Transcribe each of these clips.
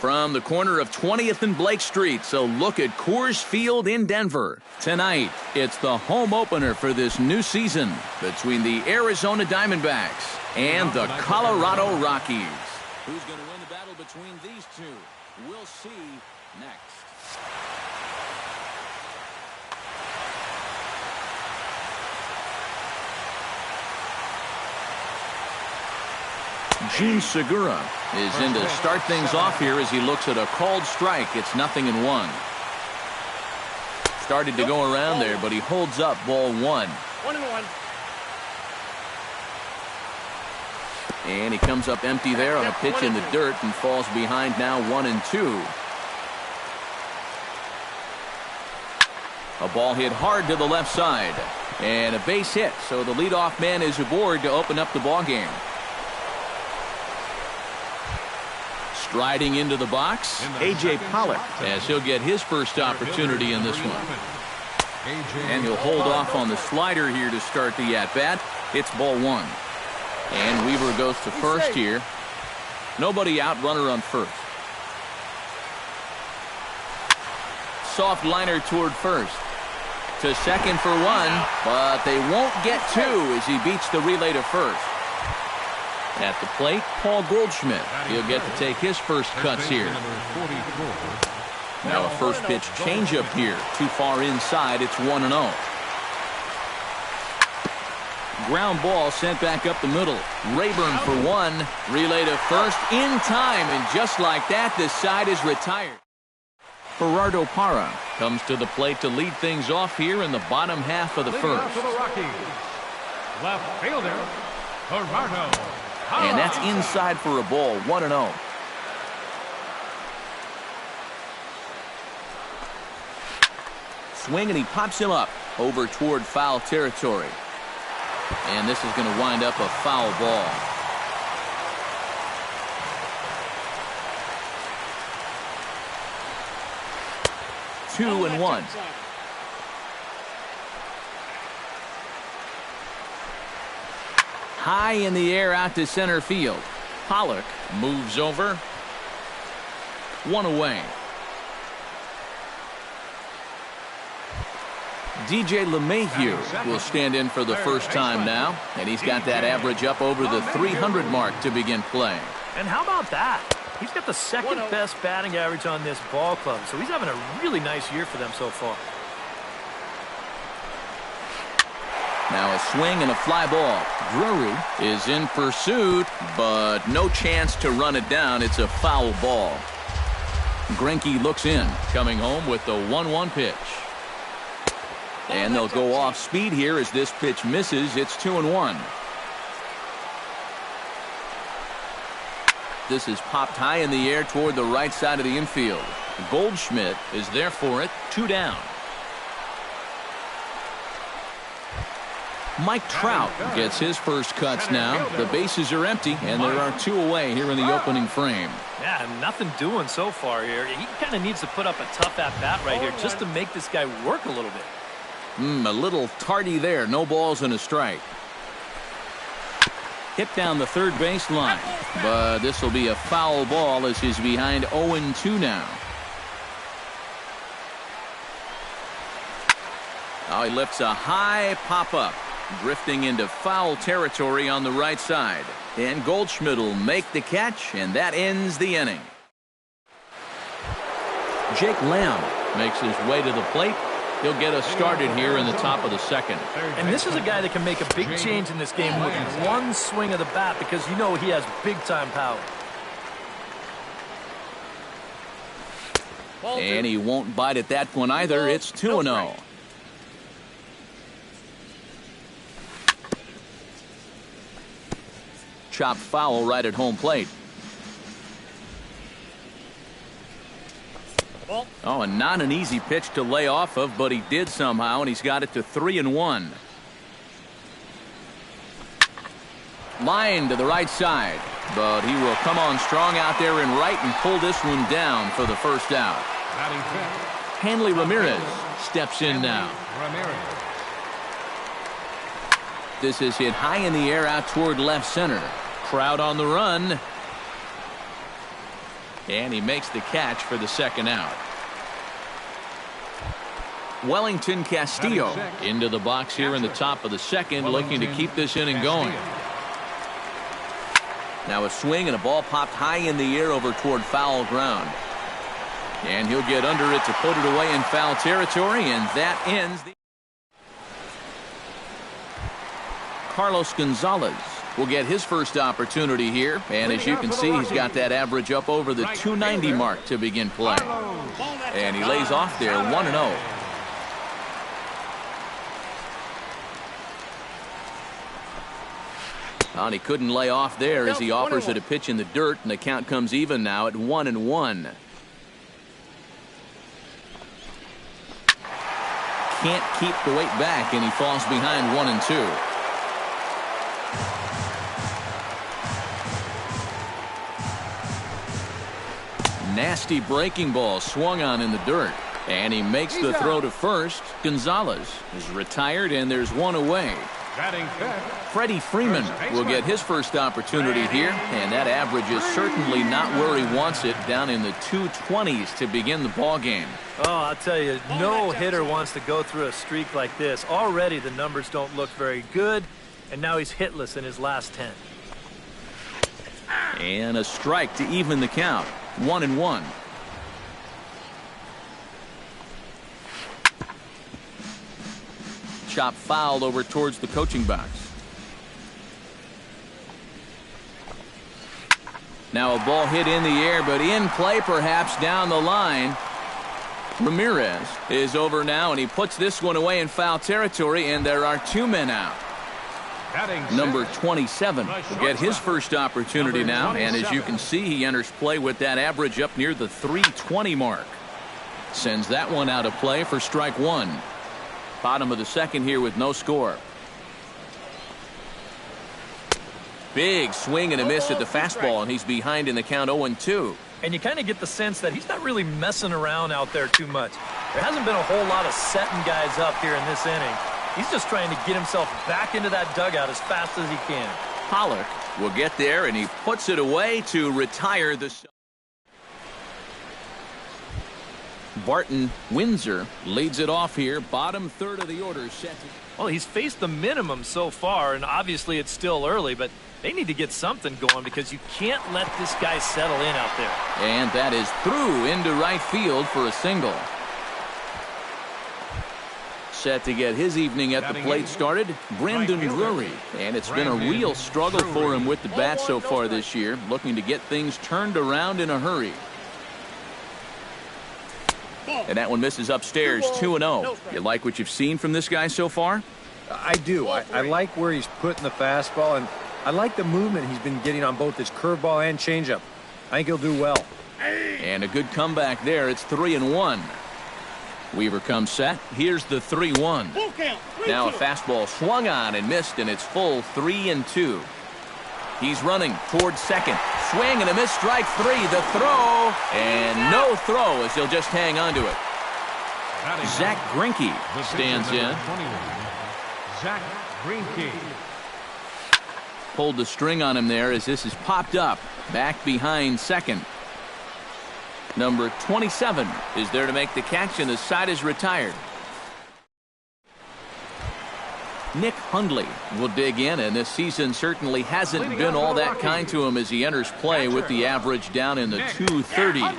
from the corner of 20th and Blake Street. So look at Coors Field in Denver. Tonight, it's the home opener for this new season between the Arizona Diamondbacks and the Colorado Rockies. Who's going to win the battle between these two? We'll see next. Gene Segura is in to start things off here as he looks at a called strike. It's 0-1. Started to go around there, but he holds up ball 1. 1-1. And he comes up empty there on a pitch in the dirt and falls behind now 1-2. A ball hit hard to the left side. And a base hit, so the leadoff man is aboard to open up the ball game. Striding into the box, A.J. Pollock, as he'll get his first opportunity in this one. And he'll hold off on the slider here to start the at-bat. It's ball 1. And Weaver goes to first here. Nobody out, runner on first. Soft liner toward first. To second for 1, but they won't get 2 as he beats the relay to first. At the plate, Paul Goldschmidt. He'll get to take his first cuts here. Now a first pitch changeup here. Too far inside. It's 1-0. Ground ball sent back up the middle. Rayburn for 1. Relay to first in time. And just like that, this side is retired. Gerardo Parra comes to the plate to lead things off here in the bottom half of the first. Left fielder, Gerardo. And that's inside for a ball, 1-0. Swing, and he pops him up over toward foul territory. And this is going to wind up a foul ball. Two and 1. High in the air out to center field. Pollock moves over. 1 away. DJ LeMahieu will stand in for the first time now, and he's got that average up over the 300 mark to begin play. And how about that? He's got the second best batting average on this ball club, so he's having a really nice year for them so far. Now a swing and a fly ball. Drury is in pursuit, but no chance to run it down. It's a foul ball. Greinke looks in, coming home with the 1-1 pitch. And they'll go off speed here as this pitch misses. It's 2-1. This is popped high in the air toward the right side of the infield. Goldschmidt is there for it. 2 down. Mike Trout gets his first cuts now. The bases are empty, and there are 2 away here in the opening frame. Yeah, nothing doing so far here. He kind of needs to put up a tough at-bat right here just to make this guy work a little bit. A little tardy there. No balls and a strike. Hit down the third base line, but this will be a foul ball as he's behind 0-2 now. Now he lifts a high pop-up. Drifting into foul territory on the right side. And Goldschmidt will make the catch, and that ends the inning. Jake Lamb makes his way to the plate. He'll get us started here in the top of the second. And this is a guy that can make a big change in this game with one swing of the bat because you know he has big-time power. And he won't bite at that one either. It's 2-0. Chopped foul right at home plate. Oh, and not an easy pitch to lay off of, but he did somehow, and he's got it to 3-1. Line to the right side, but he will come on strong out there in right and pull this one down for the first out. Hanley Ramirez steps in now. This is hit high in the air out toward left center. Crowd on the run. And he makes the catch for the second out. Wellington Castillo into the box here in the top of the second, looking to keep this inning going. Now a swing and a ball popped high in the air over toward foul ground. And he'll get under it to put it away in foul territory, and that ends the... Carlos Gonzalez will get his first opportunity here, and as you can see, he's got that average up over the 290 mark to begin play. And he lays off there 1-0. And he couldn't lay off there as he offers it a pitch in the dirt, and the count comes even now at 1-1. Can't keep the weight back, and he falls behind 1-2. Nasty breaking ball swung on in the dirt, and he makes the throw to first. Gonzalez is retired, and there's one away. Freddie Freeman will get his first opportunity here, and that average is certainly not where he wants it, down in the 220s to begin the ball game. Oh, I'll tell you, no hitter wants to go through a streak like this. Already the numbers don't look very good, and now he's hitless in his last 10. And a strike to even the count. 1-1. Chop fouled over towards the coaching box. Now a ball hit in the air, but in play perhaps down the line. Ramirez is over now, and he puts this one away in foul territory, and there are two men out. Number 27 will get his first opportunity now, and as you can see, he enters play with that average up near the 320 mark. Sends that one out of play for strike one. Bottom of the second here with no score. Big swing and a miss at the fastball, and he's behind in the count 0-2. And you kind of get the sense that he's not really messing around out there too much. There hasn't been a whole lot of setting guys up here in this inning. He's just trying to get himself back into that dugout as fast as he can. Pollock will get there, and he puts it away to retire the... Barton Windsor leads it off here. Bottom third of the order set. Well, he's faced the minimum so far, and obviously it's still early, but they need to get something going because you can't let this guy settle in out there. And that is through into right field for a single. Set to get his evening at the plate started, Brandon Drury. And it's been a real struggle for him with the bat so far this year, looking to get things turned around in a hurry. And that one misses upstairs, 2-0. You like what you've seen from this guy so far? I do. I like where he's putting the fastball, and I like the movement he's been getting on both his curveball and changeup. I think he'll do well. And a good comeback there. It's 3-1. Weaver comes set. Here's the 3-1. Now a fastball swung on and missed, and it's full 3-2. He's running towards second. Swing and a miss, strike three. The throw, and no throw as he'll just hang on to it. Zach Greinke stands in. Zach Greinke. Pulled the string on him there as this is popped up. Back behind second. Number 27 is there to make the catch, and the side is retired. Nick Hundley will dig in, and this season certainly hasn't been all that kind to him as he enters play with the average down in the 230s.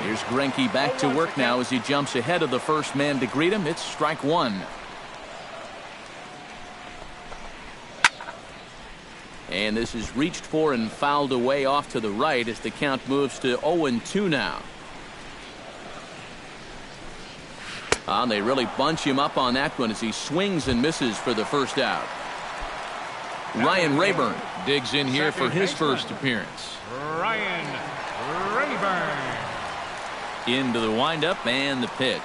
Here's Greinke back to work now as he jumps ahead of the first man to greet him. It's strike one. And this is reached for and fouled away off to the right as the count moves to 0-2 now. They really bunch him up on that one as he swings and misses for the first out. Ryan Rayburn digs in here for his first appearance. Ryan Rayburn. Into the windup and the pitch.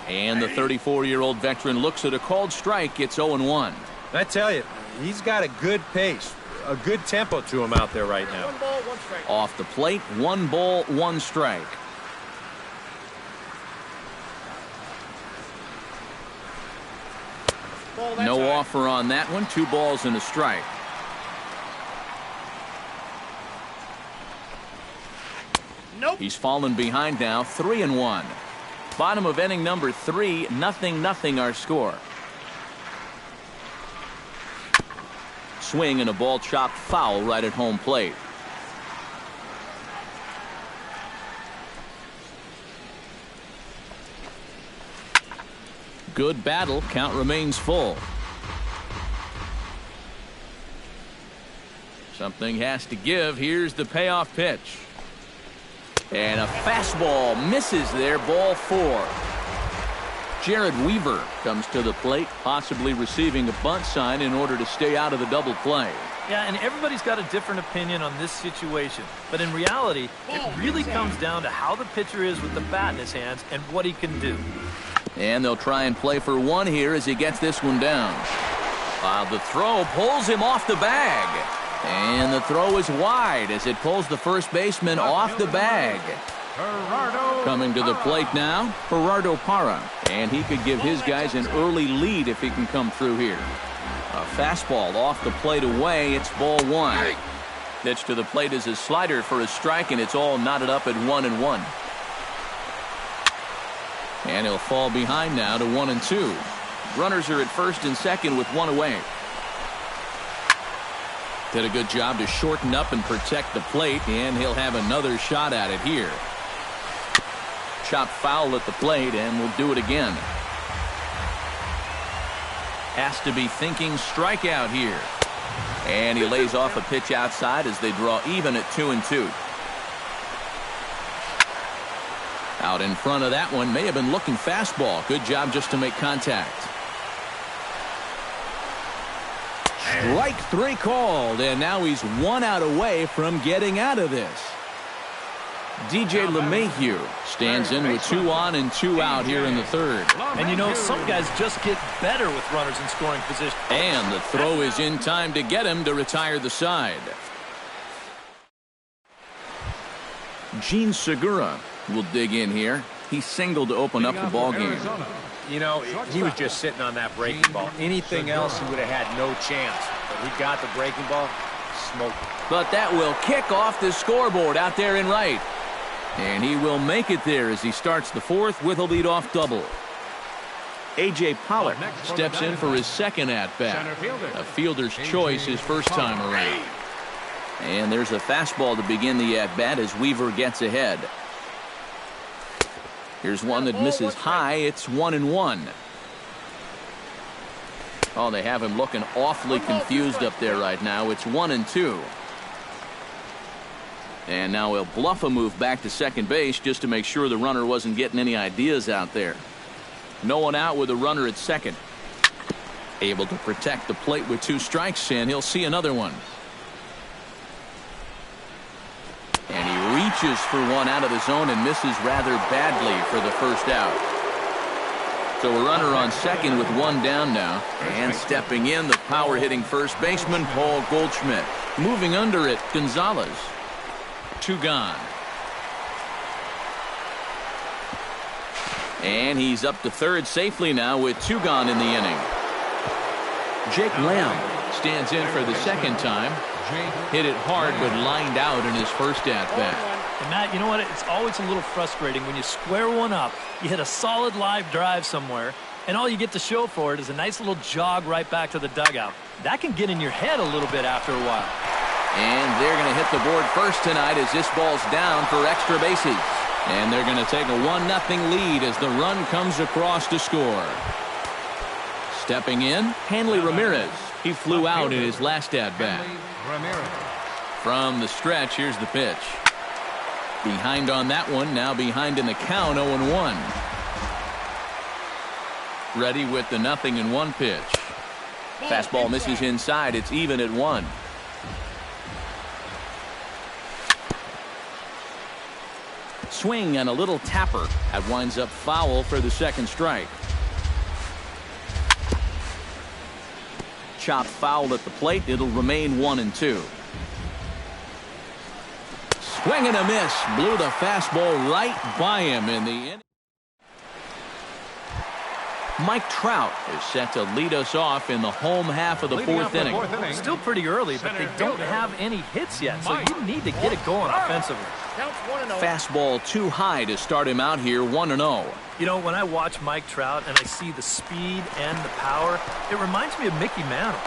And the 34-year-old veteran looks at a called strike. It's 0-1. I tell you, he's got a good pace, a good tempo to him out there right now. 1 ball, 1 strike. Off the plate, 1 ball, 1 strike. No offer on that one. 2 balls and a strike. He's fallen behind now, 3-1. Bottom of inning number 3, 0-0 our score. Swing and a ball chopped foul right at home plate. Good battle. Count remains full. Something has to give. Here's the payoff pitch. And a fastball misses there. Ball 4. Jared Weaver comes to the plate, possibly receiving a bunt sign in order to stay out of the double play. Yeah, and everybody's got a different opinion on this situation. But in reality, it really comes down to how the pitcher is with the bat in his hands and what he can do. And they'll try and play for 1 here as he gets this one down. The throw pulls him off the bag. And the throw is wide as it pulls the first baseman off the bag. Coming to the plate now, Gerardo Parra. And he could give his guys an early lead if he can come through here. A fastball off the plate away. It's ball 1. Pitch to the plate is a slider for a strike, and it's all knotted up at 1-1. And he'll fall behind now to 1-2. Runners are at first and second with 1 away. Did a good job to shorten up and protect the plate, and he'll have another shot at it here. Chopped foul at the plate, and we'll do it again. Has to be thinking strikeout here. And he lays off a pitch outside as they draw even at 2-2. Out in front of that one, may have been looking fastball. Good job just to make contact. Strike 3 called, and now he's 1 out away from getting out of this. DJ LeMahieu stands in with 2 on and 2 out here in the 3rd. And you know, some guys just get better with runners in scoring position. And the throw is in time to get him to retire the side. Gene Segura will dig in here. He singled to open up the ball game. You know, he was just sitting on that breaking ball. Anything else, he would have had no chance. But he got the breaking ball, smoked it. But that will kick off the scoreboard out there in right. And he will make it there as he starts the 4th with a leadoff double. A.J. Pollock steps in for his 2nd at-bat. A fielder's choice his first time around. And there's a fastball to begin the at-bat as Weaver gets ahead. Here's one that misses high. It's 1-1. Oh, they have him looking awfully confused up there right now. It's 1-2. And now he'll bluff a move back to second base just to make sure the runner wasn't getting any ideas out there. No one out with a runner at second. Able to protect the plate with 2 strikes, and he'll see another one. And he reaches for one out of the zone and misses rather badly for the first out. So a runner on second with 1 down now. And stepping in, the power-hitting first baseman, Paul Goldschmidt. Moving under it, Gonzalez. 2 gone. And he's up to 3rd safely now with 2 gone in the inning. Jake Lamb stands in for the 2nd time. Hit it hard but lined out in his first at-bat. And Matt, you know what? It's always a little frustrating when you square one up, you hit a solid live drive somewhere, and all you get to show for it is a nice little jog right back to the dugout. That can get in your head a little bit after a while. And they're going to hit the board first tonight as this ball's down for extra bases. And they're going to take a 1-0 lead as the run comes across to score. Stepping in, Hanley Ramirez. He flew out in his last at-bat. From the stretch, here's the pitch. Behind on that one, now behind in the count, 0-1. Ready with the 0-1 pitch. Fastball misses inside. It's even at 1. Swing and a little tapper. That winds up foul for the 2nd strike. Chopped foul at the plate. It'll remain 1-2. Swing and a miss. Blew the fastball right by him in the inning. Mike Trout is set to lead us off in the home half of the fourth inning. Still pretty early, but they don't have any hits yet, so you need to get it going offensively. Fastball too high to start him out here 1-0. You know, when I watch Mike Trout and I see the speed and the power, it reminds me of Mickey Mantle.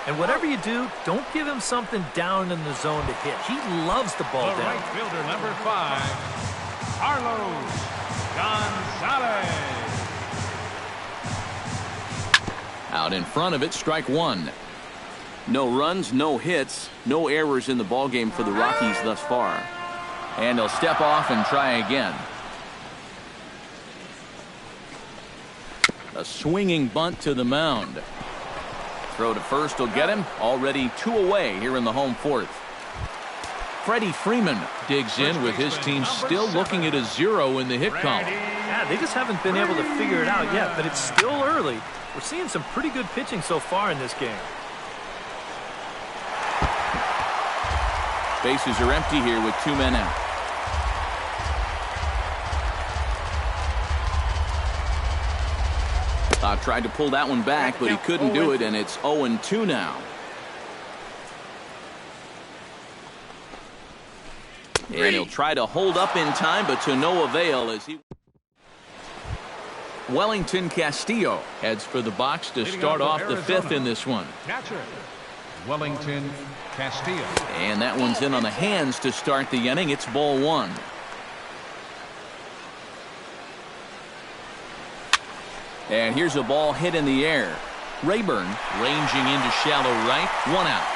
And whatever you do, don't give him something down in the zone to hit. He loves the ball down. Right fielder number 5, Carlos Gonzalez. Out in front of it, strike one. No runs, no hits, no errors in the ballgame for the Rockies thus far. And he'll step off and try again. A swinging bunt to the mound. Throw to first will get him. Already 2 away here in the home fourth. Freddie Freeman digs in with his team still looking at a 0 in the hit column. Yeah, they just haven't been able to figure it out yet, but it's still early. We're seeing some pretty good pitching so far in this game. Bases are empty here with 2 men out. Tried to pull that one back, but he couldn't do it, and it's 0-2 now. And he'll try to hold up in time, but to no avail as he... Wellington Castillo heads for the box to start off the 5th in this one. Catcher, Wellington Castillo. And that one's in on the hands to start the inning. It's ball 1. And here's a ball hit in the air. Rayburn ranging into shallow right. 1 out.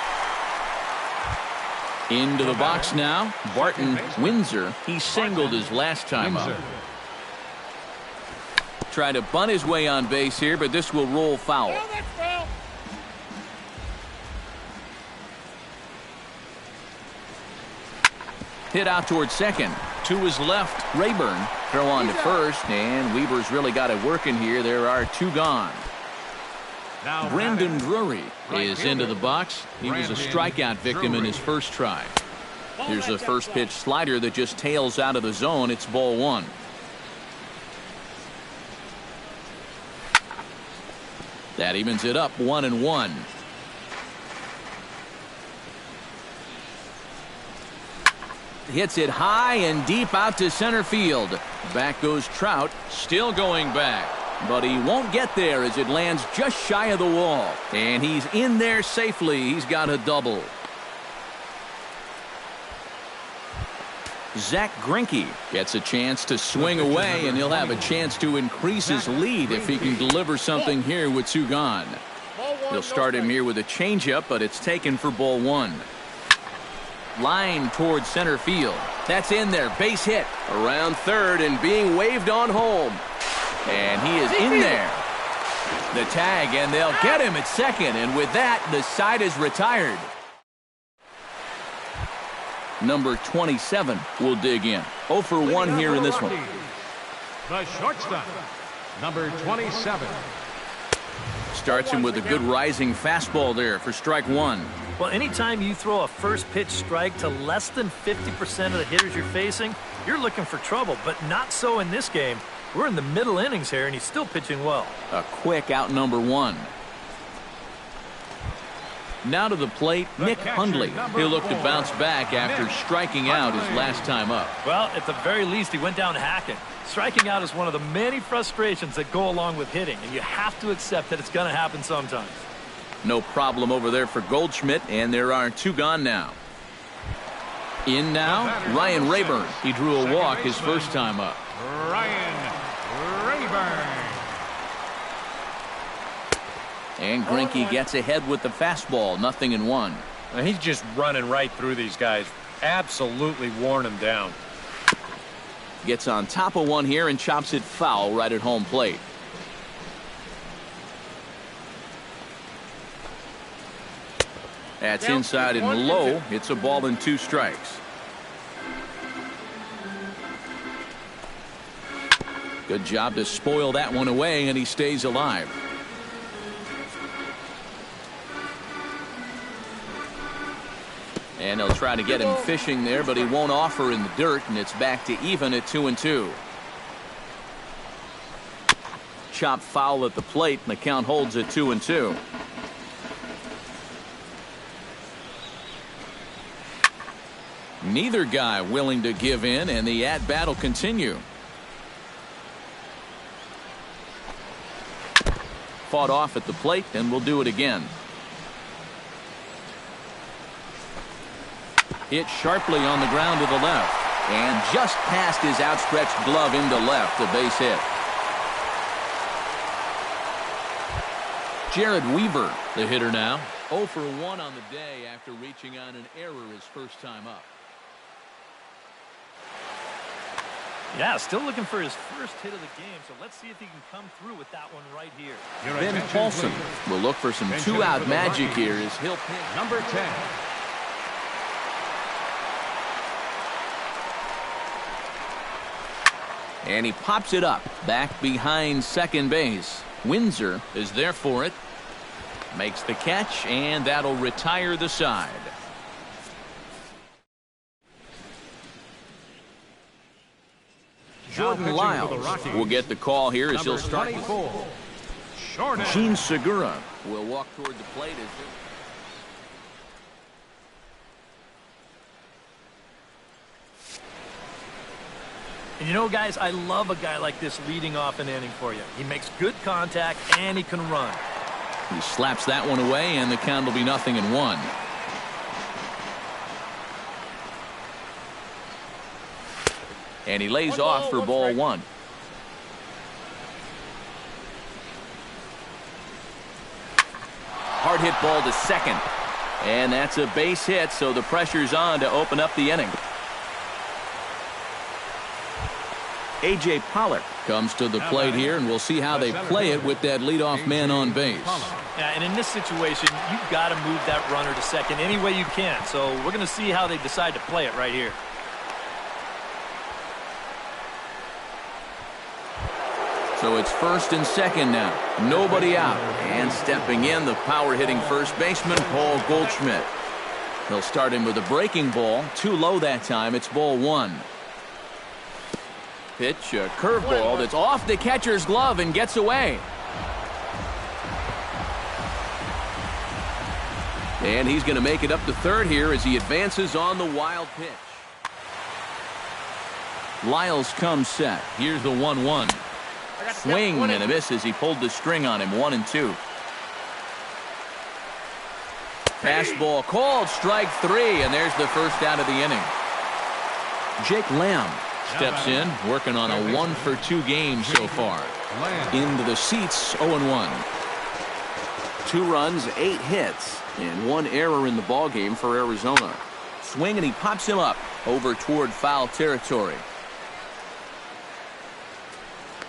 Into the box now. Barton Windsor. He singled his last time up. Try to bunt his way on base here, but this will roll foul. Hit out towards second. To his left, Rayburn. Throw on to first, and Weaver's really got it working here. There are 2 gone. Brendan Drury is into the box. He was a strikeout victim in his first try. Here's a first pitch slider that just tails out of the zone. It's ball 1. That evens it up 1-1. Hits it high and deep out to center field. Back goes Trout, still going back. But he won't get there as it lands just shy of the wall. And he's in there safely. He's got a double. Zach Greinke gets a chance to swing away, and he'll have a chance to increase his lead if he can deliver something here with 2 gone. They'll start him here with a changeup, but it's taken for ball 1. Line towards center field. That's in there. Base hit. Around third and being waved on home. And he is in there. The tag, and they'll get him at second. And with that, the side is retired. Number 27 will dig in. 0 for 1 here in this one. The shortstop, number 27. Starts him with a good rising fastball there for strike 1. Well, anytime you throw a first pitch strike to less than 50% of the hitters you're facing, you're looking for trouble, but not so in this game. We're in the middle innings here, and he's still pitching well. A quick out number 1. Now to the plate, Nick Hundley. He'll look to bounce back after striking out his last time up. Well, at the very least, he went down hacking. Striking out is one of the many frustrations that go along with hitting, and you have to accept that it's going to happen sometimes. No problem over there for Goldschmidt, and there are 2 gone now. In now, Ryan Rayburn. He drew a walk his first time up. Ryan Rayburn. And Greinke gets ahead with the fastball. 0-1. He's just running right through these guys. Absolutely worn them down. Gets on top of one here and chops it foul right at home plate. That's inside and low. It's a ball and 2 strikes. Good job to spoil that one away, and he stays alive. And they'll try to get him fishing there, but he won't offer in the dirt, and it's back to even at 2-2. chop foul at the plate, and the count holds at 2-2. Neither guy willing to give in, and the at-bat will continue. Fought off at the plate, and we'll do it again. Hit sharply on the ground to the left. And just past his outstretched glove into left, a base hit. Jared Weaver, the hitter now. 0 for 1 on the day after reaching on an error his first time up. Yeah, still looking for his first hit of the game, so let's see if he can come through with that one right here. Ben Paulson will look for some two-out magic here as he'll pick Number 10. And he pops it up back behind second base. Windsor is there for it. Makes the catch, and that'll retire the side. Jordan Lyles will get the call here as he'll start. Gene Segura will walk toward the plate as And you know, guys, I love a guy like this leading off an inning for you. He makes good contact, and he can run. he slaps that one away, and the count will be 0-1. And he lays off for ball one. Hard hit ball to second. And that's a base hit, so the pressure's on to open up the inning. A.J. Pollock comes to the plate here, and we'll see how they play it with that leadoff man on base. Yeah, and in this situation, you've got to move that runner to second any way you can. So we're going to see how they decide to play it right here. So it's first and second now. Nobody out. And stepping in, the power-hitting first baseman, Paul Goldschmidt. He'll start him with a breaking ball. Too low that time. It's ball one. Pitch, a curveball that's off the catcher's glove and gets away. And he's going to make it up to third here as he advances on the wild pitch. Lyles comes set. Here's the 1-1. Swing and a miss as he pulled the string on him. 1-2. Fastball called, strike three, and there's the first out of the inning. Jake Lamb steps in, working on a 1-for-2 game so far. Into the seats, 0-1. 2 runs, 8 hits, and 1 error in the ballgame for Arizona. Swing, and he pops him up over toward foul territory.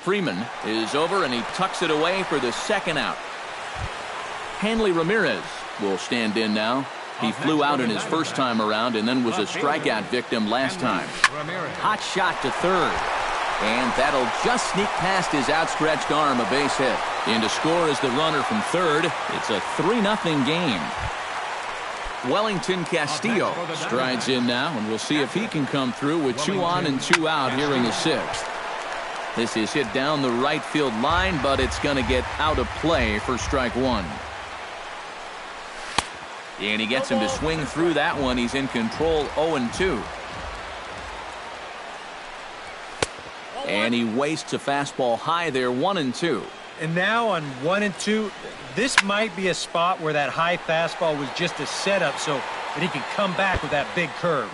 Freeman is over, and he tucks it away for the second out. Hanley Ramirez will stand in now. He flew out in his first time around and then was a strikeout victim last time. Hot shot to third. And that'll just sneak past his outstretched arm, a base hit. In to score is the runner from third. It's a 3-0 game. Wellington Castillo strides in now, and we'll see if he can come through with 2 on and 2 out here in the 6th. This is hit down the right field line, but it's going to get out of play for strike one. And he gets him to swing through that one. He's in control, 0-2. And he wastes a fastball high there, 1-2. And now on 1-2, this might be a spot where that high fastball was just a setup so that he can come back with that big curve.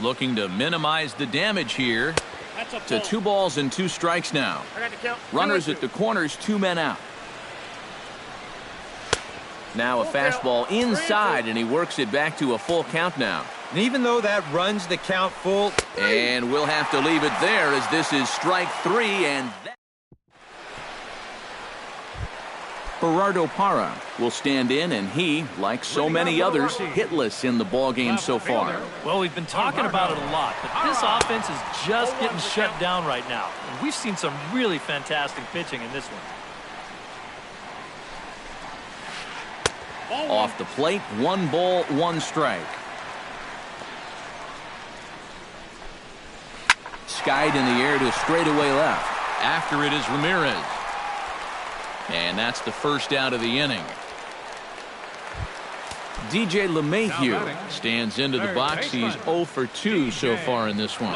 Looking to minimize the damage here. To 2 balls and 2 strikes now. Runners at the corners, 2 men out. Now a fastball inside, and he works it back to a full count now. And even though that runs the count full. And we'll have to leave it there as this is strike 3. And Gerardo Parra will stand in, and he, like so many others, hitless in the ballgame so far. Well, we've been talking about it a lot, but this offense is just getting shut down right now. And we've seen some really fantastic pitching in this one. Off the plate, 1 ball, 1 strike. Skied in the air to straightaway left. After it is Ramirez. And that's the first out of the inning. DJ LeMahieu stands into the box. He's 0 for 2 so far in this one.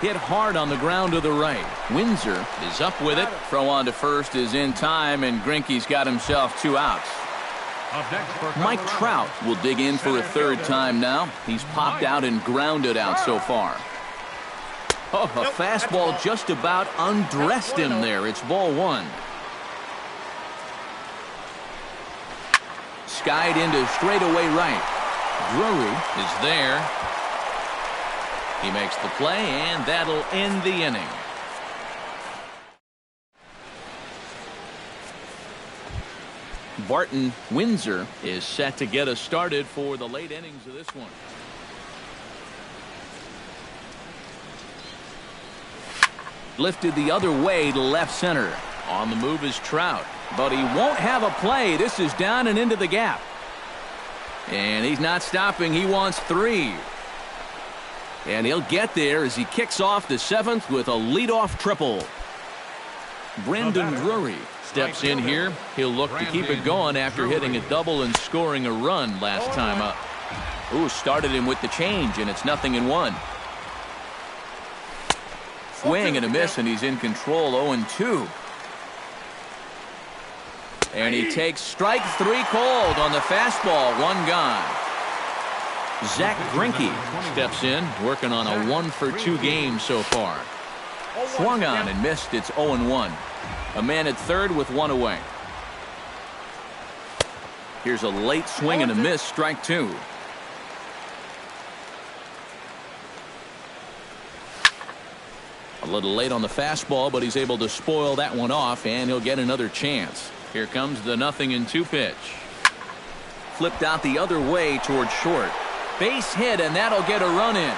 Hit hard on the ground to the right. Windsor is up with it. Throw on to first is in time, and Greinke's got himself 2 outs. Mike Trout will dig in for a third time now. He's popped out and grounded out so far. Oh, a fastball just about undressed him there. It's ball 1. Skied into straightaway right. Drury is there. He makes the play, and that'll end the inning. Barton Windsor is set to get us started for the late innings of this one. Lifted the other way to left center. On the move is Trout, but he won't have a play. This is down and into the gap. And he's not stopping. He wants 3. And he'll get there as he kicks off the 7th with a leadoff triple. Brendan Drury steps in here. He'll look to keep it going after hitting a double and scoring a run last time up. Ooh, started him with the change, and it's 0-1. Swing and a miss, and he's in control. 0-2. And he takes strike 3 called on the fastball. 1 gone. Zach Greinke steps in, working on a 1 for 2 game so far. Swung on and missed. It's 0-1. A man at third with 1 away. Here's a late swing and a miss. Strike 2. A little late on the fastball, but he's able to spoil that one off, and he'll get another chance. Here comes the 0-2 pitch. Flipped out the other way toward short. Base hit, and that'll get a run in.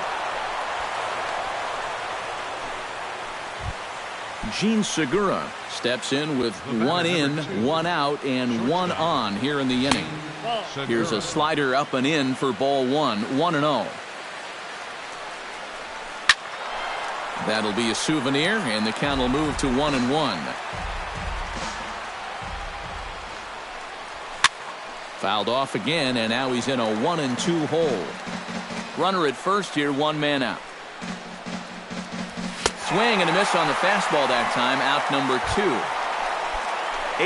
Gene Segura steps in with 1 in, 1 out, and 1 on here in the inning. Here's a slider up and in for ball 1, 1-0. That'll be a souvenir, and the count will move to 1-1. Fouled off again, and now he's in a 1-2 hole. Runner at first here, 1 man out. Swing and a miss on the fastball that time. Out number 2.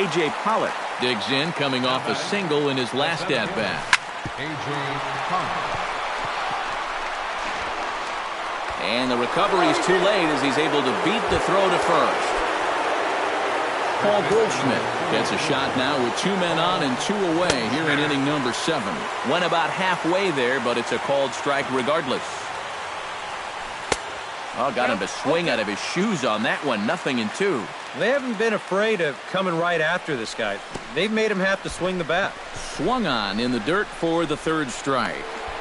A.J. Pollock digs in, coming off a single in his last at-bat. A.J. Pollock. And the recovery's too late as he's able to beat the throw to first. Paul Goldschmidt gets a shot now with 2 men on and 2 away here in inning number 7. Went about halfway there, but it's a called strike regardless. Oh, got him to swing out of his shoes on that one. 0-2. They haven't been afraid of coming right after this guy. They've made him have to swing the bat. Swung on in the dirt for the 3rd strike.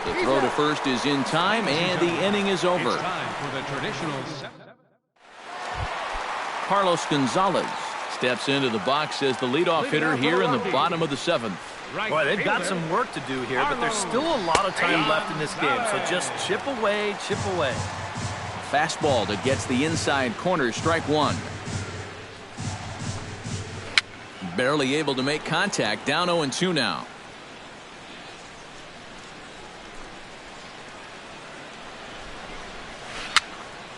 The throw to first is in time, and the inning is over. It's time for the traditional Carlos Gonzalez steps into the box as the leadoff hitter here in the bottom of the 7th. Boy, they've got some work to do here, but there's still a lot of time left in this game, so just chip away, chip away. Fastball that gets the inside corner. Strike 1. Barely able to make contact. Down 0-2 now.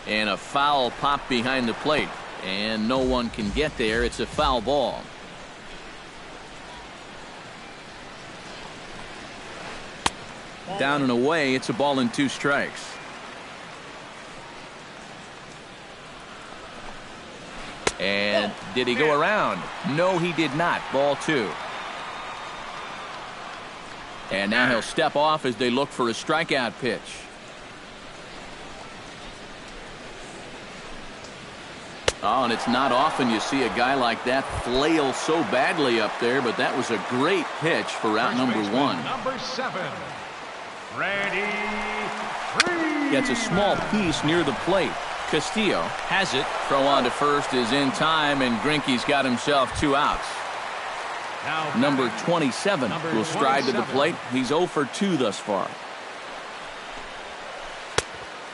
And a foul pop behind the plate, and no one can get there. It's a foul ball. Down and away. It's a ball and 2 strikes. And did he go around? No, he did not. Ball 2. And now he'll step off as they look for a strikeout pitch. Oh, and it's not often you see a guy like that flail so badly up there, but that was a great pitch for out number 1. Number 7. Ready. Free. Gets a small piece near the plate. Castillo has it. Throw on to first is in time, and Greinke's got himself 2 outs. Now Number 27 will stride to the plate. He's 0 for 2 thus far.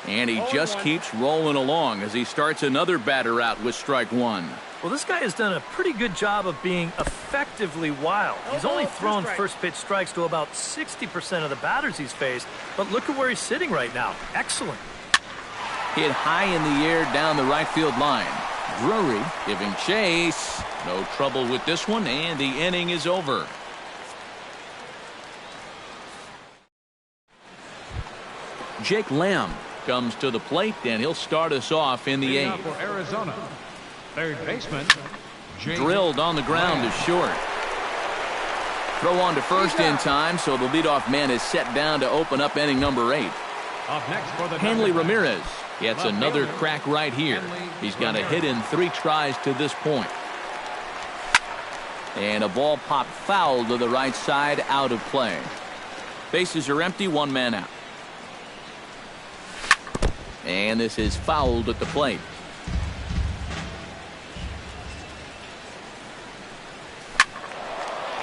And he just keeps rolling along as he starts another batter out with strike one. Well, this guy has done a pretty good job of being effectively wild. He's only thrown first pitch strikes to about 60% of the batters he's faced, but look at where he's sitting right now. Excellent. Hit high in the air down the right field line. Drury giving chase. No trouble with this one, and the inning is over. Jake Lamb comes to the plate, and he'll start us off in the eighth. For Arizona, third baseman. Drilled on the ground is short. Throw on to first in time, so the leadoff man is set down to open up inning number 8. Up next for the Hanley Ramirez gets another crack right here. He's got a hit in 3 tries to this point. And a ball popped foul to the right side, out of play. Bases are empty, 1 man out. And this is fouled at the plate.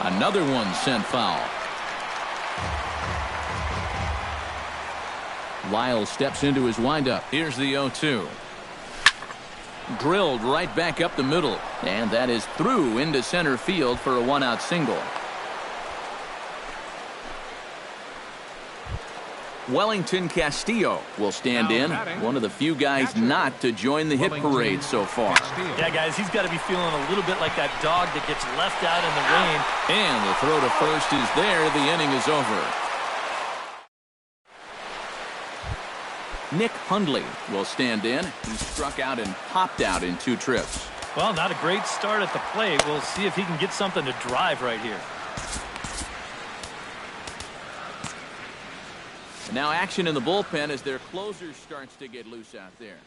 Another one sent foul. Lyle steps into his windup. Here's the 0-2. Drilled right back up the middle. And that is through into center field for a 1-out single. Wellington Castillo will stand in. One of the few guys not to join the hit parade so far. Yeah, guys, he's got to be feeling a little bit like that dog that gets left out in the rain. And the throw to first is there. The inning is over. Nick Hundley will stand in. He struck out and popped out in 2 trips. Well, not a great start at the plate. We'll see if he can get something to drive right here. Now action in the bullpen as their closer starts to get loose out there.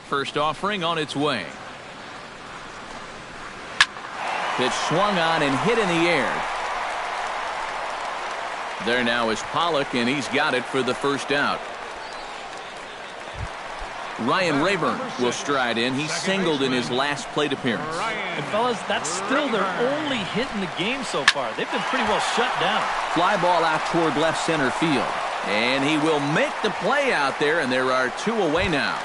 First offering on its way. Pitch swung on and hit in the air. There now is Pollock, and he's got it for the first out. Ryan Rayburn will stride in. He singled in his last plate appearance. And fellas, that's still their only hit in the game so far. They've been pretty well shut down. Fly ball out toward left center field. And he will make the play out there, and there are 2 away now.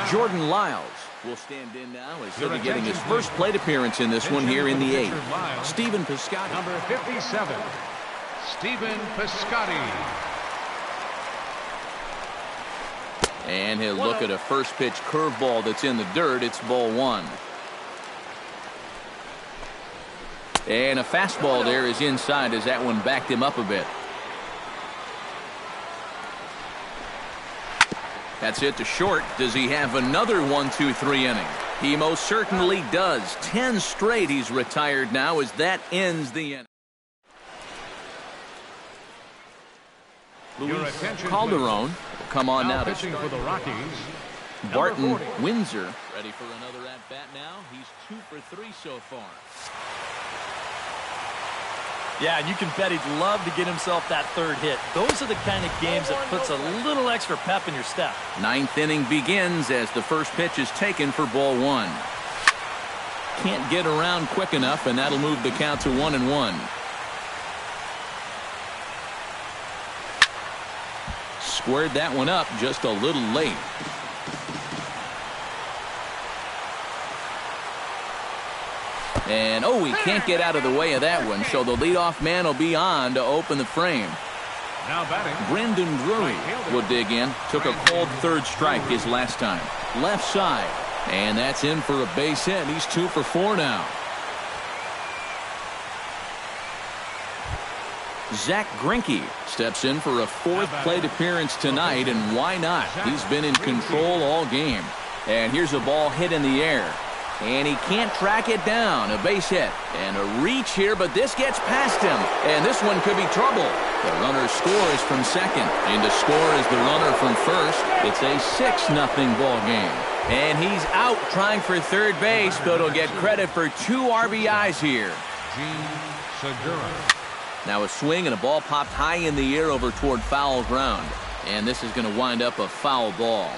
Jordan Lyles will stand in now as he'll be getting his first plate appearance in this one here in the 8th. Stephen Piscotty. Number 57, Stephen Piscotty. And he'll look at a first pitch curveball that's in the dirt. It's ball 1. And a fastball there is inside as that one backed him up a bit. That's it to short. Does he have another 1-2-3 inning? He most certainly does. 10 straight he's retired now as that ends the inning. Luis Calderon will come on now to pitching for the Rockies. Barton Windsor ready for another at bat now. He's 2 for 3 so far. Yeah, and you can bet he'd love to get himself that 3rd hit. Those are the kind of games that puts a little extra pep in your step. 9th inning begins as the first pitch is taken for ball 1. Can't get around quick enough, and that'll move the count to 1-1. Squared that one up just a little late. And he can't get out of the way of that one, so the leadoff man will be on to open the frame. Now batting, Brendan Drury will dig in. Took a cold 3rd strike his last time. Left side. And that's in for a base hit. He's 2 for 4 now. Zach Greinke steps in for a 4th plate appearance tonight, and why not? He's been in control all game. And here's a ball hit in the air. And he can't track it down. A base hit. And a reach here, but this gets past him. And this one could be trouble. The runner scores from second. And to score is the runner from first. It's a 6-0 ball game. And he's out trying for 3rd base, but he'll get credit for 2 RBIs here. Segura. Now a swing and a ball popped high in the air over toward foul ground. And this is going to wind up a foul ball.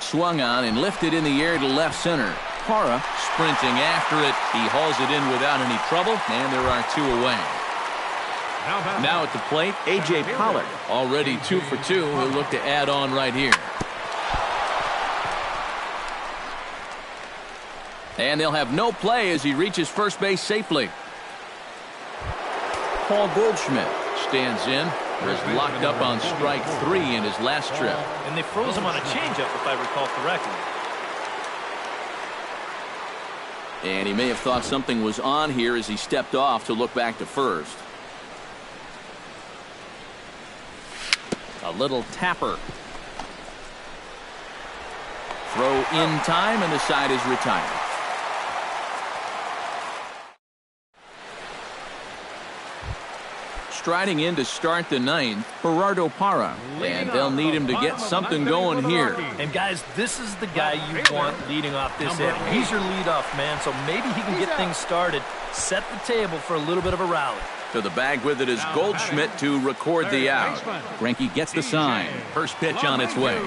Swung on and lifted in the air to left center. Parra sprinting after it. He hauls it in without any trouble, and there are 2 away. Now at the plate, A.J. Pollard. Already 2 for 2. He'll look to add on right here. And they'll have no play as he reaches first base safely. Paul Goldschmidt stands in. Was locked up on strike 3 in his last trip. And they froze him on a changeup, if I recall correctly. And he may have thought something was on here as he stepped off to look back to first. A little tapper. Throw in time, and the side is retired. Striding in to start the 9th, Gerardo Parra. And they'll need him to get something going here. And guys, this is the guy you want leading off this inning. He's your leadoff man, so maybe he can get things started, set the table for a little bit of a rally. To the bag with it is Goldschmidt to record the out. Greinke gets the sign. First pitch on its way.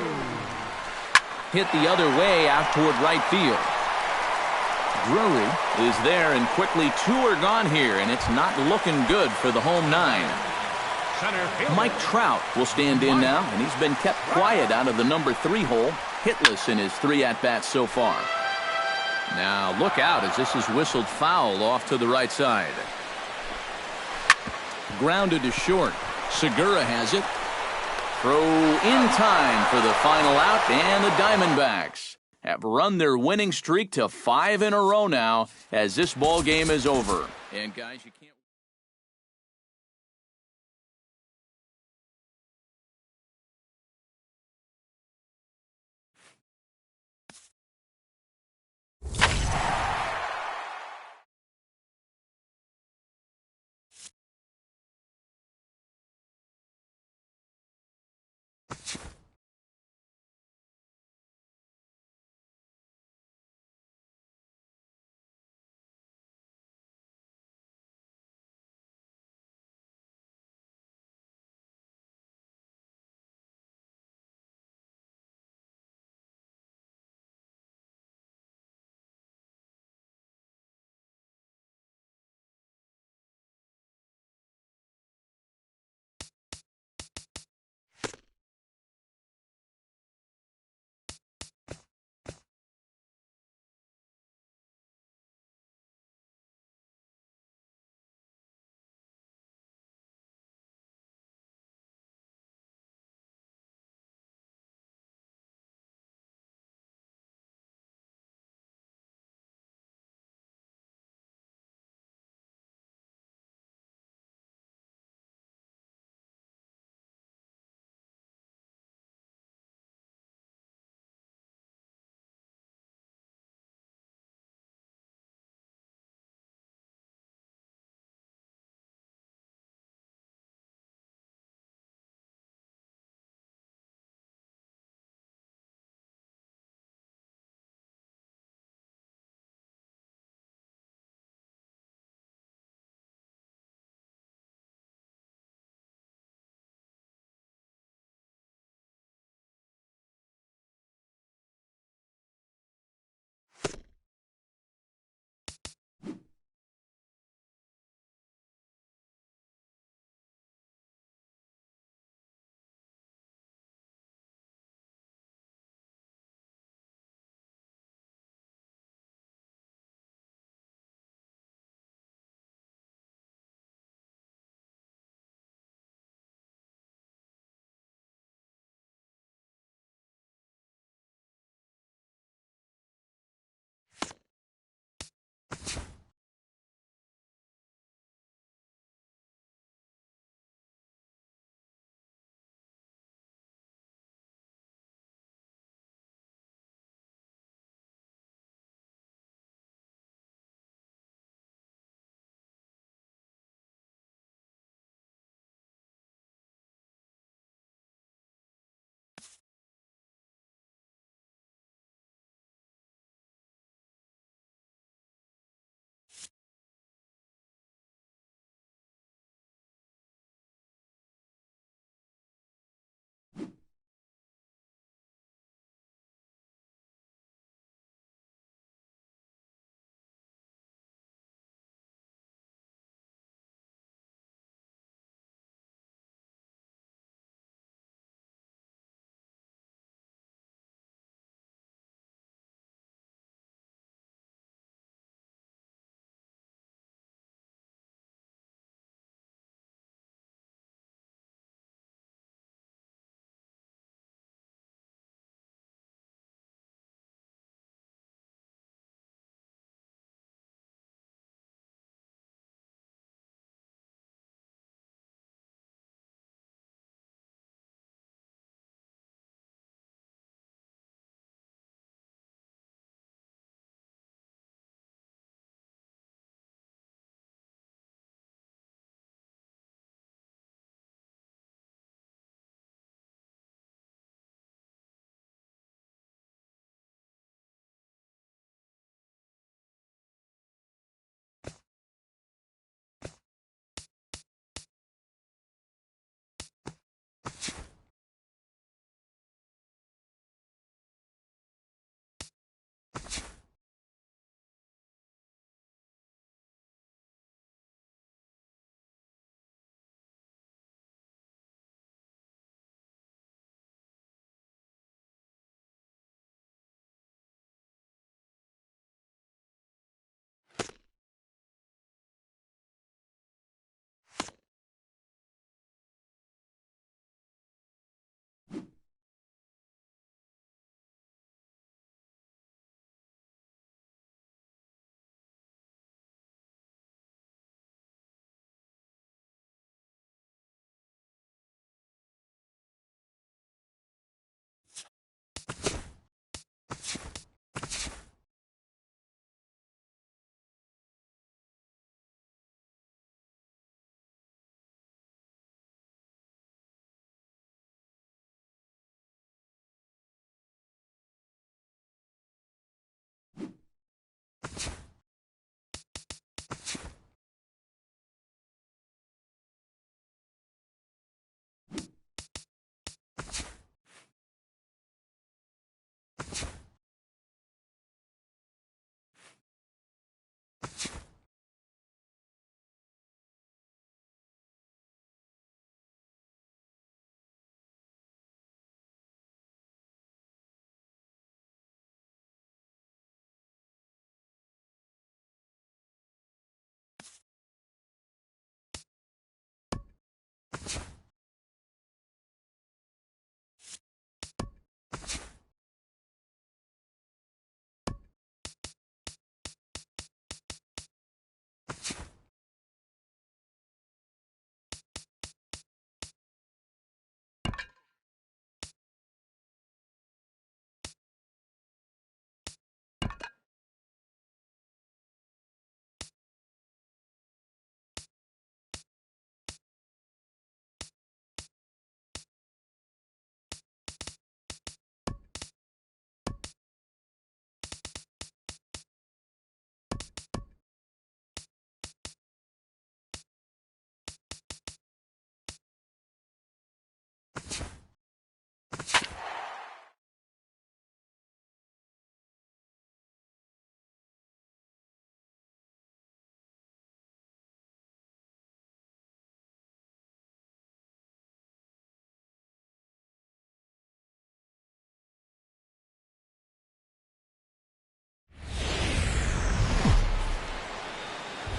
Hit the other way out toward right field. Drury is there, and quickly 2 are gone here, and it's not looking good for the home 9. Mike Trout will stand in now, and he's been kept quiet out of the number 3 hole, hitless in his 3 at-bats so far. Now look out as this is whistled foul off to the right side. Grounded to short. Segura has it. Throw in time for the final out, and the Diamondbacks have run their winning streak to 5 in a row now as this ball game is over. And guys, you can't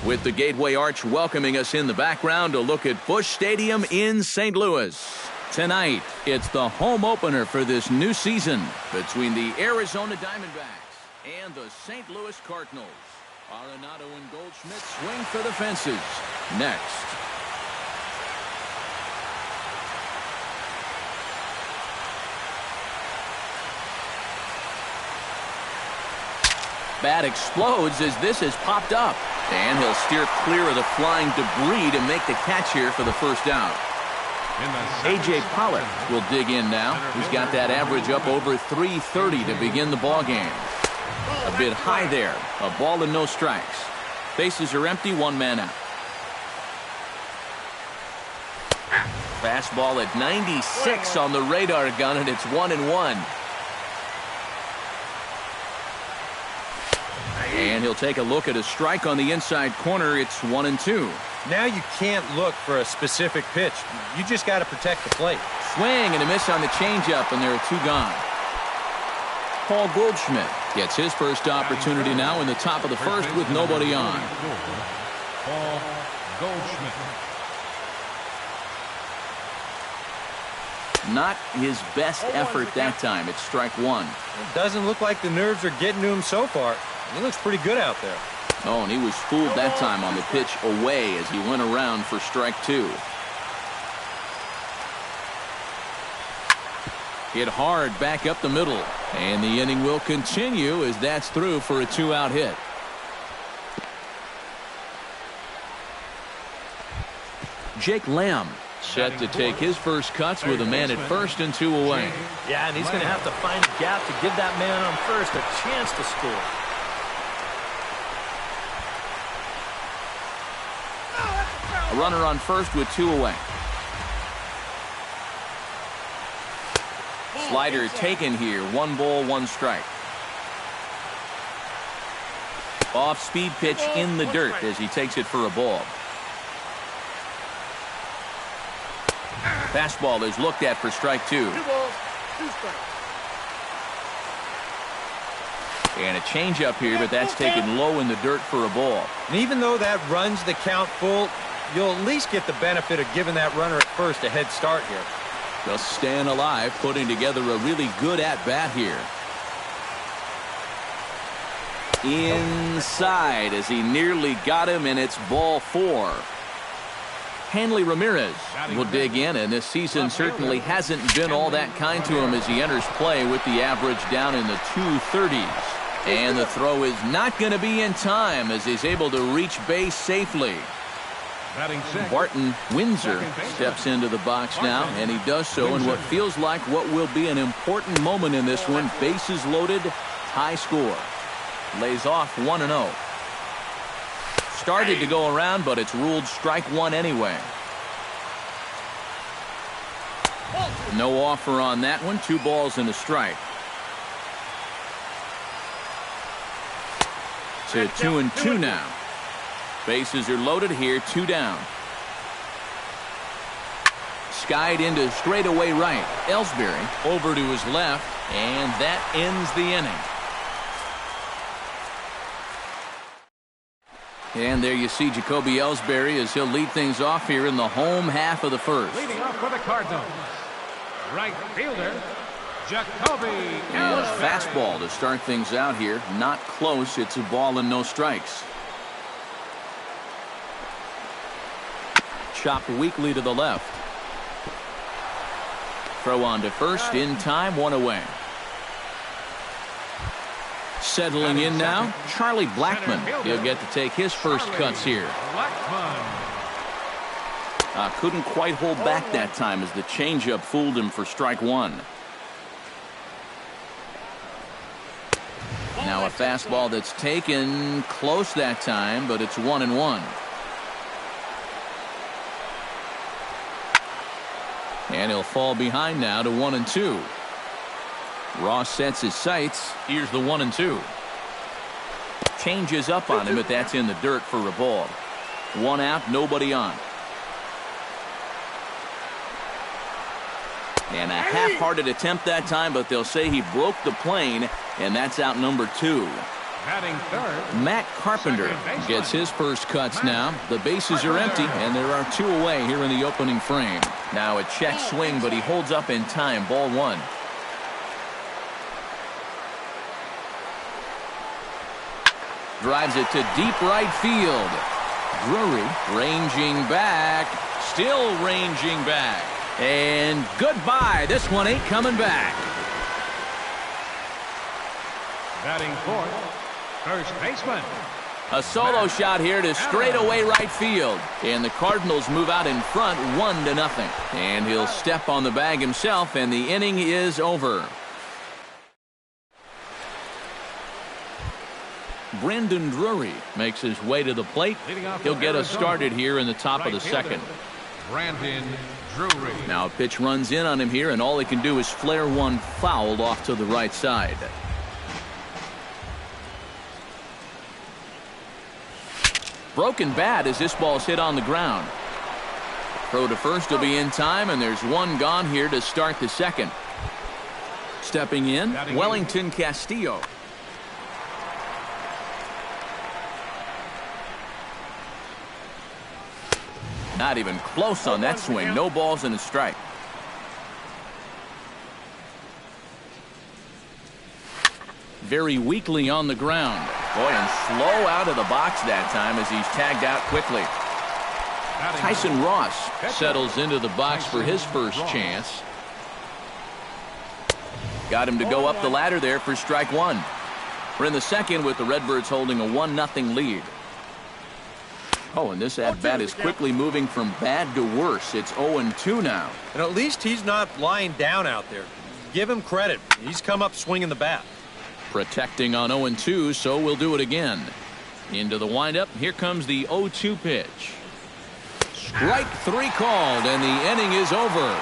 With the Gateway Arch welcoming us in the background to look at Busch Stadium in St. Louis. Tonight, it's the home opener for this new season between the Arizona Diamondbacks and the St. Louis Cardinals. Arenado and Goldschmidt swing for the fences. Next. Bat explodes as this has popped up. And he'll steer clear of the flying debris to make the catch here for the first out. A.J. Pollock will dig in now. He's got that average up over 330 to begin the ball game. A bit high there. A ball and no strikes. Bases are empty, one man out. Fastball at 96 on the radar gun, and it's 1-1. And he'll take a look at a strike on the inside corner. It's 1-2. Now you can't look for a specific pitch. You just got to protect the plate. Swing and a miss on the changeup, and there are two gone. Paul Goldschmidt gets his first opportunity now in the top of the first with nobody on. Paul Goldschmidt. Not his best effort that time. It's strike one. It doesn't look like the nerves are getting to him so far. He looks pretty good out there. Oh, and he was fooled that time on the pitch away as he went around for strike two. Hit hard back up the middle. And the inning will continue as that's through for a two-out hit. Jake Lamb set to take his first cuts with a man at first and two away. Yeah, and he's going to have to find a gap to give that man on first a chance to score. A runner on first with two away. Slider taken here. 1 ball, 1 strike. Off-speed pitch in the dirt as he takes it for a ball. Fastball is looked at for strike 2. 2 balls, 2 strikes. And a changeup here, but that's taken low in the dirt for a ball. And even though that runs the count full, you'll at least get the benefit of giving that runner at first a head start here. Just staying alive, putting together a really good at-bat here. Inside as he nearly got him, and it's ball 4. Hanley Ramirez will dig in, and this season certainly hasn't been all that kind to him as he enters play with the average down in the 230s. And the throw is not going to be in time as he's able to reach base safely. Barton Windsor steps into the box now, and he does so in what feels like what will be an important moment in this one. Bases loaded, high score. Lays off 1-0. Started to go around, but it's ruled strike 1 anyway. No offer on that one. 2 balls and a strike. To 2-2 now. Bases are loaded here, 2 down. Skied into straightaway right. Ellsbury over to his left, and that ends the inning. And there you see Jacoby Ellsbury as he'll lead things off here in the home half of the first. Leading off for the Cardinals, right fielder, Jacoby And a Ellsbury. fastball to start things out here. Not close. It's a ball and no strikes. Chopped weakly to the left. Throw on to first in time, 1 away. Settling in now, Charlie Blackmon. He'll get to take his first cuts here. Blackmon. Couldn't quite hold back that time as the changeup fooled him for strike 1. Now a fastball that's taken close that time, but it's 1-1. And he'll fall behind now to 1-2. Ross sets his sights. Here's the 1-2. Changes up on him, but that's in the dirt for a ball. 1 out, nobody on. And a half-hearted attempt that time, but they'll say he broke the plane, and that's out number 2. Batting third. Matt Carpenter gets his first cuts now. The bases are empty, and there are 2 away here in the opening frame. Now a check swing, but he holds up in time. Ball 1. Drives it to deep right field. Drury ranging back. Still ranging back. And goodbye. This one ain't coming back. Batting fourth. First baseman. A solo shot here to straightaway right field. And the Cardinals move out in front 1-0. And he'll step on the bag himself, and the inning is over. Brandon Drury makes his way to the plate. He'll get us started here in the top of the second. Brandon Drury. Now a pitch runs in on him here, and all he can do is flare one foul off to the right side. Broken bat as this ball's hit on the ground. Throw to first will be in time, and there's one gone here to start the second. Stepping in, Wellington Castillo. Not even close on that swing. No balls and a strike. Very weakly on the ground. Boy, and slow out of the box that time as he's tagged out quickly. Tyson Ross settles into the box for his first chance. Got him to go up the ladder there for strike 1. We're in the second with the Redbirds holding a 1-0 lead. Oh, and this at-bat is quickly moving from bad to worse. It's 0-2 now. And at least he's not lying down out there. Give him credit. He's come up swinging the bat. Protecting on 0-2, so we'll do it again. Into the windup. Here comes the 0-2 pitch. Strike 3 called, and the inning is over.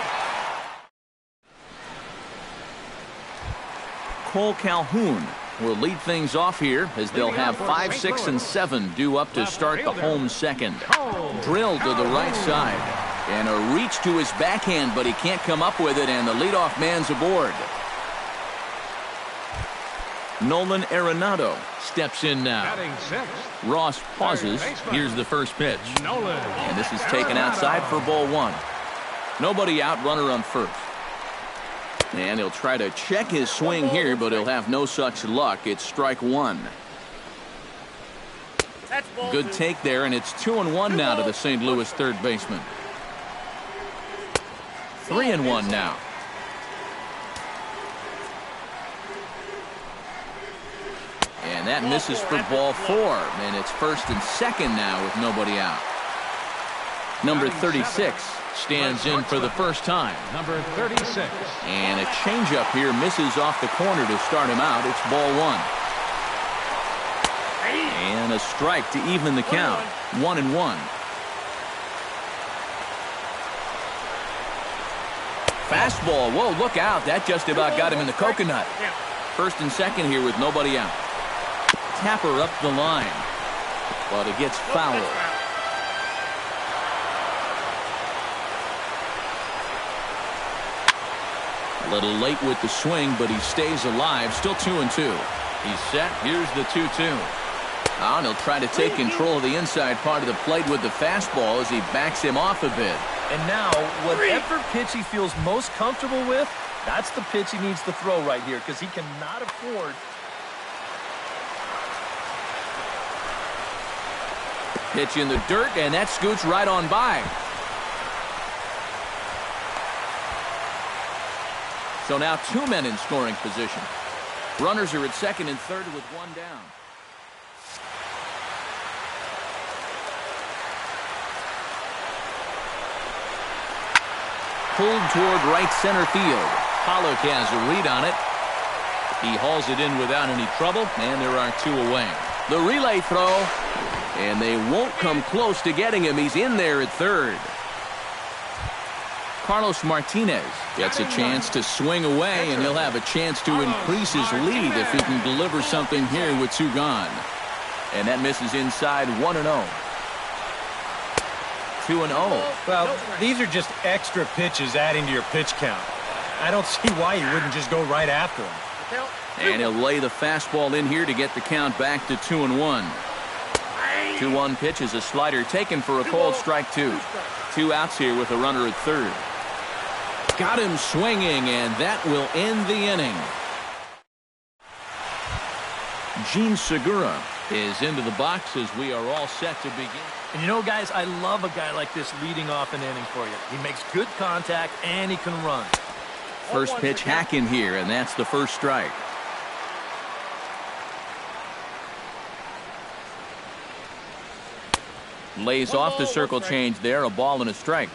Cole Calhoun will lead things off here as they'll have 5, 6, and 7 due up to start the home second. Drilled to the right side. And a reach to his backhand, but he can't come up with it, and the leadoff man's aboard. Nolan Arenado steps in now. Ross pauses. Here's the first pitch. And this is taken outside for ball 1. Nobody out, runner on first. And he'll try to check his swing here, but he'll have no such luck. It's strike 1. Good take there, and it's 2-1 now to the St. Louis third baseman. 3-1 now. And that misses for ball 4, and it's first and second now with nobody out. Number 36 stands in for the first time. Number 36. And a changeup here misses off the corner to start him out. It's ball 1. And a strike to even the count. 1-1. Fastball. Whoa, look out. That just about got him in the coconut. First and second here with nobody out. Tapper up the line, but it gets fouled. A little late with the swing, but he stays alive. Still 2-2. He's set. Here's the 2-2. And he'll try to take control of the inside part of the plate with the fastball as he backs him off a bit. And now, whatever pitch he feels most comfortable with, that's the pitch he needs to throw right here, because he cannot afford. Pitch in the dirt, and that scoots right on by. So now 2 men in scoring position. Runners are at second and third with 1 down. Pulled toward right center field. Pollock has a read on it. He hauls it in without any trouble, and there are 2 away. The relay throw. And they won't come close to getting him. He's in there at third. Carlos Martinez gets a chance to swing away, and he'll have a chance to increase his lead if he can deliver something here with 2 gone. And that misses inside. 1-0. 2-0. Well, these are just extra pitches adding to your pitch count. I don't see why you wouldn't just go right after him. And he'll lay the fastball in here to get the count back to 2-1. 2-1 pitch is a slider taken for a called strike two. 2 outs here with a runner at third. Got him swinging, and that will end the inning. Gene Segura is into the box as we are all set to begin. And you know, guys, I love a guy like this leading off an inning for you. He makes good contact, and he can run. First pitch hack in here, and that's the first strike. Lays off the circle change there, a ball and a strike.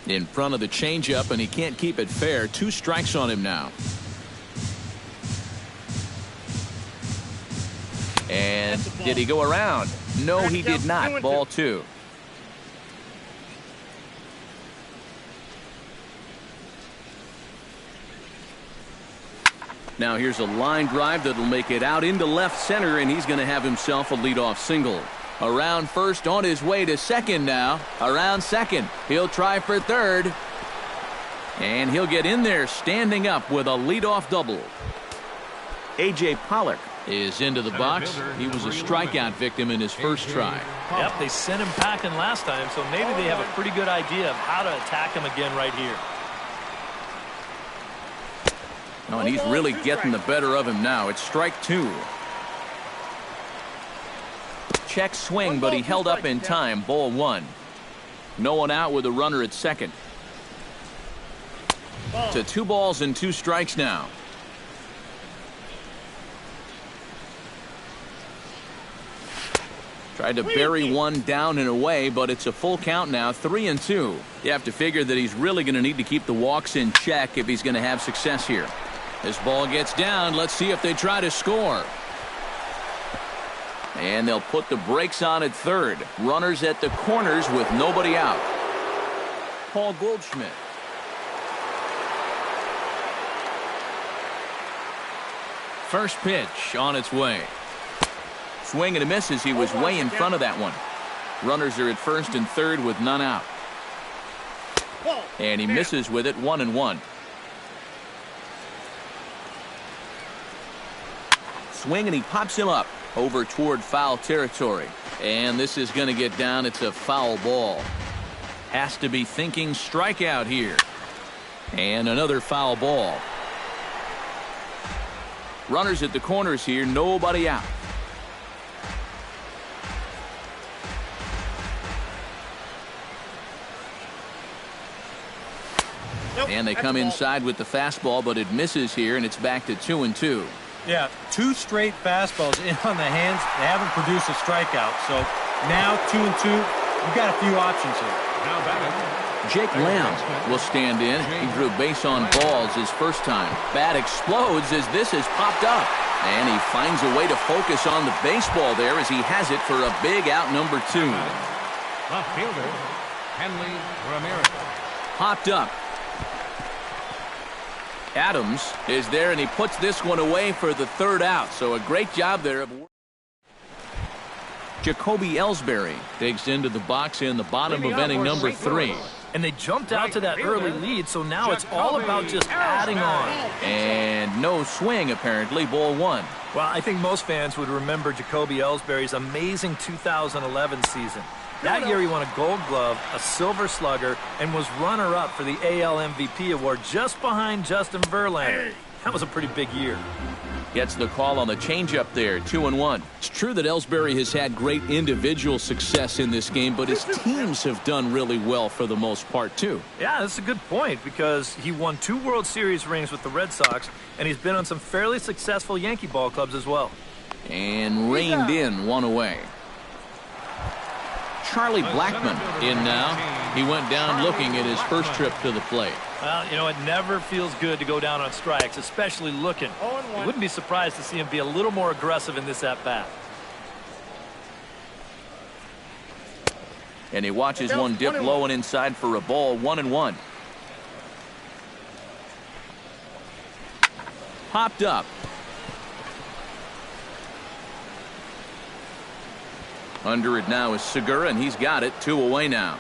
In front of the changeup, and he can't keep it fair. 2 strikes on him now. And did he go around? No, he did not. Ball 2. Now here's a line drive that'll make it out into left center, and he's going to have himself a leadoff single. Around first, on his way to second now. Around second. He'll try for third. And he'll get in there standing up with a leadoff double. A.J. Pollock is into the box. He was a strikeout victim in his first try. Yep, they sent him packing last time, so maybe they have a pretty good idea of how to attack him again right here. Oh, and he's really getting the better of him now. It's strike 2. Check swing, but he held up in time. Ball 1. No one out with a runner at second. To 2 balls and 2 strikes now. Tried to bury one down and away, but it's a full count now, 3-2. You have to figure that he's really going to need to keep the walks in check if he's going to have success here. This ball gets down. Let's see if they try to score. And they'll put the brakes on at third. Runners at the corners with nobody out. Paul Goldschmidt. First pitch on its way. Swing and a miss as he was way in front of that one. Runners are at first and third with none out. And he misses with it, 1-1. Swing, and he pops him up over toward foul territory. And this is going to get down. It's a foul ball. Has to be thinking strikeout here. And another foul ball. Runners at the corners here, nobody out. And they come inside with the fastball, but it misses here, and it's back to 2-2. Yeah, 2 straight fastballs in on the hands. They haven't produced a strikeout. So now 2-2. You've got a few options here. Now batting. Jake Lamb will stand in. He drew base on balls his first time. Bat explodes as this has popped up. And he finds a way to focus on the baseball there as he has it for a big out number 2. Left fielder, Henley Ramirez. Popped up. Adams is there, and he puts this one away for the third out. So a great job there. Jacoby Ellsbury digs into the box in the bottom of inning number 3. And they jumped out to that early lead, so now it's all about just adding on. And no swing, apparently. Ball 1. Well, I think most fans would remember Jacoby Ellsbury's amazing 2011 season. That year he won a Gold Glove, a Silver Slugger, and was runner-up for the AL MVP award just behind Justin Verlander. That was a pretty big year. Gets the call on the changeup there, 2-1. It's true that Ellsbury has had great individual success in this game, but his teams have done really well for the most part, too. Yeah, that's a good point, because he won 2 World Series rings with the Red Sox, and he's been on some fairly successful Yankee ball clubs as well. And reined in, 1 away. Charlie Blackmon in now. He went down looking at his first trip to the plate. Well, you know, it never feels good to go down on strikes, especially looking. You wouldn't be surprised to see him be a little more aggressive in this at-bat. And he watches one dip low and inside for a ball, 1-1. Popped up. Under it now is Segura, and he's got it. 2 away now.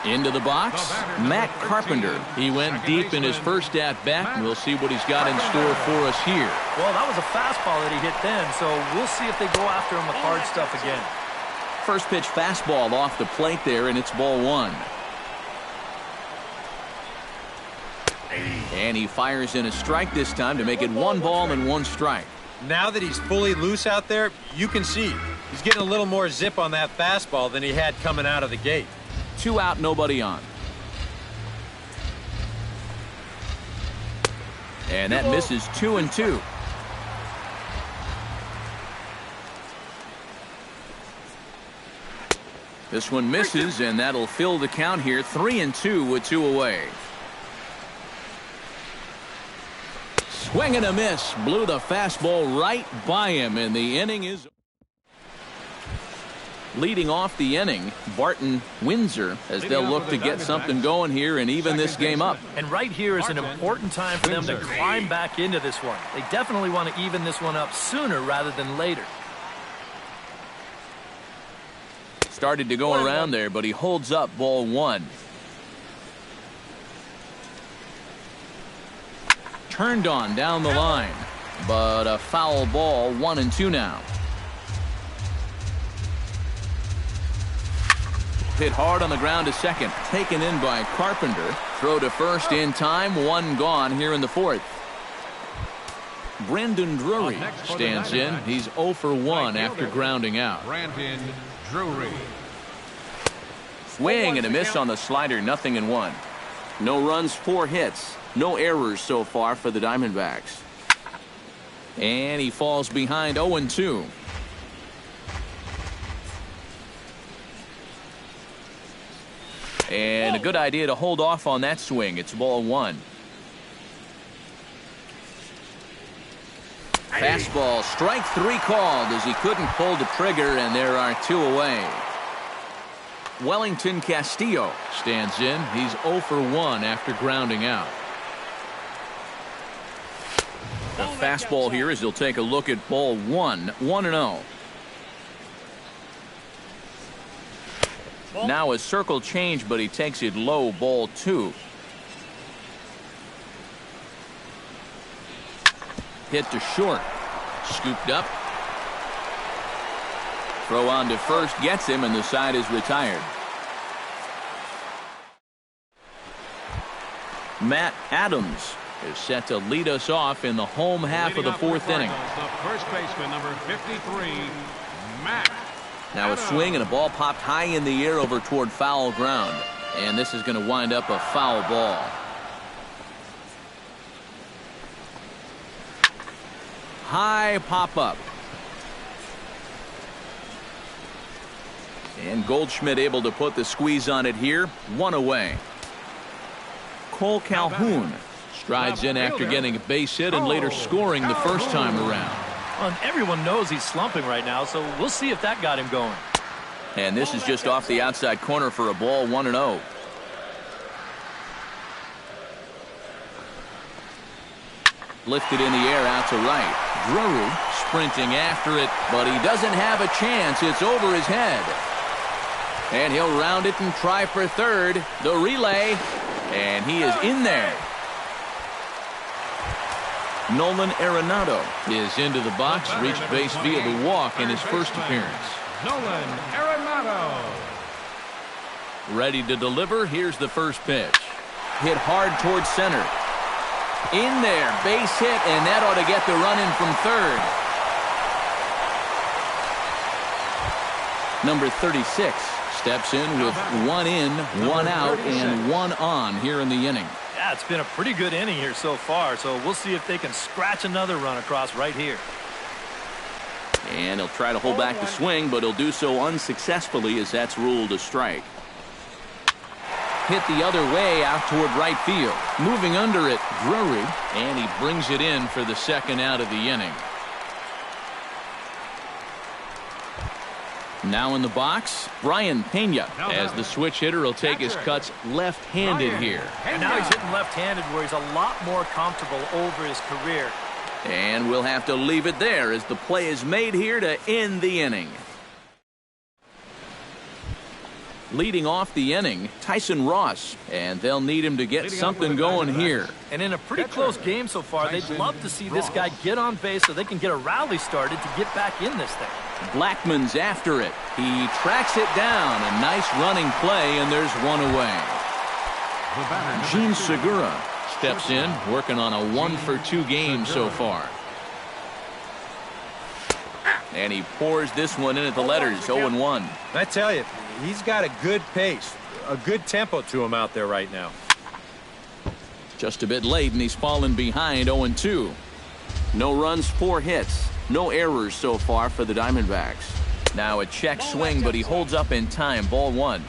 Into the box, Matt Carpenter. He went deep in his first at-bat. We'll see what he's got in store for us here. Well, that was a fastball that he hit then, so we'll see if they go after him with hard stuff again. First pitch fastball off the plate there, and it's ball one. And he fires in a strike this time to make it 1 ball and 1 strike. Now that he's fully loose out there, you can see he's getting a little more zip on that fastball than he had coming out of the gate. 2 out, nobody on. And that misses 2-2. This one misses, and that'll fill the count here. 3-2 with 2 away. Swing and a miss. Blew the fastball right by him, and the inning is... Leading off the inning, Barton Windsor, as they'll look to get something going here and even this game up. And right here is an important time for them to climb back into this one. They definitely want to even this one up sooner rather than later. Started to go around there, but he holds up ball 1. Turned on down the line, but a foul ball. 1-2 now. Hit hard on the ground to second. Taken in by Carpenter. Throw to first in time. 1 gone here in the 4th. Brandon Drury stands in. He's 0 for 1 after grounding out. Brandon Drury. Swing and a miss on the slider. 0-1. No runs, 4 hits. No errors so far for the Diamondbacks. And he falls behind 0-2. And a good idea to hold off on that swing. It's ball 1. Fastball, strike 3 called as he couldn't pull the trigger, and there are 2 away. Wellington Castillo stands in. He's 0 for 1 after grounding out. The fastball here as he'll take a look at ball 1. 1-0. Now a circle change, but he takes it low. Ball 2. Hit to short. Scooped up. Throw on to first gets him, and the side is retired. Matt Adams is set to lead us off in the home half of the 4th inning. The first baseman, number 53, Matt. Now a swing and a ball popped high in the air over toward foul ground. And this is going to wind up a foul ball. High pop up. And Goldschmidt able to put the squeeze on it here. 1 away. Cole Calhoun strides in after getting a base hit and later scoring the first time around. Well, everyone knows he's slumping right now, so we'll see if that got him going. And this is just off the outside corner for a ball. 1-0. Lifted in the air out to right. Drury sprinting after it, but he doesn't have a chance. It's over his head. And he'll round it and try for third. The relay, and he is in there. Nolan Arenado is into the box, reached base via the walk in his first appearance. Nolan Arenado. Ready to deliver. Here's the first pitch. Hit hard towards center. In there, base hit, and that ought to get the run in from third. Number 36 steps in with 1 in, 1 out, and 1 on here in the inning. Yeah, it's been a pretty good inning here so far, so we'll see if they can scratch another run across right here. And he'll try to hold back the swing, but he'll do so unsuccessfully as that's ruled a strike. Hit the other way out toward right field. Moving under it, Drury, and he brings it in for the second out of the inning. Now in the box, Brian Pena, as the switch hitter will take his cuts left-handed here. And now he's hitting left-handed where he's a lot more comfortable over his career. And we'll have to leave it there as the play is made here to end the inning. Leading off the inning, Tyson Ross, and they'll need him to get something going here. And in a pretty close game so far, they'd love to see this guy get on base so they can get a rally started to get back in this thing. Blackman's after it. He tracks it down. A nice running play, and there's one away. Gene Segura steps in, working on a 1-for-2 game so far. And he pours this one in at the letters, 0-1. I tell you, he's got a good pace, a good tempo to him out there right now. Just a bit late, and he's fallen behind, 0-2. No runs, 4 hits. No errors so far for the Diamondbacks. Now a check swing, but he holds up in time, ball 1.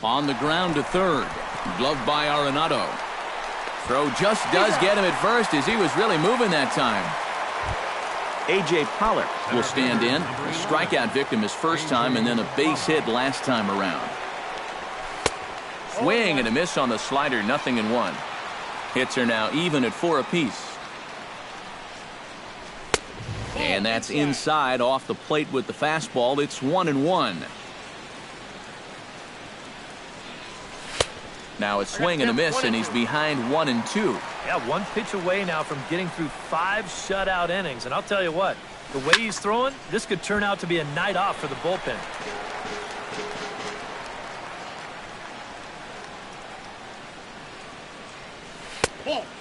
On the ground to third. Gloved by Arenado. Throw just does get him at first as he was really moving that time. A.J. Pollock will stand in. A strikeout victim his first time and then a base hit last time around. Swing and a miss on the slider, 0-1. Hits are now even at 4 apiece. And that's inside off the plate with the fastball. It's 1-1. Now a swing and a miss, and he's behind 1-2. Yeah, 1 pitch away now from getting through 5 shutout innings. And I'll tell you what, the way he's throwing, this could turn out to be a night off for the bullpen.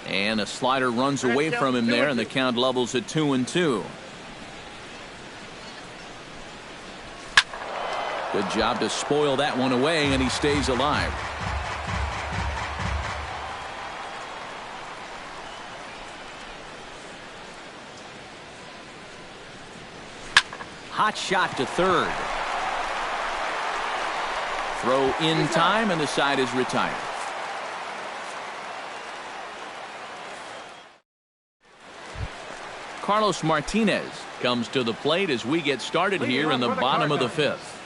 And a slider runs away from him there, and the count levels at 2-2. Good job to spoil that one away, and he stays alive. Hot shot to third. Throw in time, and the side is retired. Carlos Martinez comes to the plate as we get started here in the bottom of the 5th.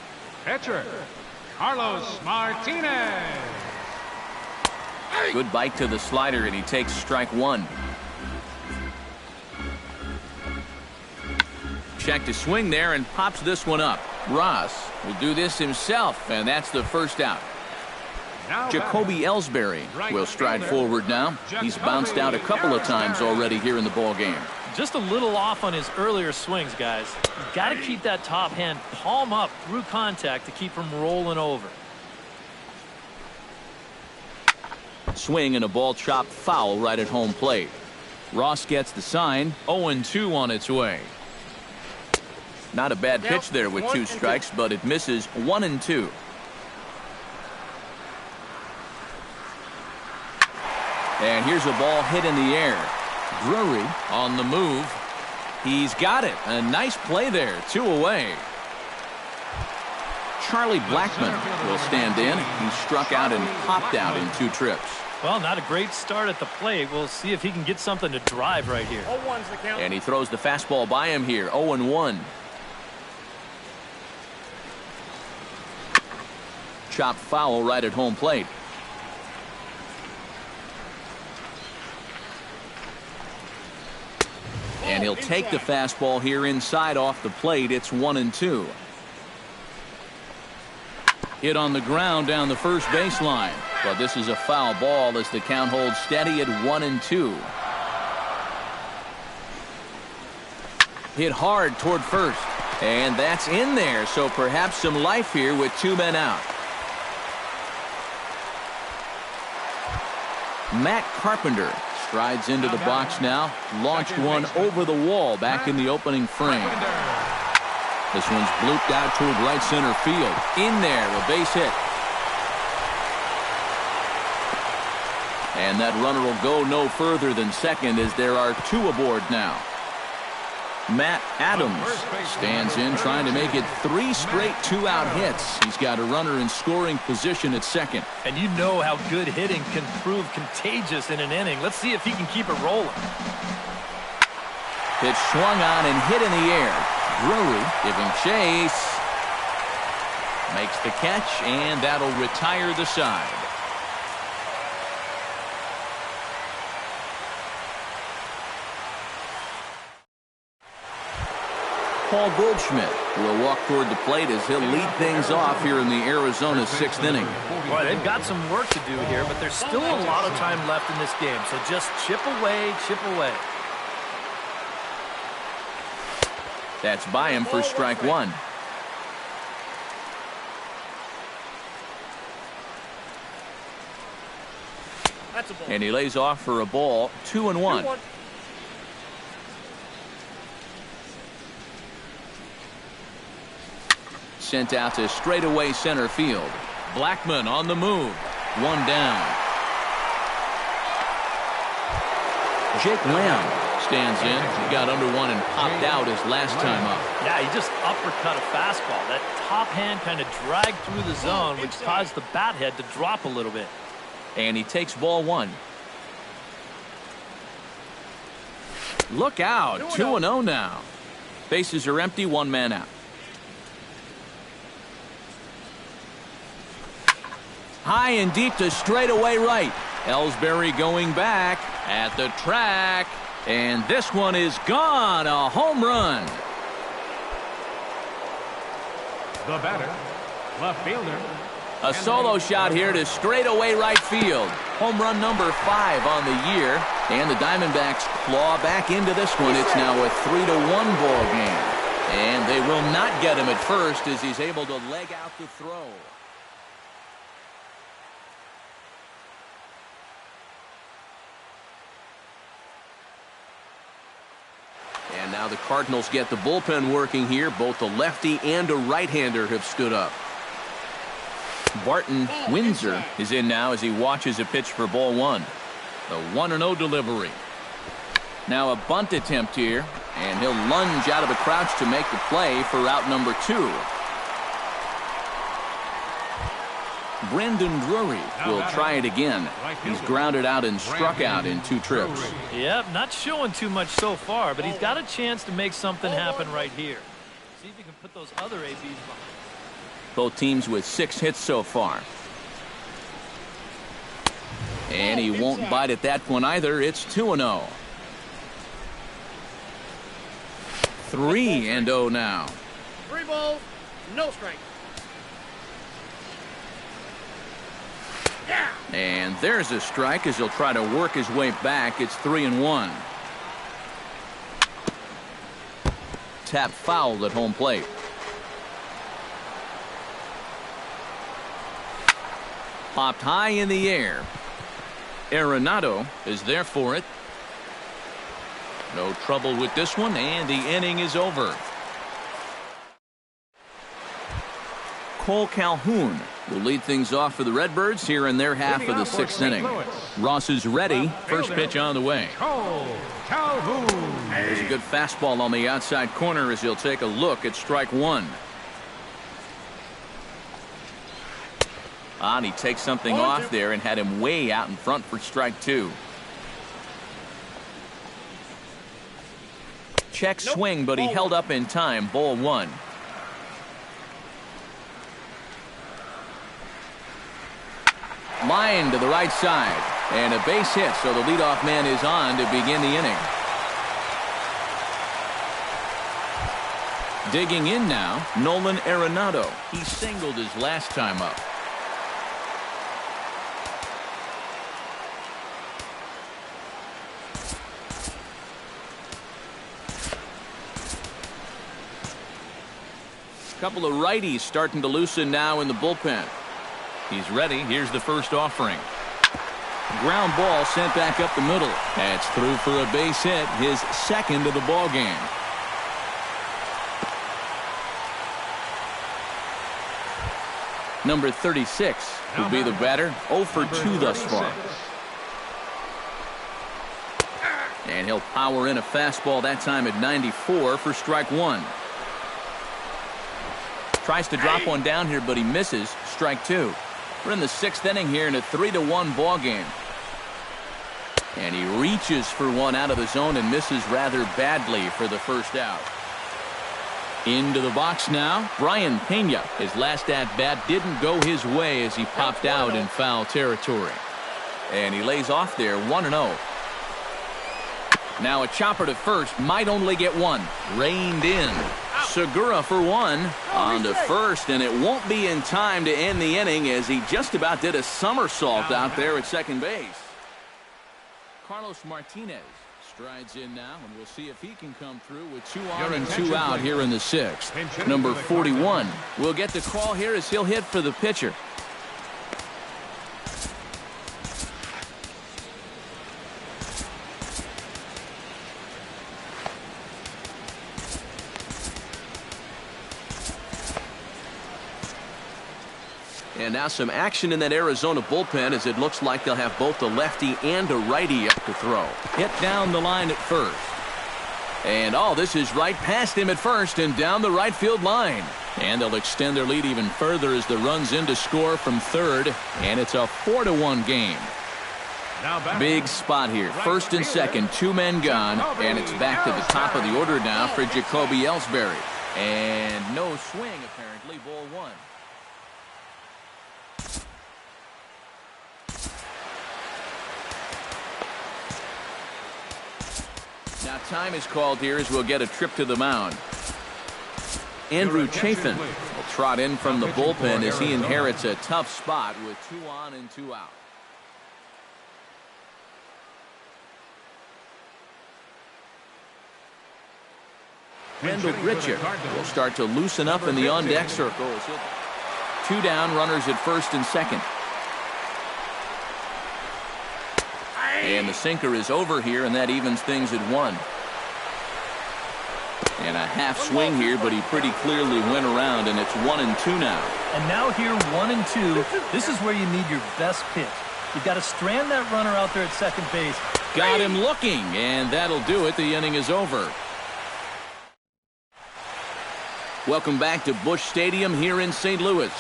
Pitcher, Carlos Martinez. Good bite to the slider, and he takes strike 1. Check to swing there and pops this one up. Ross will do this himself, and that's the first out. Jacoby Ellsbury will stride forward now. He's bounced out a couple of times already here in the ball game. Just a little off on his earlier swings, guys. You've got to keep that top hand palm up through contact to keep him rolling over. Swing and a ball chopped foul right at home plate. Ross gets the sign. 0-2 on its way. Not a bad pitch there with 2 strikes, but it misses. 1-2. And here's a ball hit in the air. Drury on the move. He's got it. A nice play there. 2 away. Charlie Blackman will stand in. He struck out and popped out in 2 trips. Well, not a great start at the plate. We'll see if he can get something to drive right here. And he throws the fastball by him here. 0-1. Chopped foul right at home plate. And he'll take the fastball here inside off the plate. It's 1-2. Hit on the ground down the first baseline. But this is a foul ball as the count holds steady at 1-2. Hit hard toward first. And that's in there. So perhaps some life here with 2 men out. Matt Carpenter strides into the box now. Launched one over the wall back in the opening frame. This one's blooped out toward right center field. In there, a base hit. And that runner will go no further than second as there are 2 aboard now. Matt Adams stands in trying to make it 3 straight 2-out hits. He's got a runner in scoring position at second. And you know how good hitting can prove contagious in an inning. Let's see if he can keep it rolling. Pitch swung on and hit in the air. Drury giving chase. Makes the catch, and that'll retire the side. Paul Goldschmidt will walk toward the plate as he'll lead things off here in the Arizona 6th inning. Boy, they've got some work to do here, but there's still a lot of time left in this game. So just chip away, chip away. That's by him for strike one. And he lays off for a ball, 2-1. Sent out to straightaway center field. Blackmon on the move. One down. Jake Lamb stands in. He got under one and popped out his last time up. Yeah, he just uppercut a fastball. That top hand kind of dragged through the zone, which caused the bat head to drop a little bit. And he takes ball one. Look out. 2-0 now. Bases are empty. One man out. High and deep to straightaway right. Ellsbury going back at the track. And this one is gone. A home run. The batter, left fielder. A solo shot here to straightaway right field. Home run number 5 on the year. And the Diamondbacks claw back into this one. It's now a 3-1 ball game. And they will not get him at first as he's able to leg out the throw. And now the Cardinals get the bullpen working here. Both a lefty and a right-hander have stood up. Barton Windsor is in now as he watches a pitch for ball one. The 1-0 delivery. Now a bunt attempt here, and he'll lunge out of the crouch to make the play for out number 2. Brandon Drury will try it again. He's grounded out and struck out in 2 trips. Yep, not showing too much so far, but he's got a chance to make something happen right here. See if he can put those other ABs behind. Both teams with 6 hits so far. And he won't bite at that one either. It's 2-0. 3-0 now. 3 balls, no strike. And there's a strike as he'll try to work his way back. It's 3-1. Tap fouled at home plate. Popped high in the air. Arenado is there for it. No trouble with this one, and the inning is over. Cole Calhoun will lead things off for the Redbirds here in their half of the 6th inning. Ross is ready. First pitch on the way. Cole Calhoun. There's a good fastball on the outside corner as he'll take a look at strike one. And he takes something off there and had him way out in front for strike 2. Check swing, but he held up in time. Ball 1. Line to the right side. And a base hit, so the leadoff man is on to begin the inning. Digging in now, Nolan Arenado. He singled his last time up. Couple of righties starting to loosen now in the bullpen. He's ready. Here's the first offering. Ground ball sent back up the middle. That's through for a base hit, his second of the ball game. Number 36 will be the batter. 0 for 2 thus far. And he'll power in a fastball that time at 94 for strike 1. Tries to drop one down here, but he misses. Strike 2. We're in the 6th inning here in a 3-1 ball game. And he reaches for one out of the zone and misses rather badly for the first out. Into the box now, Brian Pena. His last at-bat didn't go his way as he popped out in foul territory. And he lays off there, 1-0. Now a chopper to first, might only get one. Reined in. Segura for one. On to first, and it won't be in time to end the inning as he just about did a somersault out there at second base. Carlos Martinez strides in now, and we'll see if he can come through with 2 on and 2 out here in the 6th. Number 41 will get the call here as he'll hit for the pitcher. And now some action in that Arizona bullpen as it looks like they'll have both a lefty and a righty up to throw. Hit down the line at first. And this is right past him at first and down the right field line. And they'll extend their lead even further as the run's in to score from third. And it's a 4-1 game. Big spot here. First and second, 2 men gone. And it's back to the top of the order now for Jacoby Ellsbury. And no swing apparently, ball 1. Now time is called here as we'll get a trip to the mound. Andrew Chafin will trot in from the bullpen as he inherits a tough spot with 2 on and 2 out. Wendell Gritchick will start to loosen up in the on-deck circle. 2 down, runners at first and second. And the sinker is over here, and that evens things at 1. And a half swing here, but he pretty clearly went around, and it's 1 and 2 now. And now here, 1 and 2. This is where you need your best pitch. You've got to strand that runner out there at second base. Got him looking, and that'll do it. The inning is over. Welcome back to Busch Stadium here in St. Louis.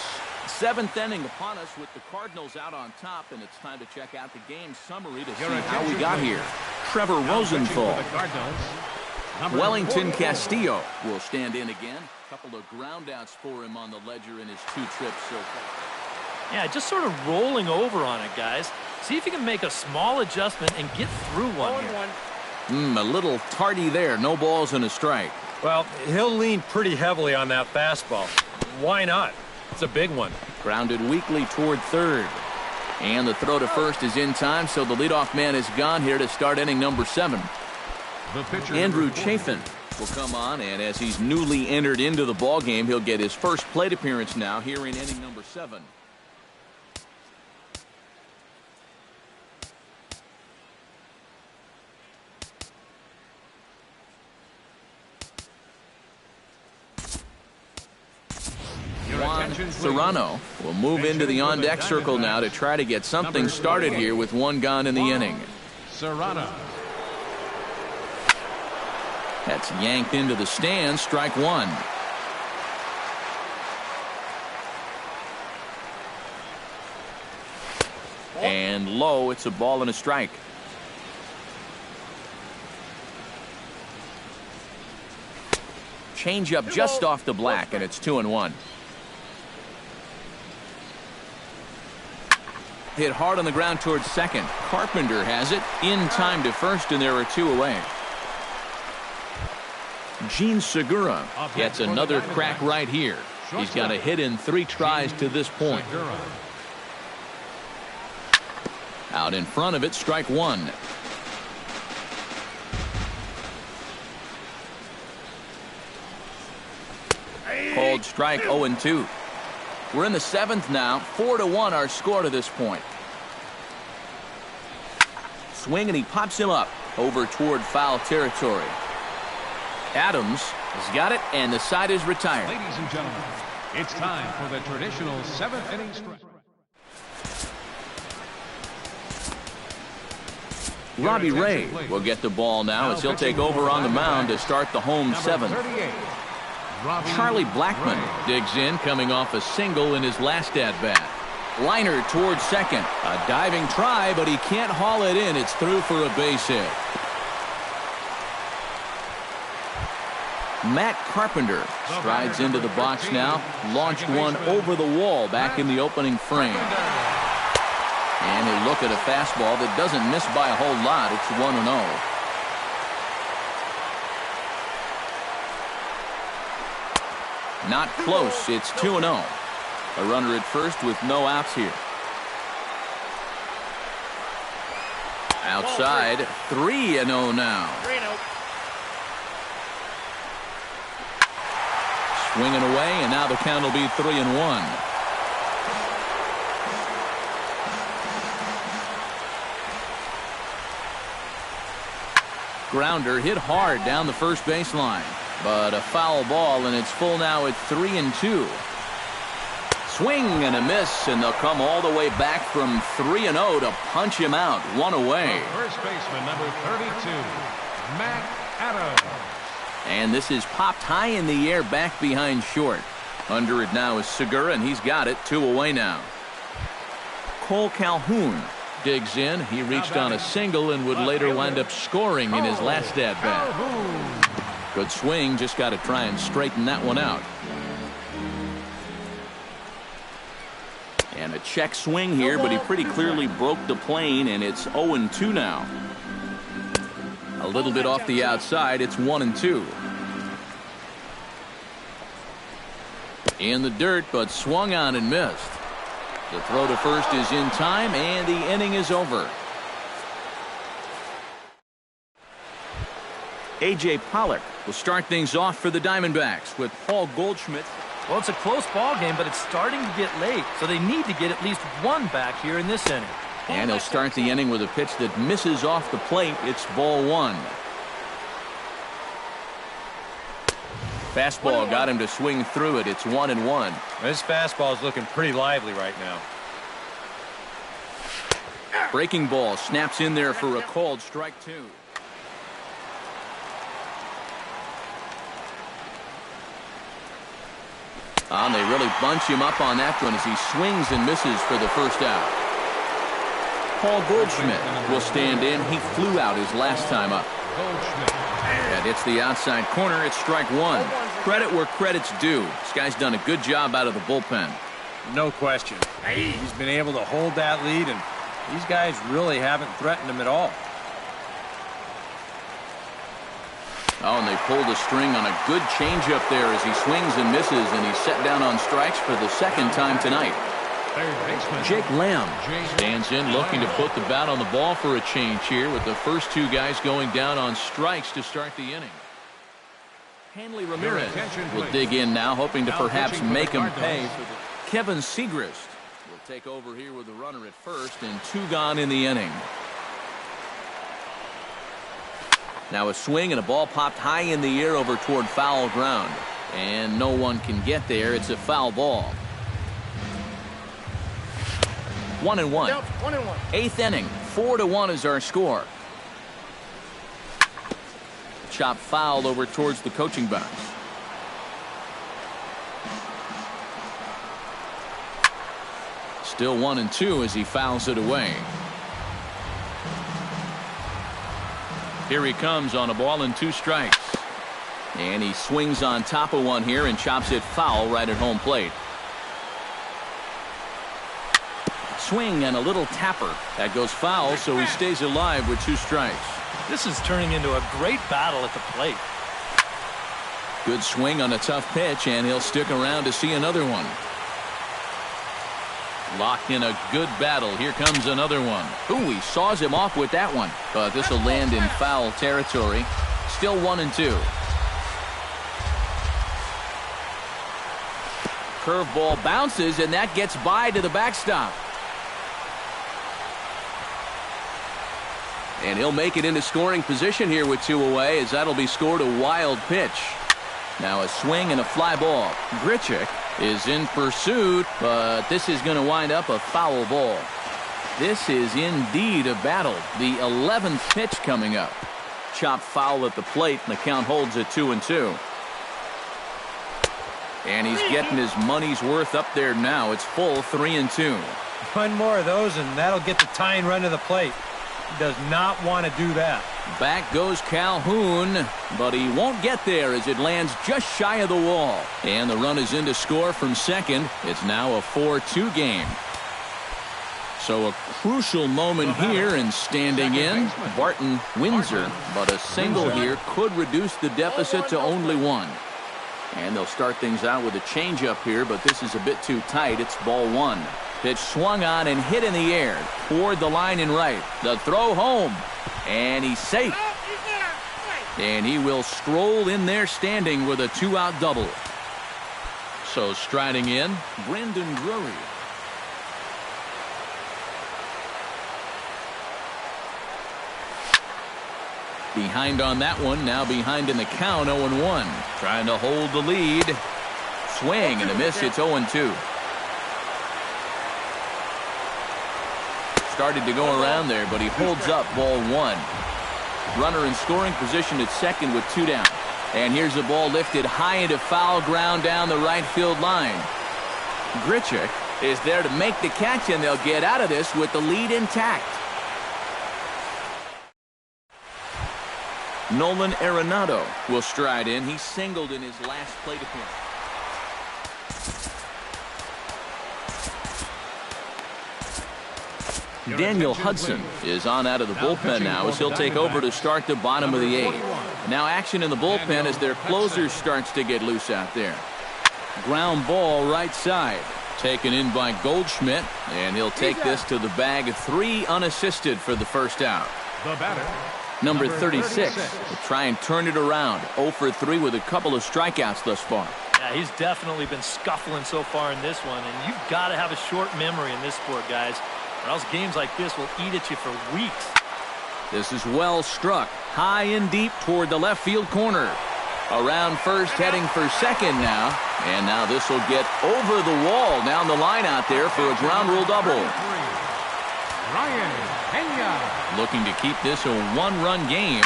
7th inning upon us with the Cardinals out on top, and it's time to check out the game summary to see how we got here. Trevor Rosenthal. Wellington Castillo will stand in again. A couple of groundouts for him on the ledger in his 2 trips so far. Yeah, just sort of rolling over on it, guys. See if you can make a small adjustment and get through one here. A little tardy there. No balls and a strike. Well, he'll lean pretty heavily on that fastball. Why not? It's a big one. Grounded weakly toward third. And the throw to first is in time, so the leadoff man is gone here to start inning number 7. Andrew Chafin will come on, and as he's newly entered into the ballgame, he'll get his first plate appearance now here in inning number 7. Serrano will move into the on-deck circle now to try to get something started here with 1 gone in the inning. Serrano. That's yanked into the stands. Strike 1. And low. It's a ball and a strike. Change up just off the black, and it's 2-1. Hit hard on the ground towards second. Carpenter has it in time to first, and there are 2 away. Gene Segura gets another crack right here. He's got a hit in 3 tries to this point. Out in front of it, strike 1. Called strike 0-2. We're in the 7th now. 4-1 our score to this point. Swing, and he pops him up over toward foul territory. Adams has got it, and the side is retired. Ladies and gentlemen, it's time for the traditional 7th inning stretch. Robbie Ray will get the ball now as he'll take over on the mound to start the home 7th. Charlie Blackmon digs in, coming off a single in his last at-bat. Liner towards second. A diving try, but he can't haul it in. It's through for a base hit. Matt Carpenter strides into the box now. Launched one over the wall back in the opening frame. And he'll look at a fastball that doesn't miss by a whole lot. It's 1-0. Not close. It's 2-0. A runner at first with no outs here. Outside, 3-0 now. 3-0. Swinging away, and now the count will be 3-1. Grounder hit hard down the first baseline, but a foul ball, and it's full now at 3-2. Swing and a miss, and they'll come all the way back from 3-0 to punch him out. One away. First baseman, number 32, Matt Adams. And this is popped high in the air back behind short. Under it now is Segura, and he's got it. 2 away now. Cole Calhoun digs in. He reached on a single and would later wind up scoring in his last at bat. Good swing, just got to try and straighten that one out. And a check swing here, but he pretty clearly broke the plane, and it's 0-2 now. A little bit off the outside, it's 1-2. In the dirt, but swung on and missed. The throw to first is in time, and the inning is over. A.J. Pollock will start things off for the Diamondbacks with Paul Goldschmidt. Well, it's a close ball game, but it's starting to get late, so they need to get at least one back here in this inning. And he'll start the inning with a pitch that misses off the plate. It's ball 1. Fastball got him to swing through it. It's 1-1. This fastball is looking pretty lively right now. Breaking ball snaps in there for a called strike 2. And they really bunch him up on that one as he swings and misses for the first out. Paul Goldschmidt will stand in. He flew out his last time up. That hits the outside corner. It's strike 1. Credit where credit's due. This guy's done a good job out of the bullpen. No question. He's been able to hold that lead, and these guys really haven't threatened him at all. Oh, and they pulled a string on a good changeup there as he swings and misses, and he's set down on strikes for the second time tonight. Jake Lamb stands in looking to put the bat on the ball for a change here with the first 2 guys going down on strikes to start the inning. Hanley Ramirez will dig in now, hoping to perhaps make him pay. Kevin Segrist will take over here with a runner at first and 2 gone in the inning. Now a swing and a ball popped high in the air over toward foul ground. And no one can get there. It's a foul ball. 1-1. 1-1. 8th inning. 4-1 is our score. Chop foul over towards the coaching box. Still 1-2 as he fouls it away. Here he comes on a ball and 2 strikes. And he swings on top of one here and chops it foul right at home plate. Swing and a little tapper. That goes foul, so he stays alive with 2 strikes. This is turning into a great battle at the plate. Good swing on a tough pitch, and he'll stick around to see another one. Locked in a good battle. Here comes another one. Ooh, he saws him off with that one. But this will land in foul territory. Still 1-2. Curveball bounces, and that gets by to the backstop. And he'll make it into scoring position here with 2 away, as that'll be scored a wild pitch. Now a swing and a fly ball. Grichuk is in pursuit, but this is going to wind up a foul ball. This is indeed a battle. The 11th pitch coming up. Chopped foul at the plate, and the count holds at 2-2. And he's getting his money's worth up there now. It's full 3-2. One more of those, and that'll get the tying run to the plate. He does not want to do that. Back goes Calhoun, but he won't get there as it lands just shy of the wall. And the run is in to score from second. It's now a 4-2 game. So a crucial moment here, and standing in, Barton Windsor. But a single here could reduce the deficit to only 1. And they'll start things out with a changeup here, but this is a bit too tight. It's ball one. Pitch swung on and hit in the air toward the line and right. The throw home, and he's safe. And he will stroll in there standing with a 2-out double. So striding in, Brendan Drury. Behind on that one, now behind in the count, 0-1. Trying to hold the lead. Swing and a miss, it's 0-2. Started to go around there, but he holds up ball one. Runner in scoring position at second with 2 down. And here's the ball lifted high into foul ground down the right field line. Grichuk is there to make the catch, and they'll get out of this with the lead intact. Nolan Arenado will stride in. He singled in his last plate appearance. Daniel Hudson is on out of the bullpen now as he'll take over to start the bottom of the 8th. Now action in the bullpen as their closer starts to get loose out there. Ground ball right side. Taken in by Goldschmidt, and he'll take this to the bag. 3 unassisted for the first out. The batter, Number 36 will try and turn it around. 0 for 3 with a couple of strikeouts thus far. Yeah, he's definitely been scuffling so far in this one, and you've got to have a short memory in this sport, guys, or else games like this will eat at you for weeks. This is well struck. High and deep toward the left field corner. Around first, heading for second now. And now this will get over the wall down the line out there for a ground rule double. Ryan Pena. Looking to keep this a 1-run game.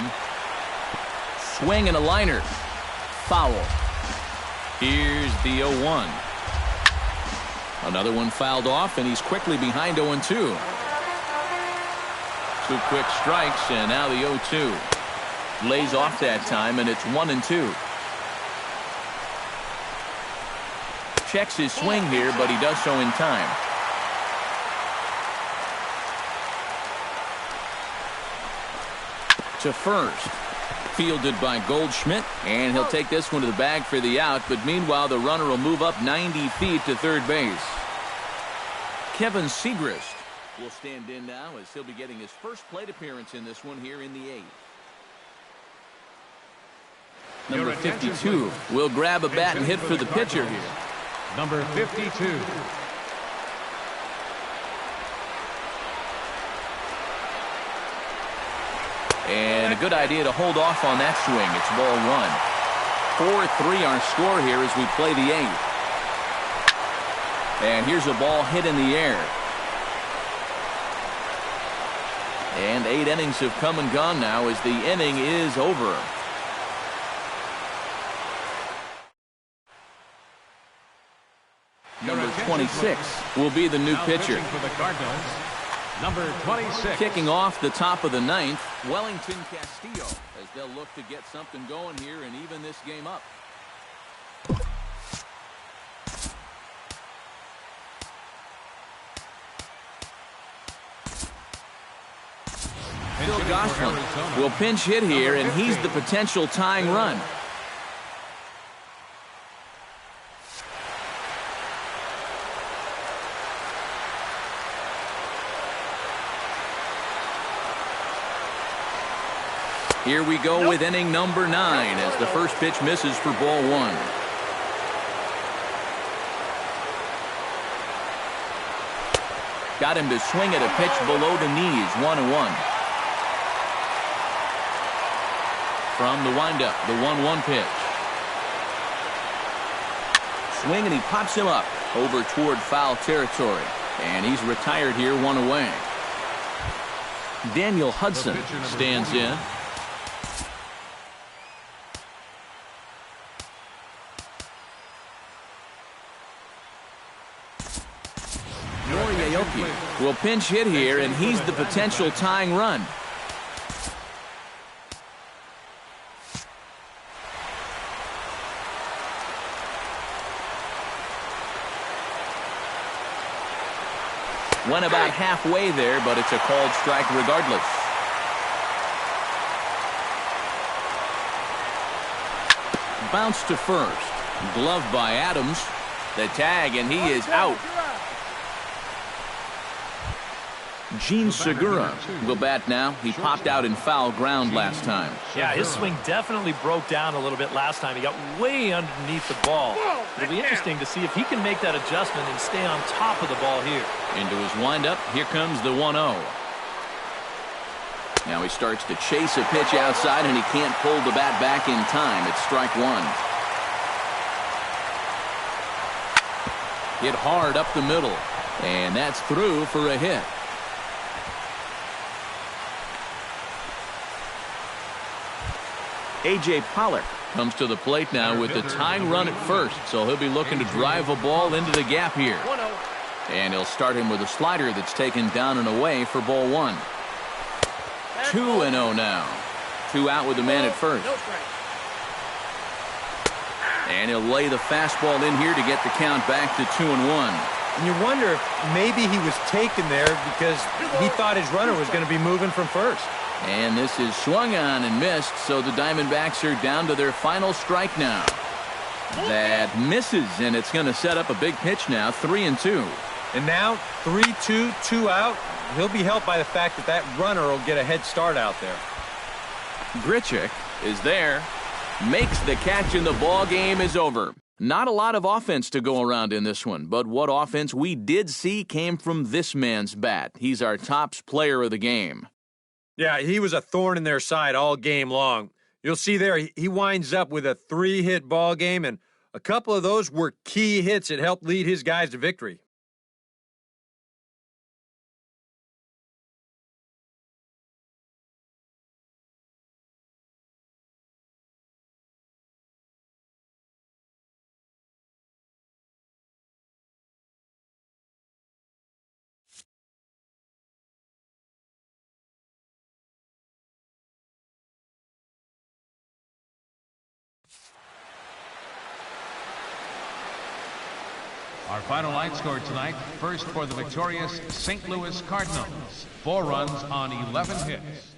Swing and a liner. Foul. Here's the 0-1. Another one fouled off, and he's quickly behind 0-2. 2 quick strikes, and now the 0-2. Lays off that time, and it's 1-2. Checks his swing here, but he does so in time. To first. Fielded by Goldschmidt, and he'll take this one to the bag for the out, but meanwhile the runner will move up 90 feet to third base. Kevin Segrist will stand in now as he'll be getting his first plate appearance in this one here in the 8th. Number 52 will grab a bat and hit for the pitcher here. Number 52. And a good idea to hold off on that swing. It's ball 1. 4-3 our score here as we play the 8th. And here's a ball hit in the air. And 8 innings have come and gone now as the inning is over. Number 26 will be the new pitcher. For the Cardinals, number 26. Kicking off the top of the 9th, Wellington Castillo, as they'll look to get something going here and even this game up. Phil Gosselin will pinch hit here, and he's the potential tying run. Here we go with inning number 9 as the first pitch misses for ball 1. Got him to swing at a pitch below the knees, 1-1. From the windup, the 1-1 pitch. Swing, and he pops him up over toward foul territory. And he's retired here, 1 away. Daniel Hudson stands in. Will pinch hit here, and he's the potential tying run. Went about halfway there, but it's a called strike regardless. Bounce to first. Gloved by Adams. The tag, and he is out. Gene Segura will bat now. He popped out in foul ground last time. Yeah, his swing definitely broke down a little bit last time. He got way underneath the ball. It'll be interesting to see if he can make that adjustment and stay on top of the ball here. Into his windup, here comes the 1-0. Now he starts to chase a pitch outside, and he can't pull the bat back in time. It's strike one. Hit hard up the middle, and that's through for a hit. A.J. Pollock comes to the plate now with the tying run at first, so he'll be looking to drive a ball into the gap here. And he'll start him with a slider that's taken down and away for ball one. 2-0 now. 2 out with the man at first. And he'll lay the fastball in here to get the count back to 2-1. And you wonder if maybe he was taken there because he thought his runner was going to be moving from first. And this is swung on and missed, so the Diamondbacks are down to their final strike now. That misses, and it's going to set up a big pitch now, 3-2. And now 3-2, 2 out. He'll be helped by the fact that that runner will get a head start out there. Grichuk is there, makes the catch, and the ball game is over. Not a lot of offense to go around in this one, but what offense we did see came from this man's bat. He's our tops player of the game. Yeah, he was a thorn in their side all game long. You'll see there, he winds up with a 3-hit ball game, and a couple of those were key hits that helped lead his guys to victory. Our final line score tonight, first for the victorious St. Louis Cardinals. 4 runs on 11 hits.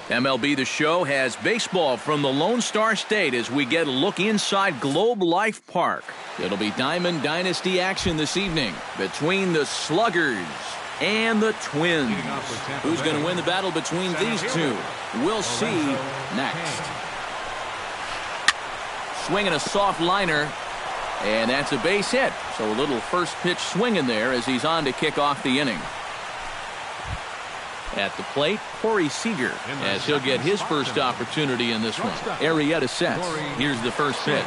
MLB The Show has baseball from the Lone Star State as we get a look inside Globe Life Park. It'll be Diamond Dynasty action this evening between the Sluggers and the Twins. Who's going to win the battle between these two? We'll see next. Swinging a soft liner, and that's a base hit. So a little first pitch swing in there as he's on to kick off the inning. At the plate, Corey Seager, as he'll get his first opportunity in this one. Arrieta sets. Here's the first pitch.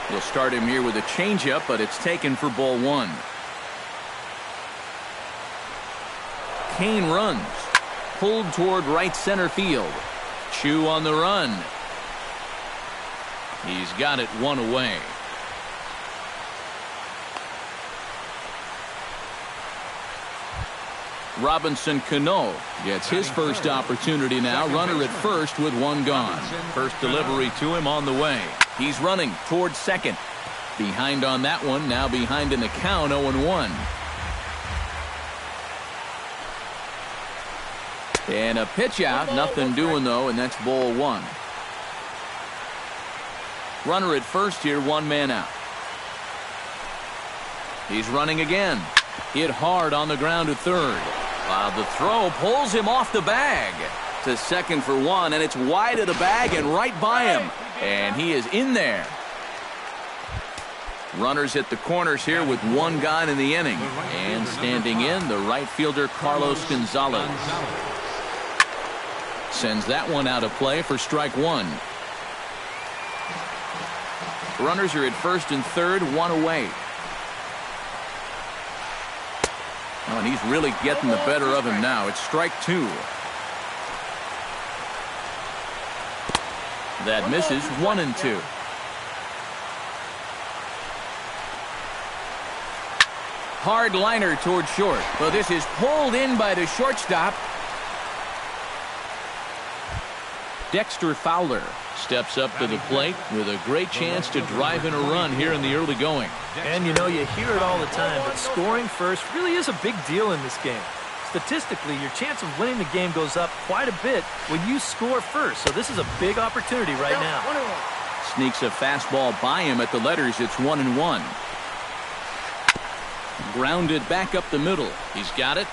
He'll start him here with a changeup, but it's taken for ball one. Kane runs. Pulled toward right center field. Chu on the run. He's got it one away. Robinson Cano gets his first opportunity now. Runner at first with one gone. First delivery to him on the way. He's running towards second. Behind on that one. Now behind in the count, 0-1. And a pitch out. Nothing doing though, and that's ball one. Runner at first here, one man out. He's running again. Hit hard on the ground to third. While the throw pulls him off the bag to second for one, and it's wide of the bag and right by him. And he is in there. Runners at the corners here with one guy in the inning. And standing in, the right fielder Carlos Gonzalez. Sends that one out of play for strike one. Runners are at first and third, one away. Oh, and he's really getting the better of him now. It's strike two. That misses, 1-2. Hard liner toward short. But this is pulled in by the shortstop. Dexter Fowler steps up to the plate with a great chance to drive in a run here in the early going. And you know, you hear it all the time, but scoring first really is a big deal in this game. Statistically, your chance of winning the game goes up quite a bit when you score first. So this is a big opportunity right now. Sneaks a fastball by him at the letters. It's 1-1. Grounded back up the middle. He's got it.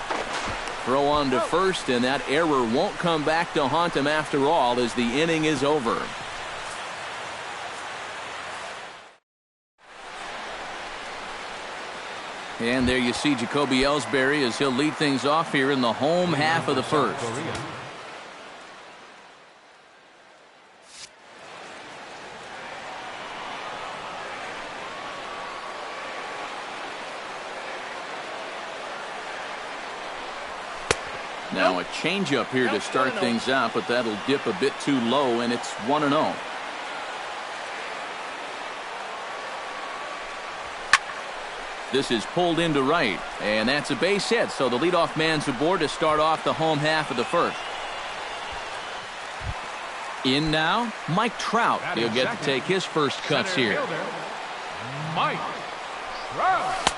Throw on to first, and that error won't come back to haunt him after all as the inning is over. And there you see Jacoby Ellsbury as he'll lead things off here in the home half of the first. Now a changeup here to start things out, but that'll dip a bit too low, and it's 1-0. This is pulled into right, and that's a base hit, so the leadoff man's aboard to start off the home half of the first. In now, Mike Trout. He'll get to take his first cuts here. Mike Trout.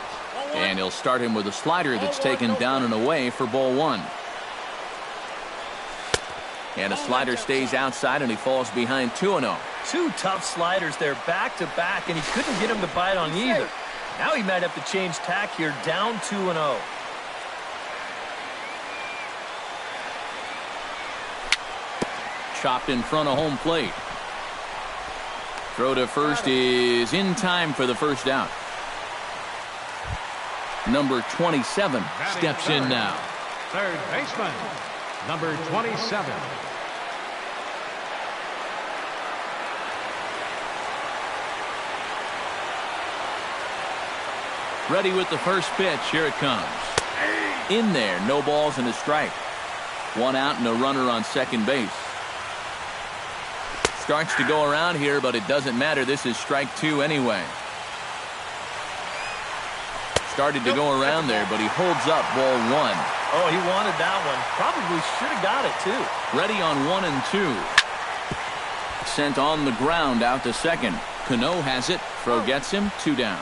And he'll start him with a slider that's taken down and away for ball one. And a slider stays outside, and he falls behind 2-0. Two tough sliders there back to back, and he couldn't get him to bite on either. Now he might have to change tack here, down 2-0. Chopped in front of home plate. Throw to first is in time for the first out. Number 27 steps in now. Third baseman, number 27. Ready with the first pitch. Here it comes. In there. No balls and a strike. One out and a runner on second base. Starts to go around here, but it doesn't matter. This is strike two anyway. Started to go around there, but he holds up ball one. Oh, he wanted that one. Probably should have got it, too. Ready on 1-2. Sent on the ground out to second. Cano has it. Throw gets him. 2 down.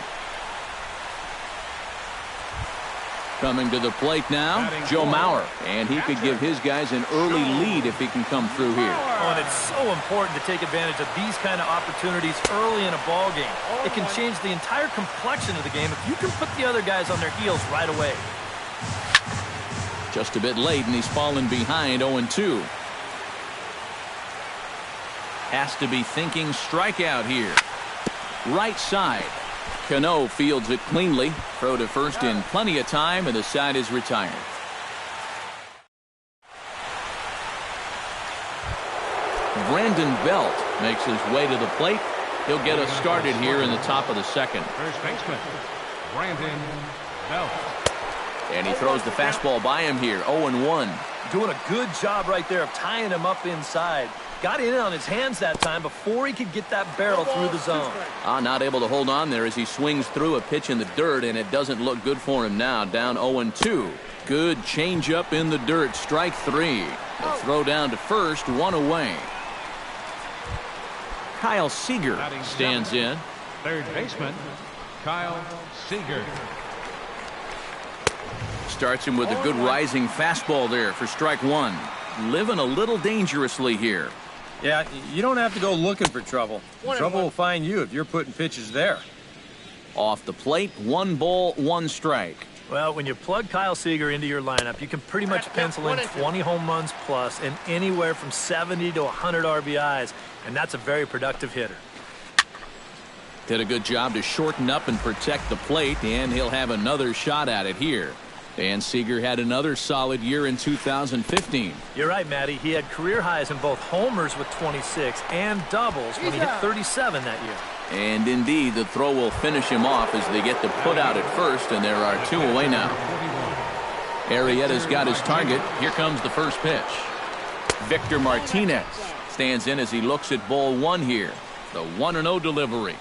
Coming to the plate now, Joe Mauer. And he could give his guys an early lead if he can come through here. Oh, and it's so important to take advantage of these kind of opportunities early in a ball game. It can change the entire complexion of the game if you can put the other guys on their heels right away. Just a bit late, and he's fallen behind 0-2. Has to be thinking strikeout here. Right side. Cano fields it cleanly. Throw to first in plenty of time, and the side is retired. Brandon Belt makes his way to the plate. He'll get us started here in the top of the second. First baseman, Brandon Belt. And he throws the fastball by him here, 0-1. Doing a good job right there of tying him up inside. Got in on his hands that time before he could get that barrel through the zone. Not able to hold on there as he swings through a pitch in the dirt, and it doesn't look good for him now. Down 0-2. Good changeup in the dirt. Strike three. The throw down to first, one away. Kyle Seager stands in. Third baseman, Kyle Seager. Starts him with a good rising fastball there for strike one. Living a little dangerously here. Yeah, you don't have to go looking for trouble. Trouble will find you if you're putting pitches there. Off the plate, 1 ball, 1 strike. Well, when you plug Kyle Seager into your lineup, you can pretty much pencil in 20 home runs plus and anywhere from 70 to 100 RBIs, and that's a very productive hitter. Did a good job to shorten up and protect the plate, and he'll have another shot at it here. And Seager had another solid year in 2015. You're right, Matty. He had career highs in both homers with 26 and doubles when he hit 37 that year. And indeed, the throw will finish him off as they get the put out at first, and there are 2 away now. Arrieta's got his target. Here comes the first pitch. Victor Martinez stands in as he looks at ball 1 here. The 1-0 delivery.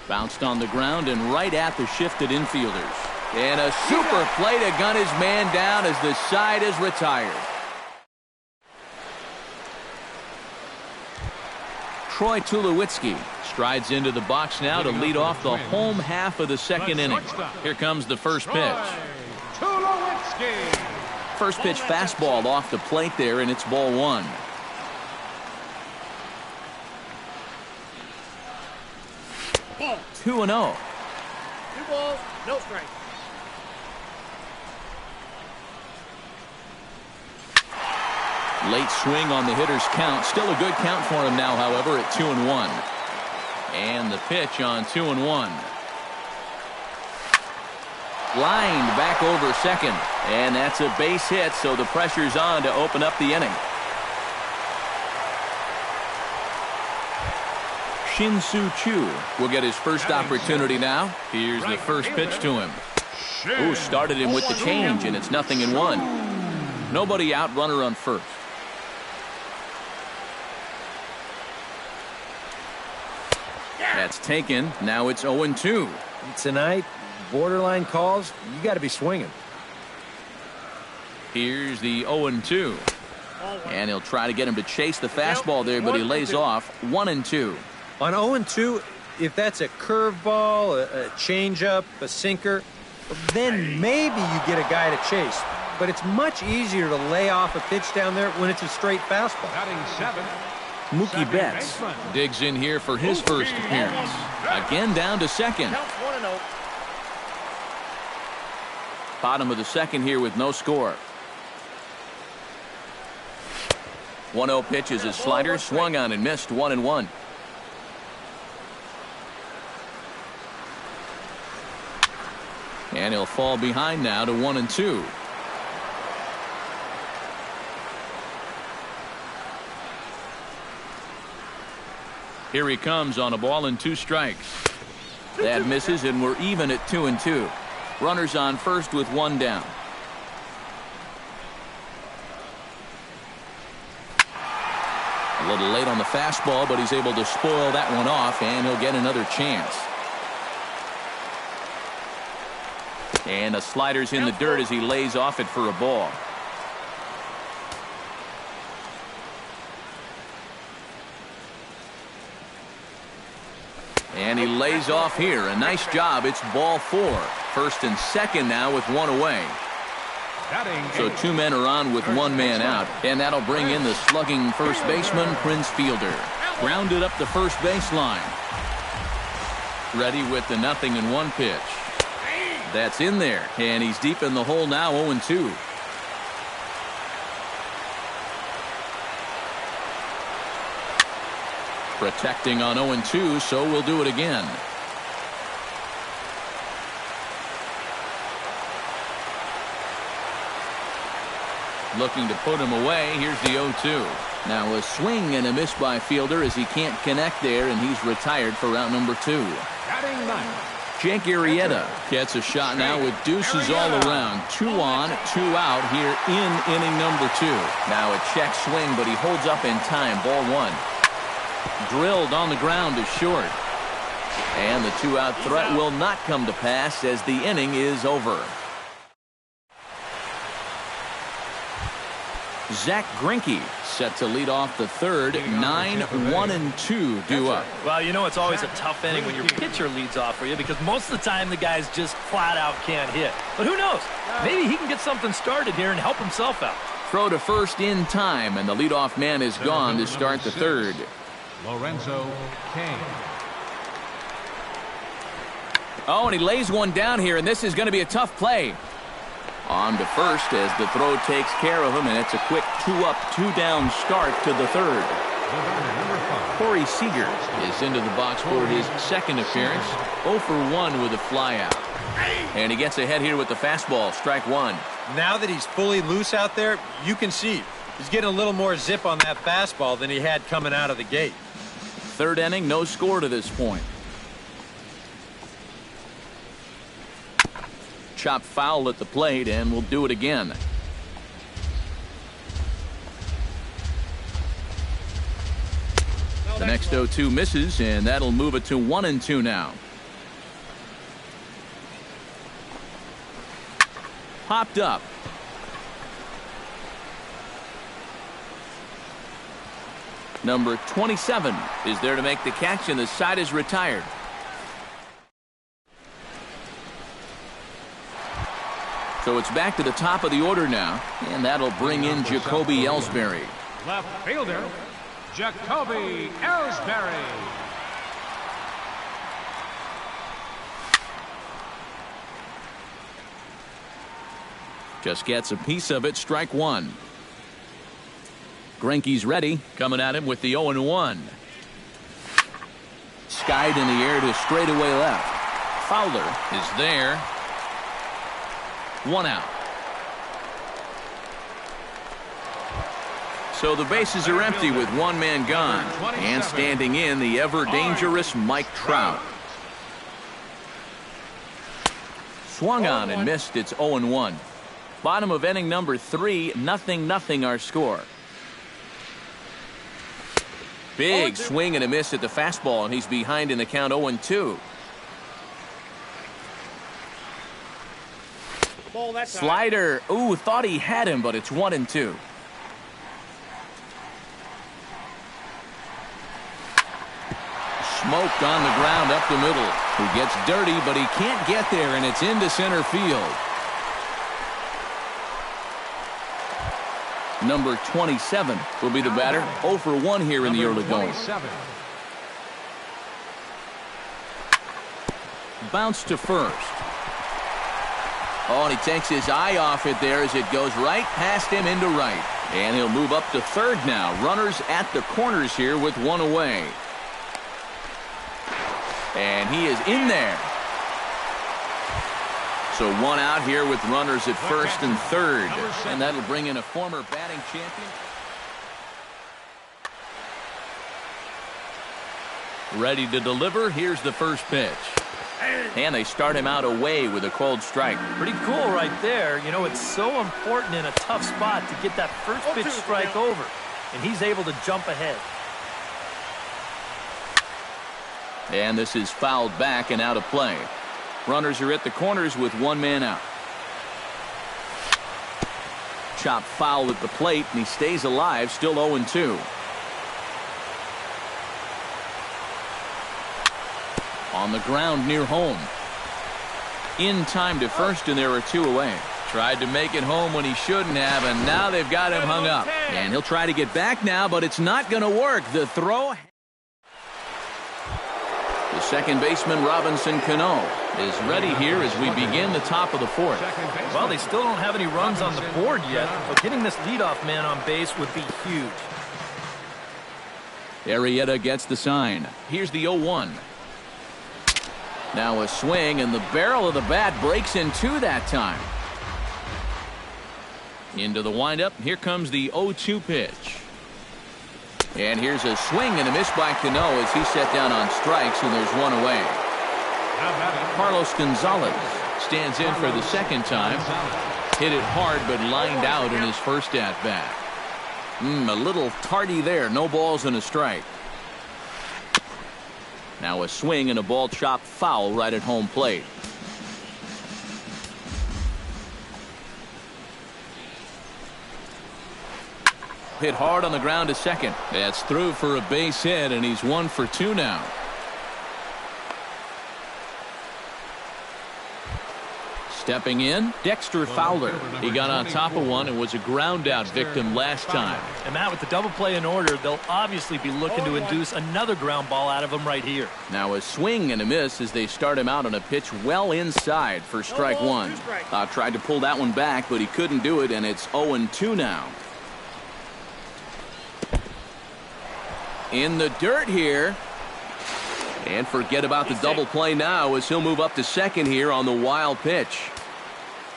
Bounced on the ground and right at the shifted infielders. And a super play to gun his man down as the side is retired. Troy Tulowitzki strides into the box now to lead off the home half of the second inning. Here comes the first pitch. First pitch fastball off the plate there, and it's ball 1. Ball. 2-0. 2 balls, no strike. Late swing on the hitter's count. Still a good count for him now, however, at 2-1. And the pitch on 2-1. Lined back over second. And that's a base hit, so the pressure's on to open up the inning. Shin-Soo Choo will get his first opportunity now. Here's the first pitch to him. Ooh, started him with the change, and it's 0-1. Nobody out, runner on first. That's taken. Now it's 0-2. Tonight, borderline calls, you got to be swinging. Here's the 0-2. And he'll try to get him to chase the fastball there, but he lays off 1-2. On 0-2, if that's a curveball, a changeup, a sinker, then maybe you get a guy to chase. But it's much easier to lay off a pitch down there when it's a straight fastball. Mookie Betts digs in here for his first appearance. Again down to second. Counts 1-0. Bottom of the second here with no score. 1-0 pitch is a slider, swung on and missed. 1-1. And he'll fall behind now to 1-2. Here he comes on a ball and 2 strikes. That misses, and we're even at 2-2. Runners on first with 1 down. A little late on the fastball, but he's able to spoil that one off, and he'll get another chance. And the slider's in the dirt as he lays off it for a ball. And he lays off here. A nice job. It's ball 4. First and second now with one away. So 2 men are on with 1 man out. And that'll bring in the slugging first baseman, Prince Fielder. Grounded up the first baseline. Ready with the 0-1 pitch. That's in there. And he's deep in the hole now, 0-2. Protecting on 0-2, so we'll do it again. Looking to put him away. Here's the 0-2. Now a swing and a miss by Fielder as he can't connect there, and he's retired for round number 2. Jake Arrieta gets a shot now with deuces all around. 2 on, 2 out here in inning number 2. Now a check swing, but he holds up in time. Ball 1. Drilled on the ground is short. And the 2-out threat will not come to pass as the inning is over. Zach Greinke set to lead off the third. 9-1-2 due up. Well, you know it's always a tough inning when your pitcher leads off for you because most of the time the guys just flat out can't hit. But who knows? Maybe he can get something started here and help himself out. Throw to first in time, and the leadoff man is gone to start the third. Lorenzo Kane. Oh, and he lays one down here, and this is going to be a tough play. On to first as the throw takes care of him, and it's a quick 2-up, 2-down start to the third. Corey Seager is into the box for his second appearance. 0 for 1 with a flyout. And he gets ahead here with the fastball, strike 1. Now that he's fully loose out there, you can see he's getting a little more zip on that fastball than he had coming out of the gate. Third inning, no score to this point. Chop foul at the plate, and we'll do it again. The next 0-2 misses, and that'll move it to 1-2 now. Popped up. Number 27 is there to make the catch, and the side is retired. So it's back to the top of the order now, and that'll bring in Jacoby Ellsbury. Left fielder, Jacoby Ellsbury. Just gets a piece of it, strike 1. Greinke's ready, coming at him with the 0-1. Skied in the air to straightaway left. Fowler is there. 1 out. So the bases are empty with 1 man gone. And standing in, the ever-dangerous Mike Trout. Swung on and missed. It's 0-1. Bottom of inning number 3, 0-0 our score. Big swing and a miss at the fastball, and he's behind in the count 0-2. Slider. Ooh, thought he had him, but it's 1-2. Smoked on the ground up the middle. He gets dirty, but he can't get there, and it's into center field. Number 27 will be the batter. 0 for 1 here in the early going. Bounce to first. Oh, and he takes his eye off it there as it goes right past him into right. And he'll move up to third now. Runners at the corners here with 1 away. And he is in there. So 1 out here with runners at first and third. And that'll bring in a former batting champion. Ready to deliver. Here's the first pitch. And they start him out away with a cold strike. Pretty cool right there. You know, it's so important in a tough spot to get that first pitch strike over. And he's able to jump ahead. And this is fouled back and out of play. Runners are at the corners with 1 man out. Chop foul at the plate, and he stays alive, still 0-2. On the ground near home. In time to first, and there are 2 away. Tried to make it home when he shouldn't have, and now they've got him hung up. And he'll try to get back now, but it's not going to work. The throw. The second baseman, Robinson Cano, is ready here as we begin the top of the 4th. Well, they still don't have any runs on the board yet, but getting this leadoff man on base would be huge. Arrieta gets the sign. Here's the 0-1. Now a swing, and the barrel of the bat breaks in 2 that time. Into the windup. Here comes the 0-2 pitch. And here's a swing and a miss by Cano as he's set down on strikes, and there's 1 away. Carlos Gonzalez stands in for the second time. Hit it hard, but lined out in his first at-bat. A little tardy there. No balls and a strike. Now a swing and a ball chopped foul right at home plate. Hit hard on the ground to second. That's through for a base hit, and he's 1 for 2 now. Stepping in, Dexter Fowler. He got on top of one and was a ground out victim last time. And Matt, with the double play in order, they'll obviously be looking to induce another ground ball out of him right here. Now a swing and a miss as they start him out on a pitch well inside for strike 1. Tried to pull that one back, but he couldn't do it, and it's 0-2 now. In the dirt here. And forget about the double play now as he'll move up to second here on the wild pitch.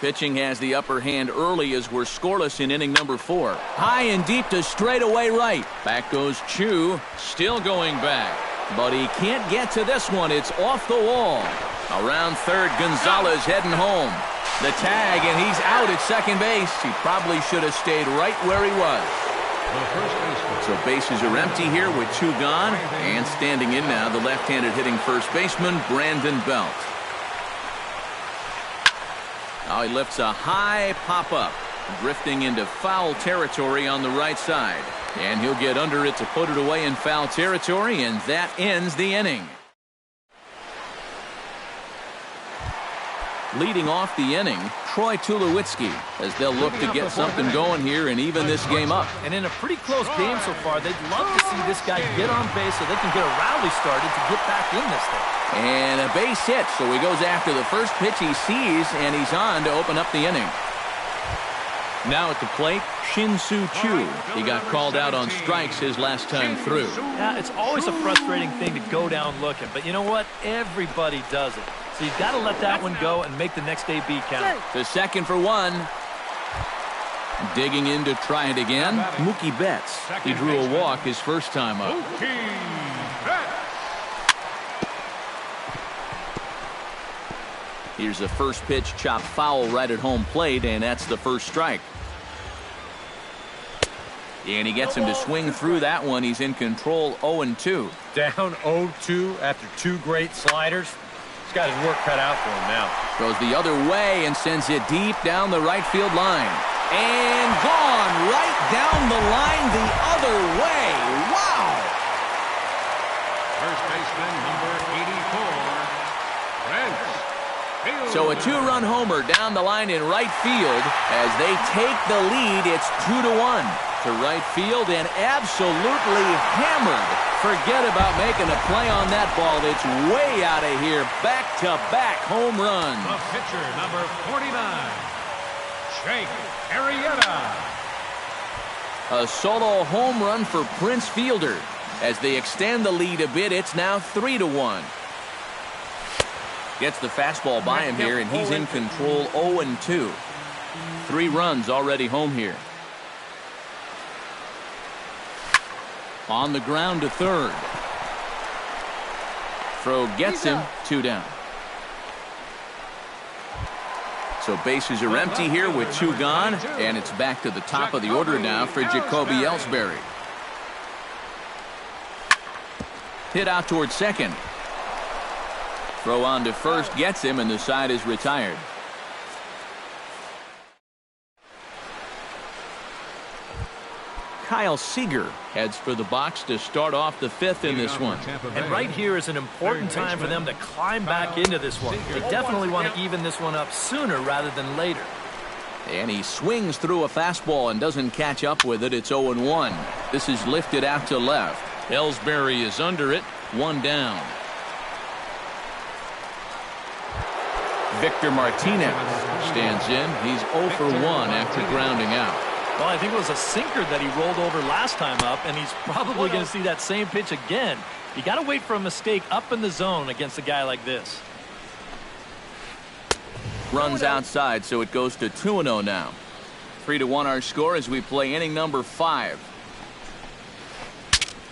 Pitching has the upper hand early as we're scoreless in inning number 4. High and deep to straightaway right. Back goes Chu, still going back. But he can't get to this one. It's off the wall. Around third, Gonzalez heading home. The tag, and he's out at second base. He probably should have stayed right where he was. So bases are empty here with 2 gone. And standing in now, the left-handed hitting first baseman, Brandon Belt. Now he lifts a high pop-up, drifting into foul territory on the right side. And he'll get under it to put it away in foul territory, and that ends the inning. Leading off the inning, Troy Tulowitzki, as they'll look to get something going here and even this game up. And in a pretty close game so far, they'd love to see this guy get on base so they can get a rally started to get back in this thing. And a base hit, so he goes after the first pitch he sees, and he's on to open up the inning. Now at the plate, Shin-Soo Choo. He got called out on strikes his last time through. Yeah, it's always a frustrating thing to go down looking, but you know what? Everybody does it. So you've got to let that one go and make the next AB count. To second for 1. Digging in to try it again, Mookie Betts. He drew a walk his first time up. Here's a first pitch chopped foul right at home plate, and that's the first strike. And he gets him to swing through that one. He's in control, 0-2. Down 0-2 after 2 great sliders. He's got his work cut out for him now. Goes the other way and sends it deep down the right field line. And gone right down the line the other way. Wow! First baseman, number 84, So a 2-run homer down the line in right field as they take the lead. It's 2-1 to right field and absolutely hammered. Forget about making a play on that ball. It's way out of here. Back-to-back home runs. the pitcher, number 49, Jake Arrieta. A solo home run for Prince Fielder. As they extend the lead a bit, it's now 3-1. Gets the fastball by him here, and he's in control, 0-2. 3 runs already home here. On the ground to third. Throw gets him, 2 down. So bases are empty here with 2 gone, and it's back to the top of the order now for Jacoby Ellsbury. Hit out towards second. Throw on to first gets him, and the side is retired. Kyle Seager heads for the box to start off the fifth in this one. And right here is an important time for them to climb back into this one. They definitely want to even this one up sooner rather than later. And he swings through a fastball and doesn't catch up with it. It's 0-1. This is lifted out to left. Ellsbury is under it. 1 down. Victor Martinez stands in. He's 0 for 1 after grounding out. Well, I think it was a sinker that he rolled over last time up, and he's probably going to see that same pitch again. You got to wait for a mistake up in the zone against a guy like this. Runs outside, so it goes to 2-0 now. 3-1 our score as we play inning number 5.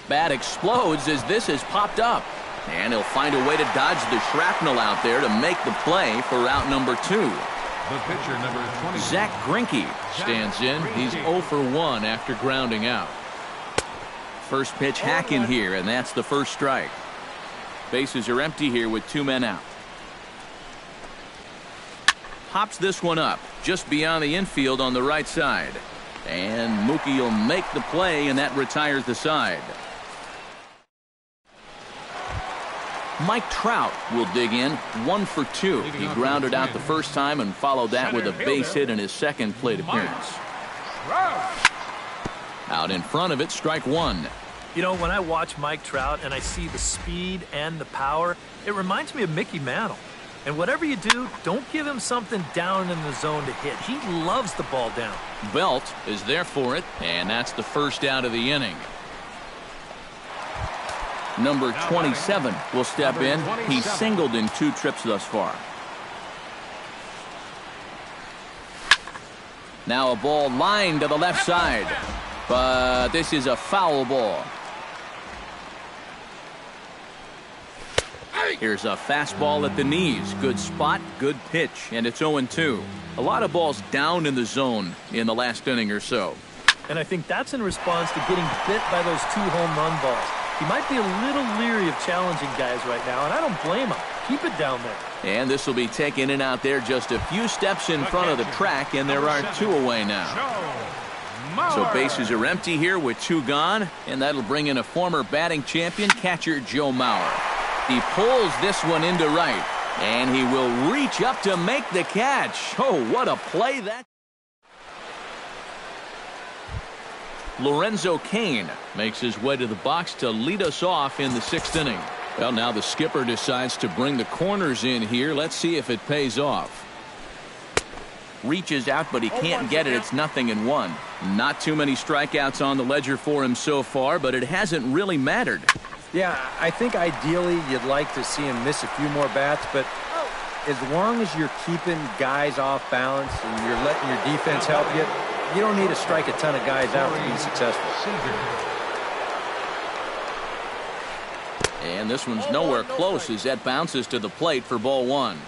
Bat explodes as this has popped up. And he'll find a way to dodge the shrapnel out there to make the play for out number 2. The pitcher, number 20. Zach Greinke stands in. He's 0 for 1 after grounding out. First pitch hack in here, and that's the first strike. Bases are empty here with 2 men out. Pops this one up just beyond the infield on the right side. And Mookie will make the play, and that retires the side. Mike Trout will dig in. 1 for 2. He grounded out the first time and followed that with a base hit in his second plate appearance. Out in front of it, strike 1. You know, when I watch Mike Trout and I see the speed and the power, it reminds me of Mickey Mantle. And whatever you do, don't give him something down in the zone to hit. He loves the ball down. Belt is there for it, and that's the first out of the inning. Number 27 will step in. He's singled in 2 trips thus far. Now a ball lined to the left side, but this is a foul ball. Here's a fastball at the knees. Good spot, good pitch, and it's 0-2. A lot of balls down in the zone in the last inning or so. And I think that's in response to getting bit by those 2 home run balls. He might be a little leery of challenging guys right now, and I don't blame him. Keep it down there. And this will be taken in out there just a few steps in front of the track, and there are 2 away now. So bases are empty here with 2 gone, and that'll bring in a former batting champion, catcher Joe Mauer. He pulls this one into right, and he will reach up to make the catch. Oh, what a play that. Lorenzo Cain makes his way to the box to lead us off in the 6th inning. Well, now the skipper decides to bring the corners in here. Let's see if it pays off. Reaches out, but he can't get it. It's 0-1. Not too many strikeouts on the ledger for him so far, but it hasn't really mattered. Yeah, I think ideally you'd like to see him miss a few more bats, but as long as you're keeping guys off balance and you're letting your defense help you, you don't need to strike a ton of guys out to be successful. And this one's nowhere close as that bounces to the plate for ball 1.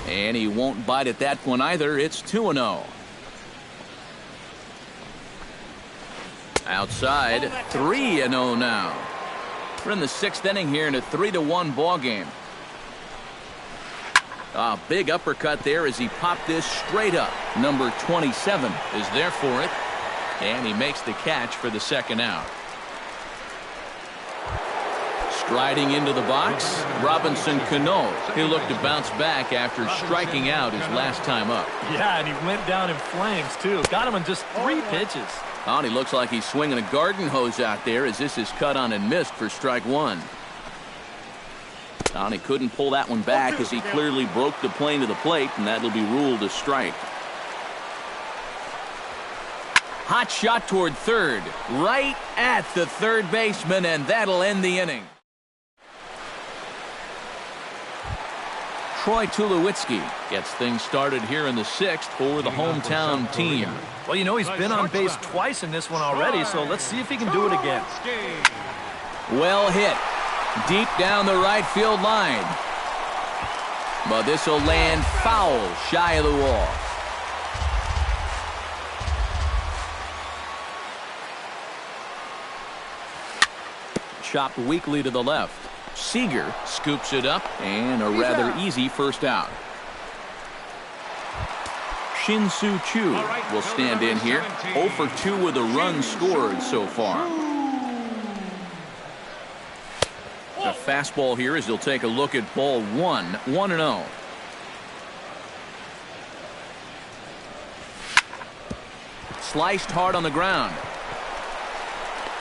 And he won't bite at that one either. It's 2-0. Outside, 3-0 now. We're in the 6th inning here in a 3-1 ball game. A big uppercut there as he popped this straight up. Number 27 is there for it, and he makes the catch for the 2nd out. Striding into the box, Robinson Cano. He'll look to bounce back after striking out his last time up. Yeah, and he went down in flames, too. Got him in just 3 pitches. Oh, and he looks like he's swinging a garden hose out there as this is cut on and missed for strike 1. Oh, and he couldn't pull that one back as he clearly broke the plane to the plate, and that'll be ruled a strike. Hot shot toward third, right at the third baseman, and that'll end the inning. Troy Tulowitzki gets things started here in the 6th for the hometown team. Well, you know, he's been on base twice in this one already, so let's see if he can do it again. Well hit. Deep down the right field line. But this will land foul shy of the wall. Chopped weakly to the left. Seager scoops it up, and a rather easy first out. Shin-Soo Choo will stand in here. 0 for 2 with a run scored so far. A fastball here as he'll take a look at ball 1, 1-0. Sliced hard on the ground.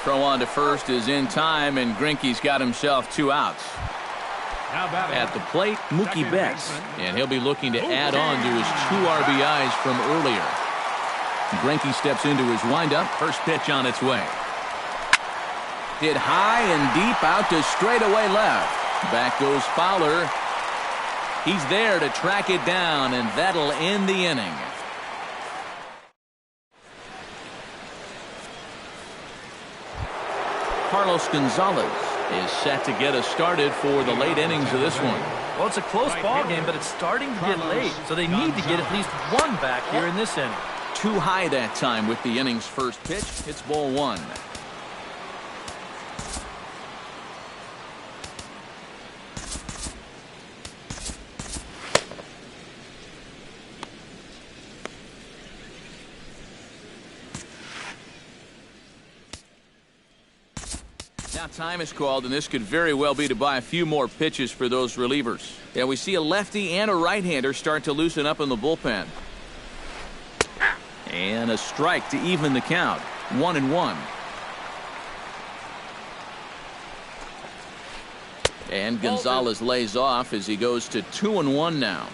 Throw on to first is in time, and Greinke's got himself 2 outs. At the plate, Mookie Betts, and he'll be looking to add on to his 2 RBIs from earlier. Greinke steps into his windup. First pitch on its way. Hit high and deep out to straightaway left. Back goes Fowler. He's there to track it down, and that'll end the inning. Carlos Gonzalez is set to get us started for the late innings of this one. Well, it's a close ball game, but it's starting to get late, so they need to get at least 1 back here in this inning. Too high that time with the inning's first pitch. It's ball 1. Now time is called, and this could very well be to buy a few more pitches for those relievers. Yeah, we see a lefty and a right-hander start to loosen up in the bullpen. And a strike to even the count. 1-1. And Gonzalez lays off as he goes to 2-1 now.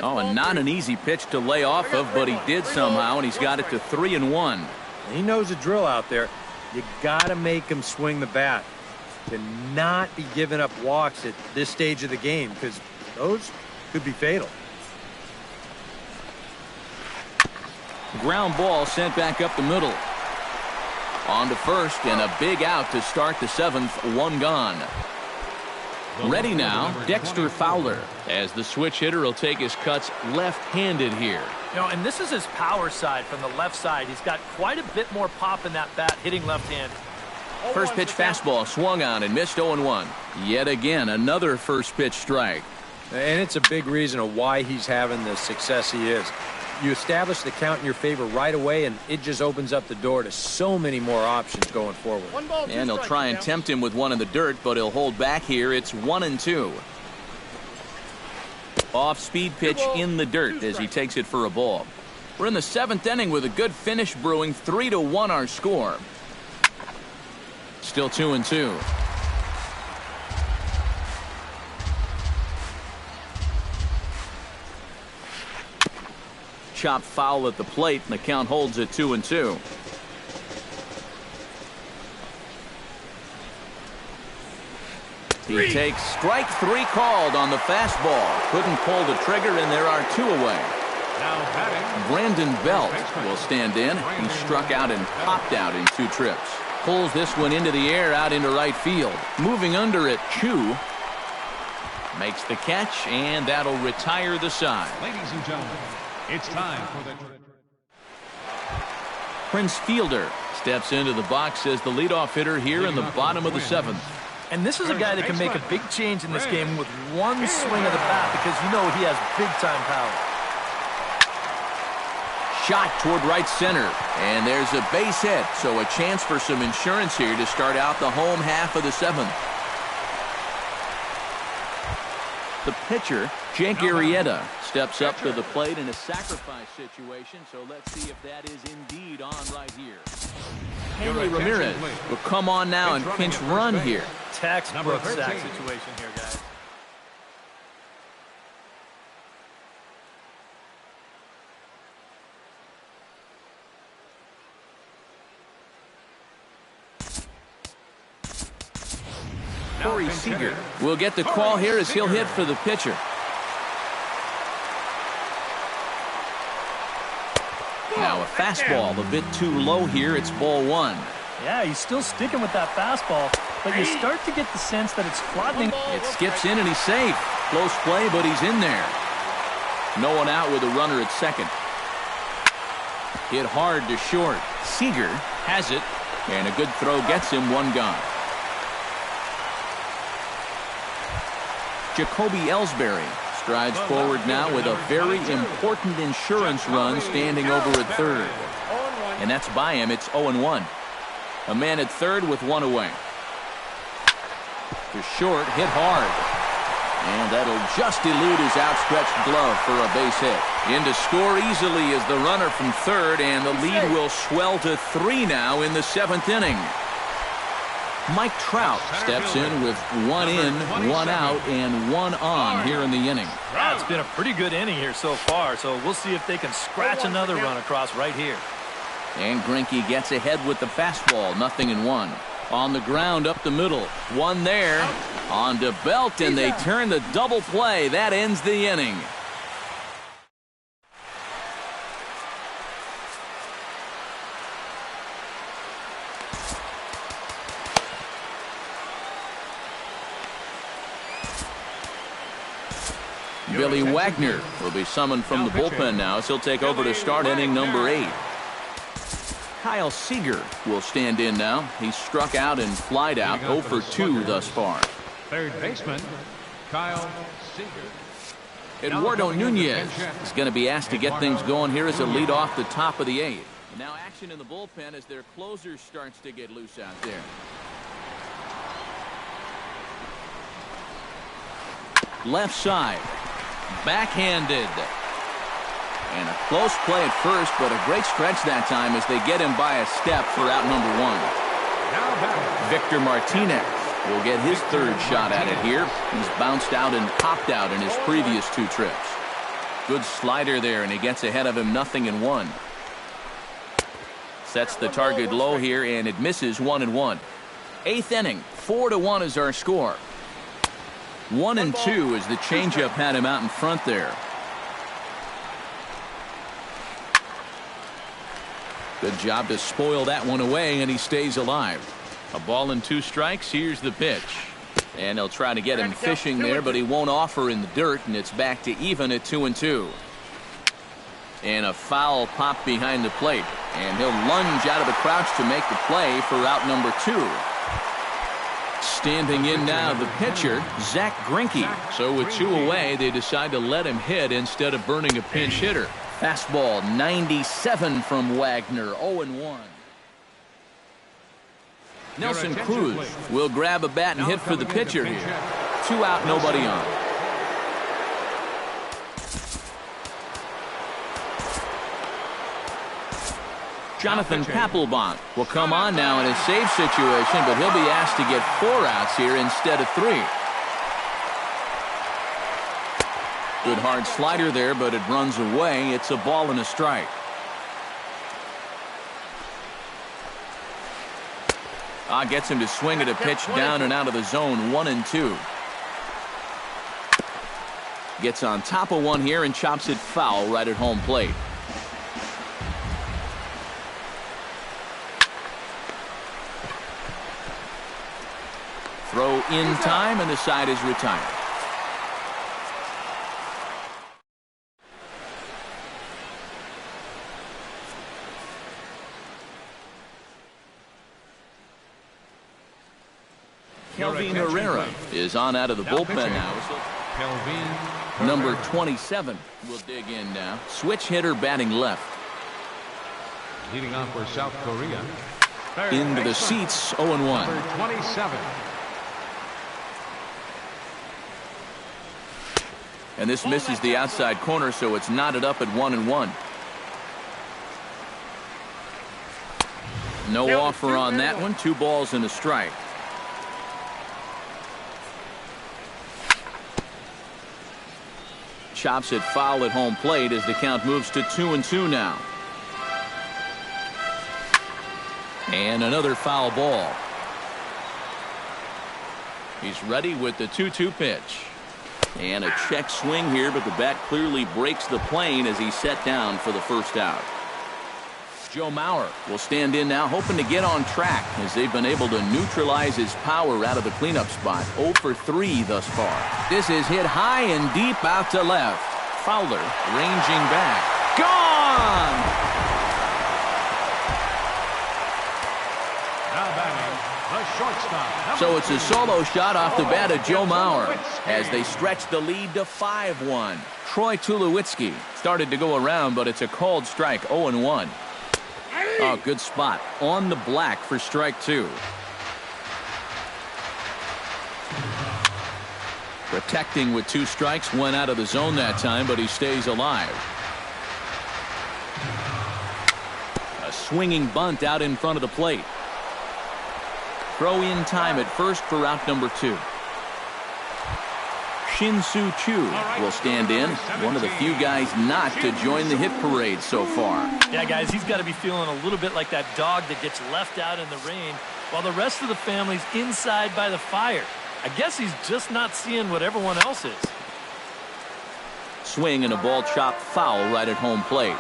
Oh, and not an easy pitch to lay off of, but he did somehow, and he's got it to 3-1. He knows the drill out there. You got to make him swing the bat. To not be giving up walks at this stage of the game, because those could be fatal. Ground ball sent back up the middle. On to first, and a big out to start the 7th. 1 gone. Ready now, Dexter Fowler, as the switch hitter will take his cuts left-handed here. You know, and this is his power side from the left side. He's got quite a bit more pop in that bat hitting left-handed. First pitch fastball swung on and missed 0-1. Yet again, another first pitch strike. And it's a big reason of why he's having the success he is. You establish the count in your favor right away, and it just opens up the door to so many more options going forward. And they'll try and tempt him with one in the dirt, but he'll hold back here. It's 1-2. Off-speed pitch in the dirt as he takes it for a ball. We're in the 7th inning with a good finish brewing. 3-1 our score. Still 2-2. Chop foul at the plate, and the count holds at 2-2. He takes strike 3 called on the fastball. Couldn't pull the trigger, and there are 2 away. Brandon Belt will stand in. He struck out and popped out in 2 trips. Pulls this one into the air out into right field. Moving under it, Chu makes the catch, and that'll retire the side. Ladies and gentlemen, it's time for the Prince Fielder steps into the box as the leadoff hitter here in the bottom of the 7th. And this is a guy that can make a big change in this game with 1 swing of the bat, because you know he has big-time power. Shot toward right center, and there's a base hit, so a chance for some insurance here to start out the home half of the 7th. The pitcher, Jake Arrieta, steps up to the plate in a sacrifice situation, so let's see if that is indeed on right here. Henry Ramirez will come on now and pinch run here. Textbook sack situation here, guys. Corey Seager will get the call here as he'll hit for the pitcher. Now a fastball a bit too low here. It's ball 1. Yeah, he's still sticking with that fastball, but you start to get the sense that it's flattening. It skips in and he's safe. Close play, but he's in there. No one out with a runner at second. Hit hard to short. Seager has it, and a good throw gets him 1 gone. Jacoby Ellsbury strides forward now with a very important insurance run standing over at third. And that's by him. It's 0-1. A man at third with one away. To short, hit hard. And that'll just elude his outstretched glove for a base hit. In to score easily is the runner from third, and the lead will swell to 3 now in the 7th inning. Mike Trout steps in with 1 in, 1 out, and 1 on here in the inning. It's been a pretty good inning here so far, so we'll see if they can scratch another run across right here. And Greinke gets ahead with the fastball, 0-1. On the ground up the middle, one there. On to Belt, and they turn the double play. That ends the inning. Billy Wagner will be summoned from the bullpen now, so he'll take over to start inning number 8. Kyle Seager will stand in now. He's struck out and flied out, 0 for 2 thus far. Third baseman, Kyle Seager. Eduardo Nunez is going to be asked to get things going here as a lead off the top of the 8th. Now action in the bullpen as their closer starts to get loose out there. Left side. Backhanded. And a close play at first, but a great stretch that time as they get him by a step for out number 1. Victor Martinez will get his third shot at it here. He's bounced out and popped out in his previous 2 trips. Good slider there, and he gets ahead of him, 0-1. Sets the target low here, and it misses, 1-1. 8th inning, 4-1 is our score. 1-2 as the changeup had him out in front there. Good job to spoil that one away, and he stays alive. A ball and 2 strikes. Here's the pitch. And they'll try to get him fishing there, but he won't offer in the dirt, and it's back to even at 2-2. And a foul pop behind the plate. And he'll lunge out of the crouch to make the play for out number 2. Standing in now, the pitcher, Zach Greinke. So with 2 away, they decide to let him hit instead of burning a pinch hitter. Fastball, 97 from Wagner, 0-1. Nelson Cruz will grab a bat and hit for the pitcher here. 2 out, nobody on. Jonathan Papelbon will come on now in a save situation, but he'll be asked to get 4 outs here instead of 3. Good hard slider there, but it runs away. It's a ball and a strike. Gets him to swing at a pitch down and out of the zone, 1-2. Gets on top of one here and chops it foul right at home plate. Throw in time, and the side is retired. Kelvin Herrera is on out of the bullpen now. Number 27 will dig in now. Switch hitter batting left. Leading off for South Korea. Into the seats, 0-1. Number 27. And this misses the outside corner, so it's knotted up at 1-1. No offer on that one. 2 balls and a strike. Chops it foul at home plate as the count moves to 2-2 now. And another foul ball. He's ready with the 2-2 pitch. And a check swing here, but the bat clearly breaks the plane as he's set down for the first out. Joe Mauer will stand in now, hoping to get on track as they've been able to neutralize his power out of the cleanup spot. 0 for 3 thus far. This is hit high and deep out to left. Fowler ranging back. Gone! Now batting, the Shortstop. So it's a solo shot off the bat of Joe Mauer as they stretch the lead to 5-1. Troy Tulowitzki started to go around, but it's a called strike, 0-1. Oh, good spot on the black for strike 2. Protecting with 2 strikes, went out of the zone that time, but he stays alive. A swinging bunt out in front of the plate. Throw in time at first for out number 2. Shin-Soo Choo will stand in, one of the few guys not to join the hit parade so far. Yeah, guys, he's got to be feeling a little bit like that dog that gets left out in the rain while the rest of the family's inside by the fire. I guess he's just not seeing what everyone else is. Swing and a ball chopped foul right at home plate.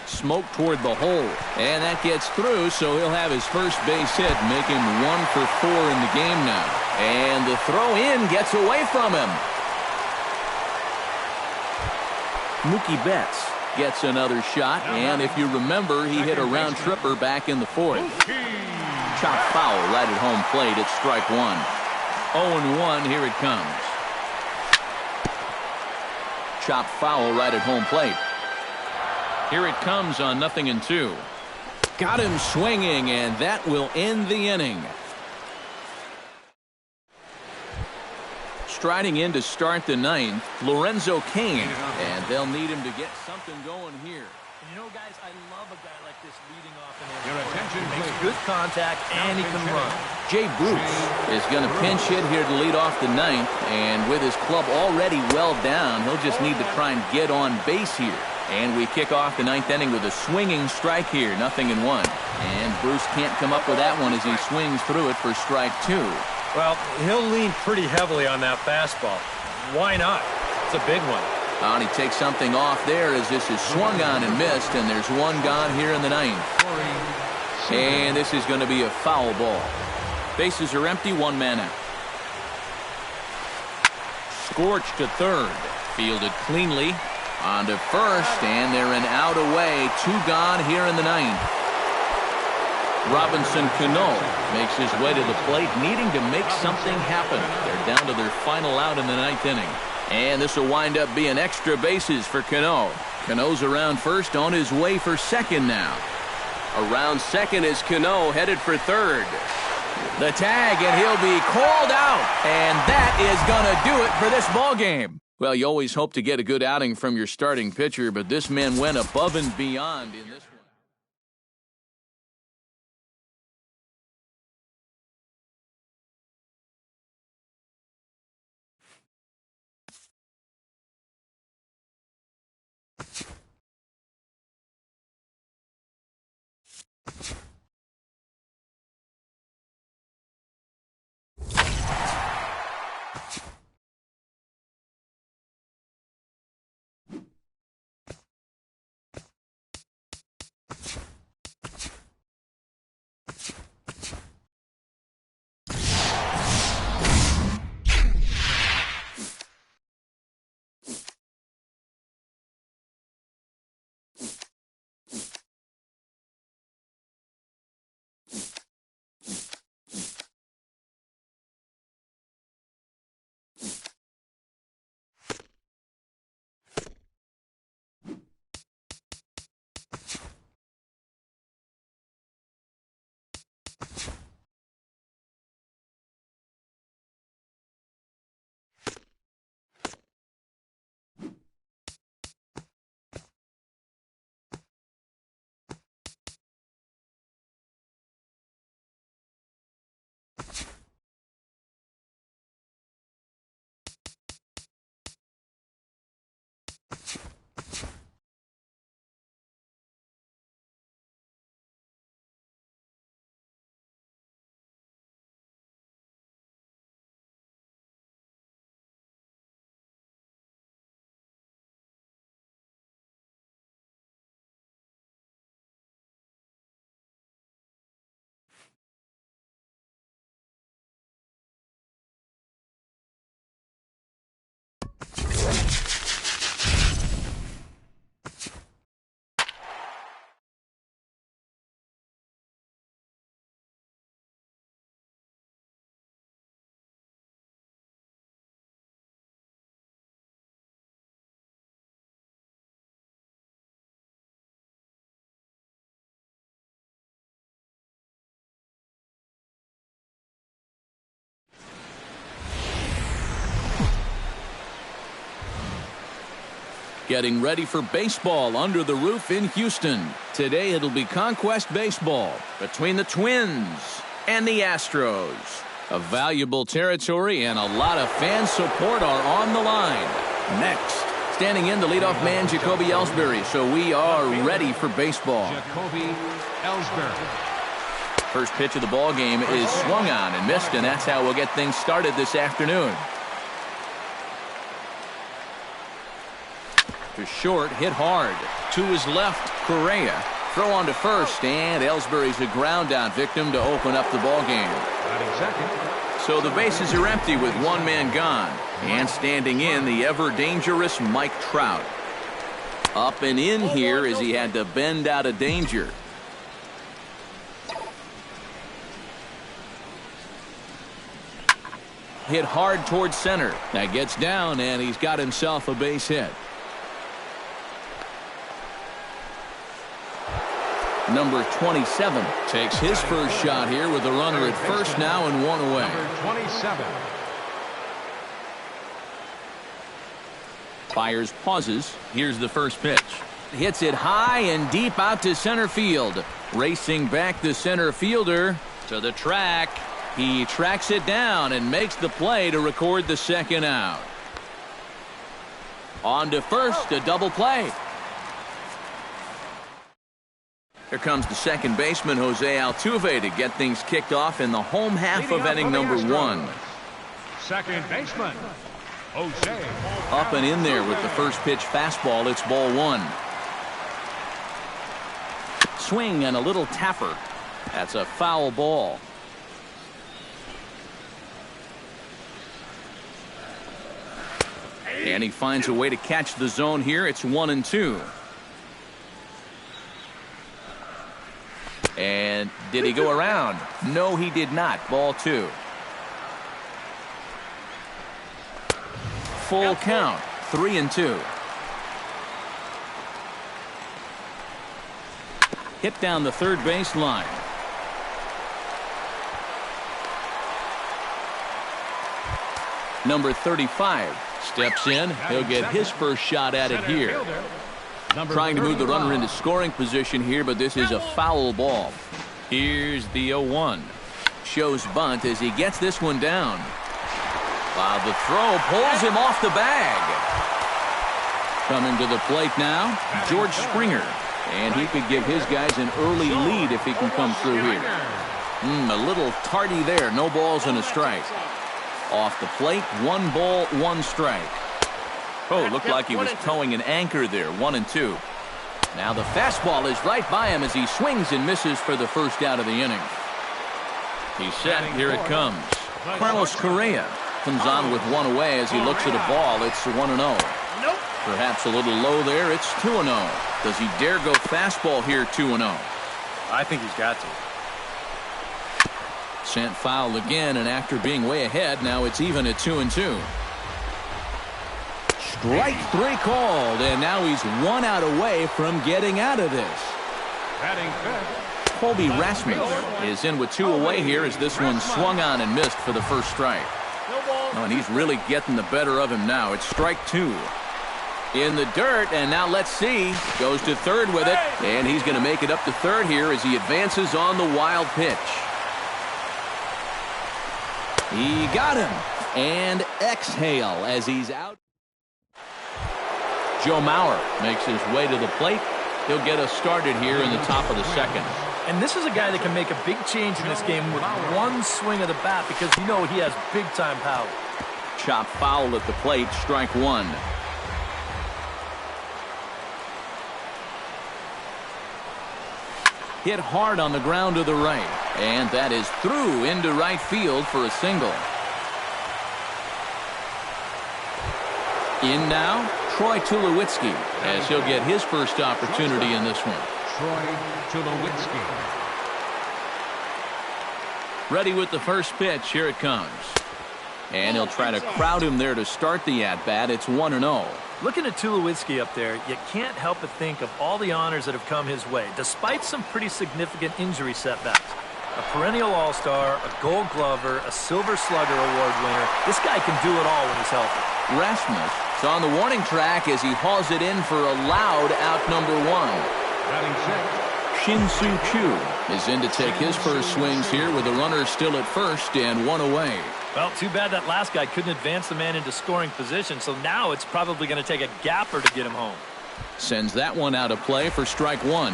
Smoke toward the hole, and that gets through, so he'll have his first base hit, make him 1 for 4 in the game now. And the throw in gets away from him. Mookie Betts gets another shot, and if you remember, he hit a round tripper back in the 4th. Chopped foul right at home plate. It's strike 1. 0-1. Here it comes. Chopped foul right at home plate. Here it comes on 0-2. Got him swinging, and that will end the inning. Striding in to start the 9th, Lorenzo Cain, and they'll need him to get something going here. You know, guys, I love a guy like this leading off an inning. Your attention, He makes please. good contact, and he can run. Jay Bruce is going to pinch hit here to lead off the 9th, and with his club already well down, he'll just need to try and get on base here. And we kick off the 9th inning with a swinging strike here, 0-1. And Bruce can't come up with that one as he swings through it for strike 2. Well, he'll lean pretty heavily on that fastball. Why not? It's a big one. And he takes something off there as this is swung on and missed, and there's one gone here in the 9th. And this is going to be a foul ball. Bases are empty, 1 man out. Scorched to third. Fielded cleanly. On to first, and they're an out away. 2 gone here in the 9th. Robinson Cano makes his way to the plate, needing to make something happen. They're down to their final out in the 9th inning. And this will wind up being extra bases for Cano. Cano's around first, on his way for second now. Around second is Cano, headed for third. The tag, and he'll be called out. And that is going to do it for this ball game. Well, you always hope to get a good outing from your starting pitcher, but this man went above and beyond in this getting ready for baseball under the roof in Houston. Today it'll be Conquest Baseball between the Twins and the Astros. A valuable territory and a lot of fan support are on the line. Next, standing in the leadoff man, Jacoby Ellsbury. So we are ready for baseball. Jacoby Ellsbury. First pitch of the ball game is swung on and missed, and that's how we'll get things started this afternoon. To short, hit hard. To his left, Correa. Throw on to first, and Ellsbury's a ground out victim to open up the ball game. So the bases are empty with one man gone. And standing in, the ever-dangerous Mike Trout. Up and in here as he had to bend out of danger. Hit hard towards center. That gets down, and he's got himself a base hit. Number 27 takes his first shot here with a runner at first now and one away. Number 27. Fires, pauses. Here's the first pitch. Hits it high and deep out to center field. Racing back the center fielder to the track. He tracks it down and makes the play to record the second out. On to first, a double play. Here comes the second baseman, Jose Altuve, to get things kicked off in the home half of inning number one. Second baseman, Jose. Up and in there with the first pitch fastball. It's ball one. Swing and a little tapper. That's a foul ball. And he finds a way to catch the zone here. It's 1-2. And did he go around? No, he did not. Ball two. Full count. 3-2. Hit down the third base line. Number 35 steps in. He'll get his first shot at it here. Trying to move the runner into scoring position here, but this is a foul ball. Here's the 0-1. Shows bunt as he gets this one down. While the throw pulls him off the bag. Coming to the plate now, George Springer. And he could give his guys an early lead if he can come through here. A little tardy there. No balls and a strike. Off the plate, 1 ball, 1 strike. Oh, looked like he was towing an anchor there. 1-2. Now the fastball is right by him as he swings and misses for the first out of the inning. He's set. Here it comes. Carlos Correa comes on with 1 away as he looks at a ball. It's 1-0. Nope. Perhaps a little low there. It's 2-0. Does he dare go fastball here? 2-0. I think he's got to. Sent foul again, and after being way ahead, now it's even at 2-2. Strike 3 called, and now he's 1 out away from getting out of this. Batting fifth, Colby Rasmus is in with 2 away here as this one swung on and missed for the first strike. Oh, and he's really getting the better of him now. It's strike 2. In the dirt, and now let's see. Goes to third with it, and he's going to make it up to third here as he advances on the wild pitch. He got him, and exhale as he's out. Joe Mauer makes his way to the plate. He'll get us started here in the top of the second. And this is a guy that can make a big change in this game with 1 swing of the bat because you know he has big-time power. Chop foul at the plate, strike 1. Hit hard on the ground to the right. And that is through into right field for a single. In now, Troy Tulowitzki, as he'll get his first opportunity in this one. Troy Tulowitzki. Ready with the first pitch. Here it comes. And he'll try to crowd him there to start the at-bat. It's 1-0. Looking at Tulowitzki up there, you can't help but think of all the honors that have come his way, despite some pretty significant injury setbacks. A perennial all-star, a gold glover, a silver slugger award winner. This guy can do it all when he's healthy. Rasmus is on the warning track as he hauls it in for a loud out number 1. Batting sixth. Shin-Soo Choo is in to take his first swings here with the runner still at first and 1 away. Well, too bad that last guy couldn't advance the man into scoring position, so now it's probably going to take a gapper to get him home. Sends that one out of play for strike 1.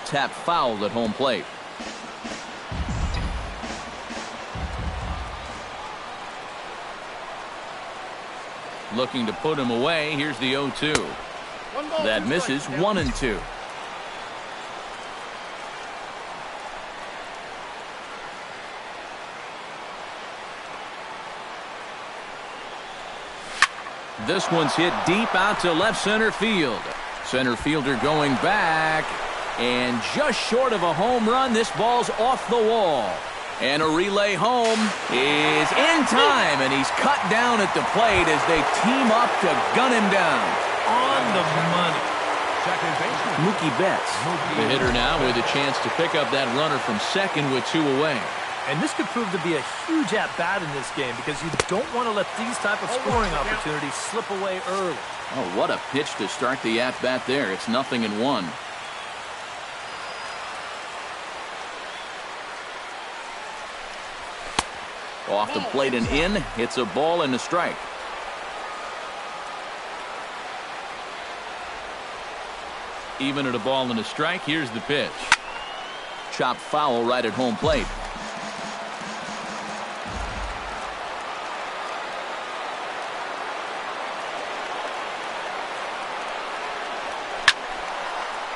Tap fouled at home plate. Looking to put him away. Here's the 0-2. That misses. 1-2. This one's hit deep out to left center field. Center fielder going back. And just short of a home run, this ball's off the wall. And a relay home is in time, and he's cut down at the plate as they team up to gun him down. On the money. Second baseman. Mookie Betts, the hitter now with a chance to pick up that runner from second with 2 away. And this could prove to be a huge at-bat in this game because you don't want to let these type of scoring opportunities slip away early. Oh, what a pitch to start the at-bat there. It's 0-1. Off the plate and in. It's a ball and a strike. Even at a ball and a strike, here's the pitch. Chopped foul right at home plate.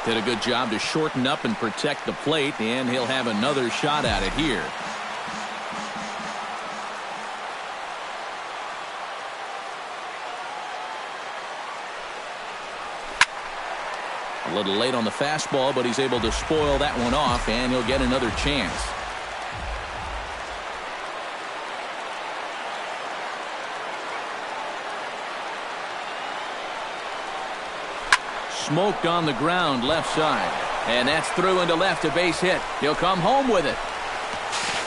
Did a good job to shorten up and protect the plate, and he'll have another shot at it here. A little late on the fastball, but he's able to spoil that one off, and he'll get another chance. Smoked on the ground left side, and that's through into left, a base hit. He'll come home with it,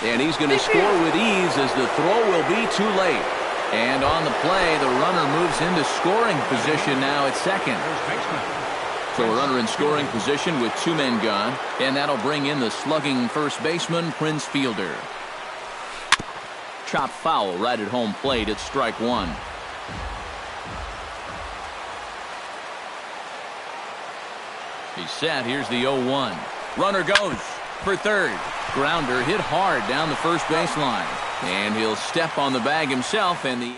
and he's going to score with ease as the throw will be too late. And on the play, the runner moves into scoring position now at second. So a runner in scoring position with 2 men gone, and that'll bring in the slugging first baseman, Prince Fielder. Chopped foul right at home plate. It's strike 1. He's set. Here's the 0-1. Runner goes for third. Grounder hit hard down the first baseline, and he'll step on the bag himself. And the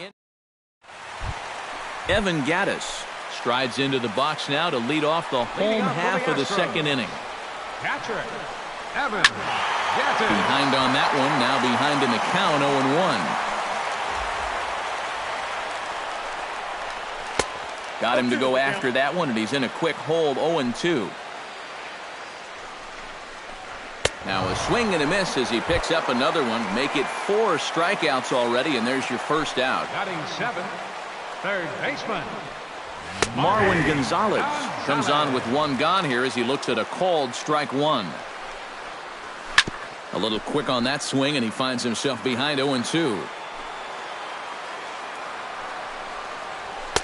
Evan Gattis strides into the box now to lead off the home half of the second inning. Catcher, Evan Gattis. Behind on that one, now behind in the count, 0-1. Got him to go after that one, and he's in a quick hold, 0-2. Now a swing and a miss as he picks up another one. Make it 4 strikeouts already, and there's your first out. Batting 7th, third baseman. Marwin Gonzalez comes on with 1 gone here as he looks at a called strike 1. A little quick on that swing, and he finds himself behind 0-2.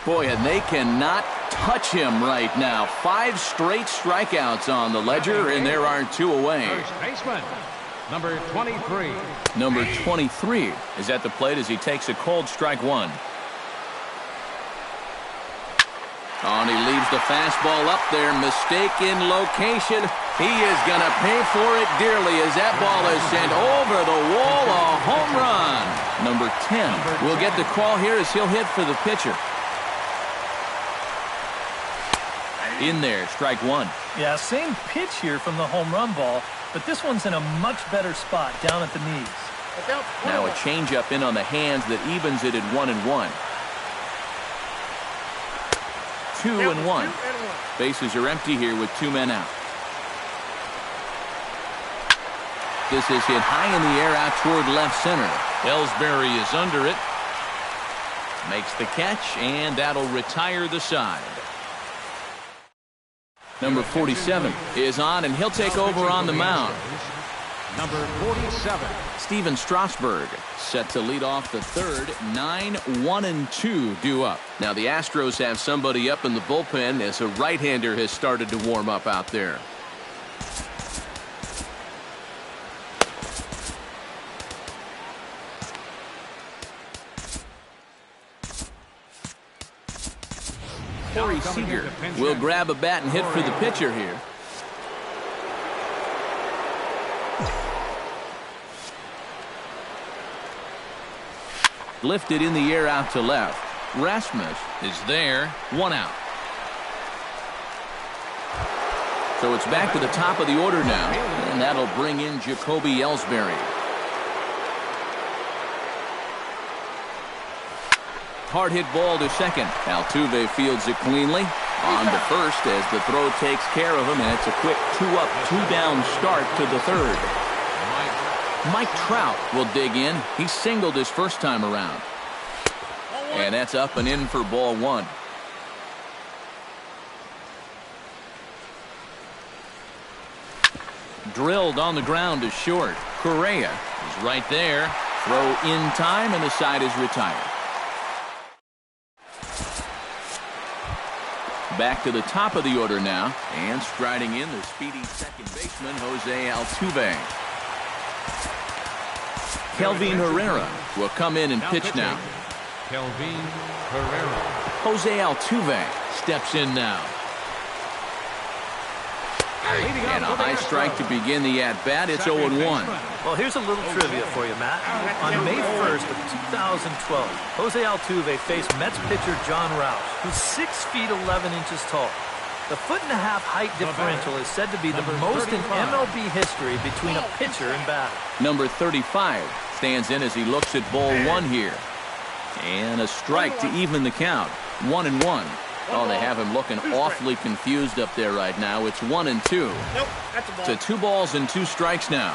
Boy, and they cannot touch him right now. 5 straight strikeouts on the ledger, and there are 2 away. First baseman, number 23. Number 23 is at the plate as he takes a cold strike 1. Oh, and he leaves the fastball up there. Mistaken location. He is going to pay for it dearly as that ball is sent over the wall. A home run. Number 10 will get the call here as he'll hit for the pitcher. In there, strike 1. Yeah, same pitch here from the home run ball, but this one's in a much better spot down at the knees. Now a changeup in on the hands that evens it at 1-1. 2-1. Bases are empty here with 2 men out. This is hit high in the air out toward left center. Ellsbury is under it, makes the catch, and that'll retire the side. Number 47 is on, and he'll take over on the mound. Number 47. Steven Strasburg set to lead off the third. 9-1-2 due up. Now the Astros have somebody up in the bullpen as a right-hander has started to warm up out there. Corey Seager will grab a bat and hit for the pitcher here. Lifted in the air out to left. Rasmus is there. 1 out. So it's back to the top of the order now, and that'll bring in Jacoby Ellsbury. Hard hit ball to second. Altuve fields it cleanly. On to first as the throw takes care of him, and it's a quick 2-up, 2-down start to the third. Mike Trout will dig in. He singled his first time around. And that's up and in for ball 1. Drilled on the ground to short. Correa is right there. Throw in time, and the side is retired. Back to the top of the order now, and striding in the speedy second baseman, Jose Altuve. Kelvin Herrera will come in and pitch now. Kelvin Herrera. Jose Altuve steps in now. And a high strike to begin the at-bat. It's 0-1. Well, here's a little trivia for you, Matt. On May 1st of 2012, Jose Altuve faced Mets pitcher John Roush, who's 6 feet 11 inches tall. The 1.5-foot height differential is said to be the most in MLB history between a pitcher and batter. Number 35 stands in as he looks at ball 1 here. And a strike to even the count. 1-1. Oh, they have him looking awfully confused up there right now. It's 1-2. Nope, that's a ball. To 2 balls and 2 strikes now.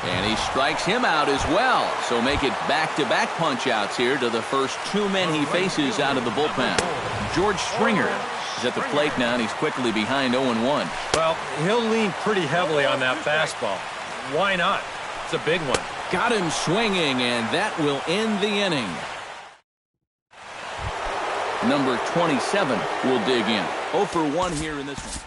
And he strikes him out as well. So make it back-to-back punch-outs here to the first 2 men he faces out of the bullpen. George Springer is at the plate now, and he's quickly behind 0-1. Well, he'll lean pretty heavily on that fastball. Why not? It's a big one. Got him swinging, and that will end the inning. Number 27 will dig in. 0 for 1 here in this one.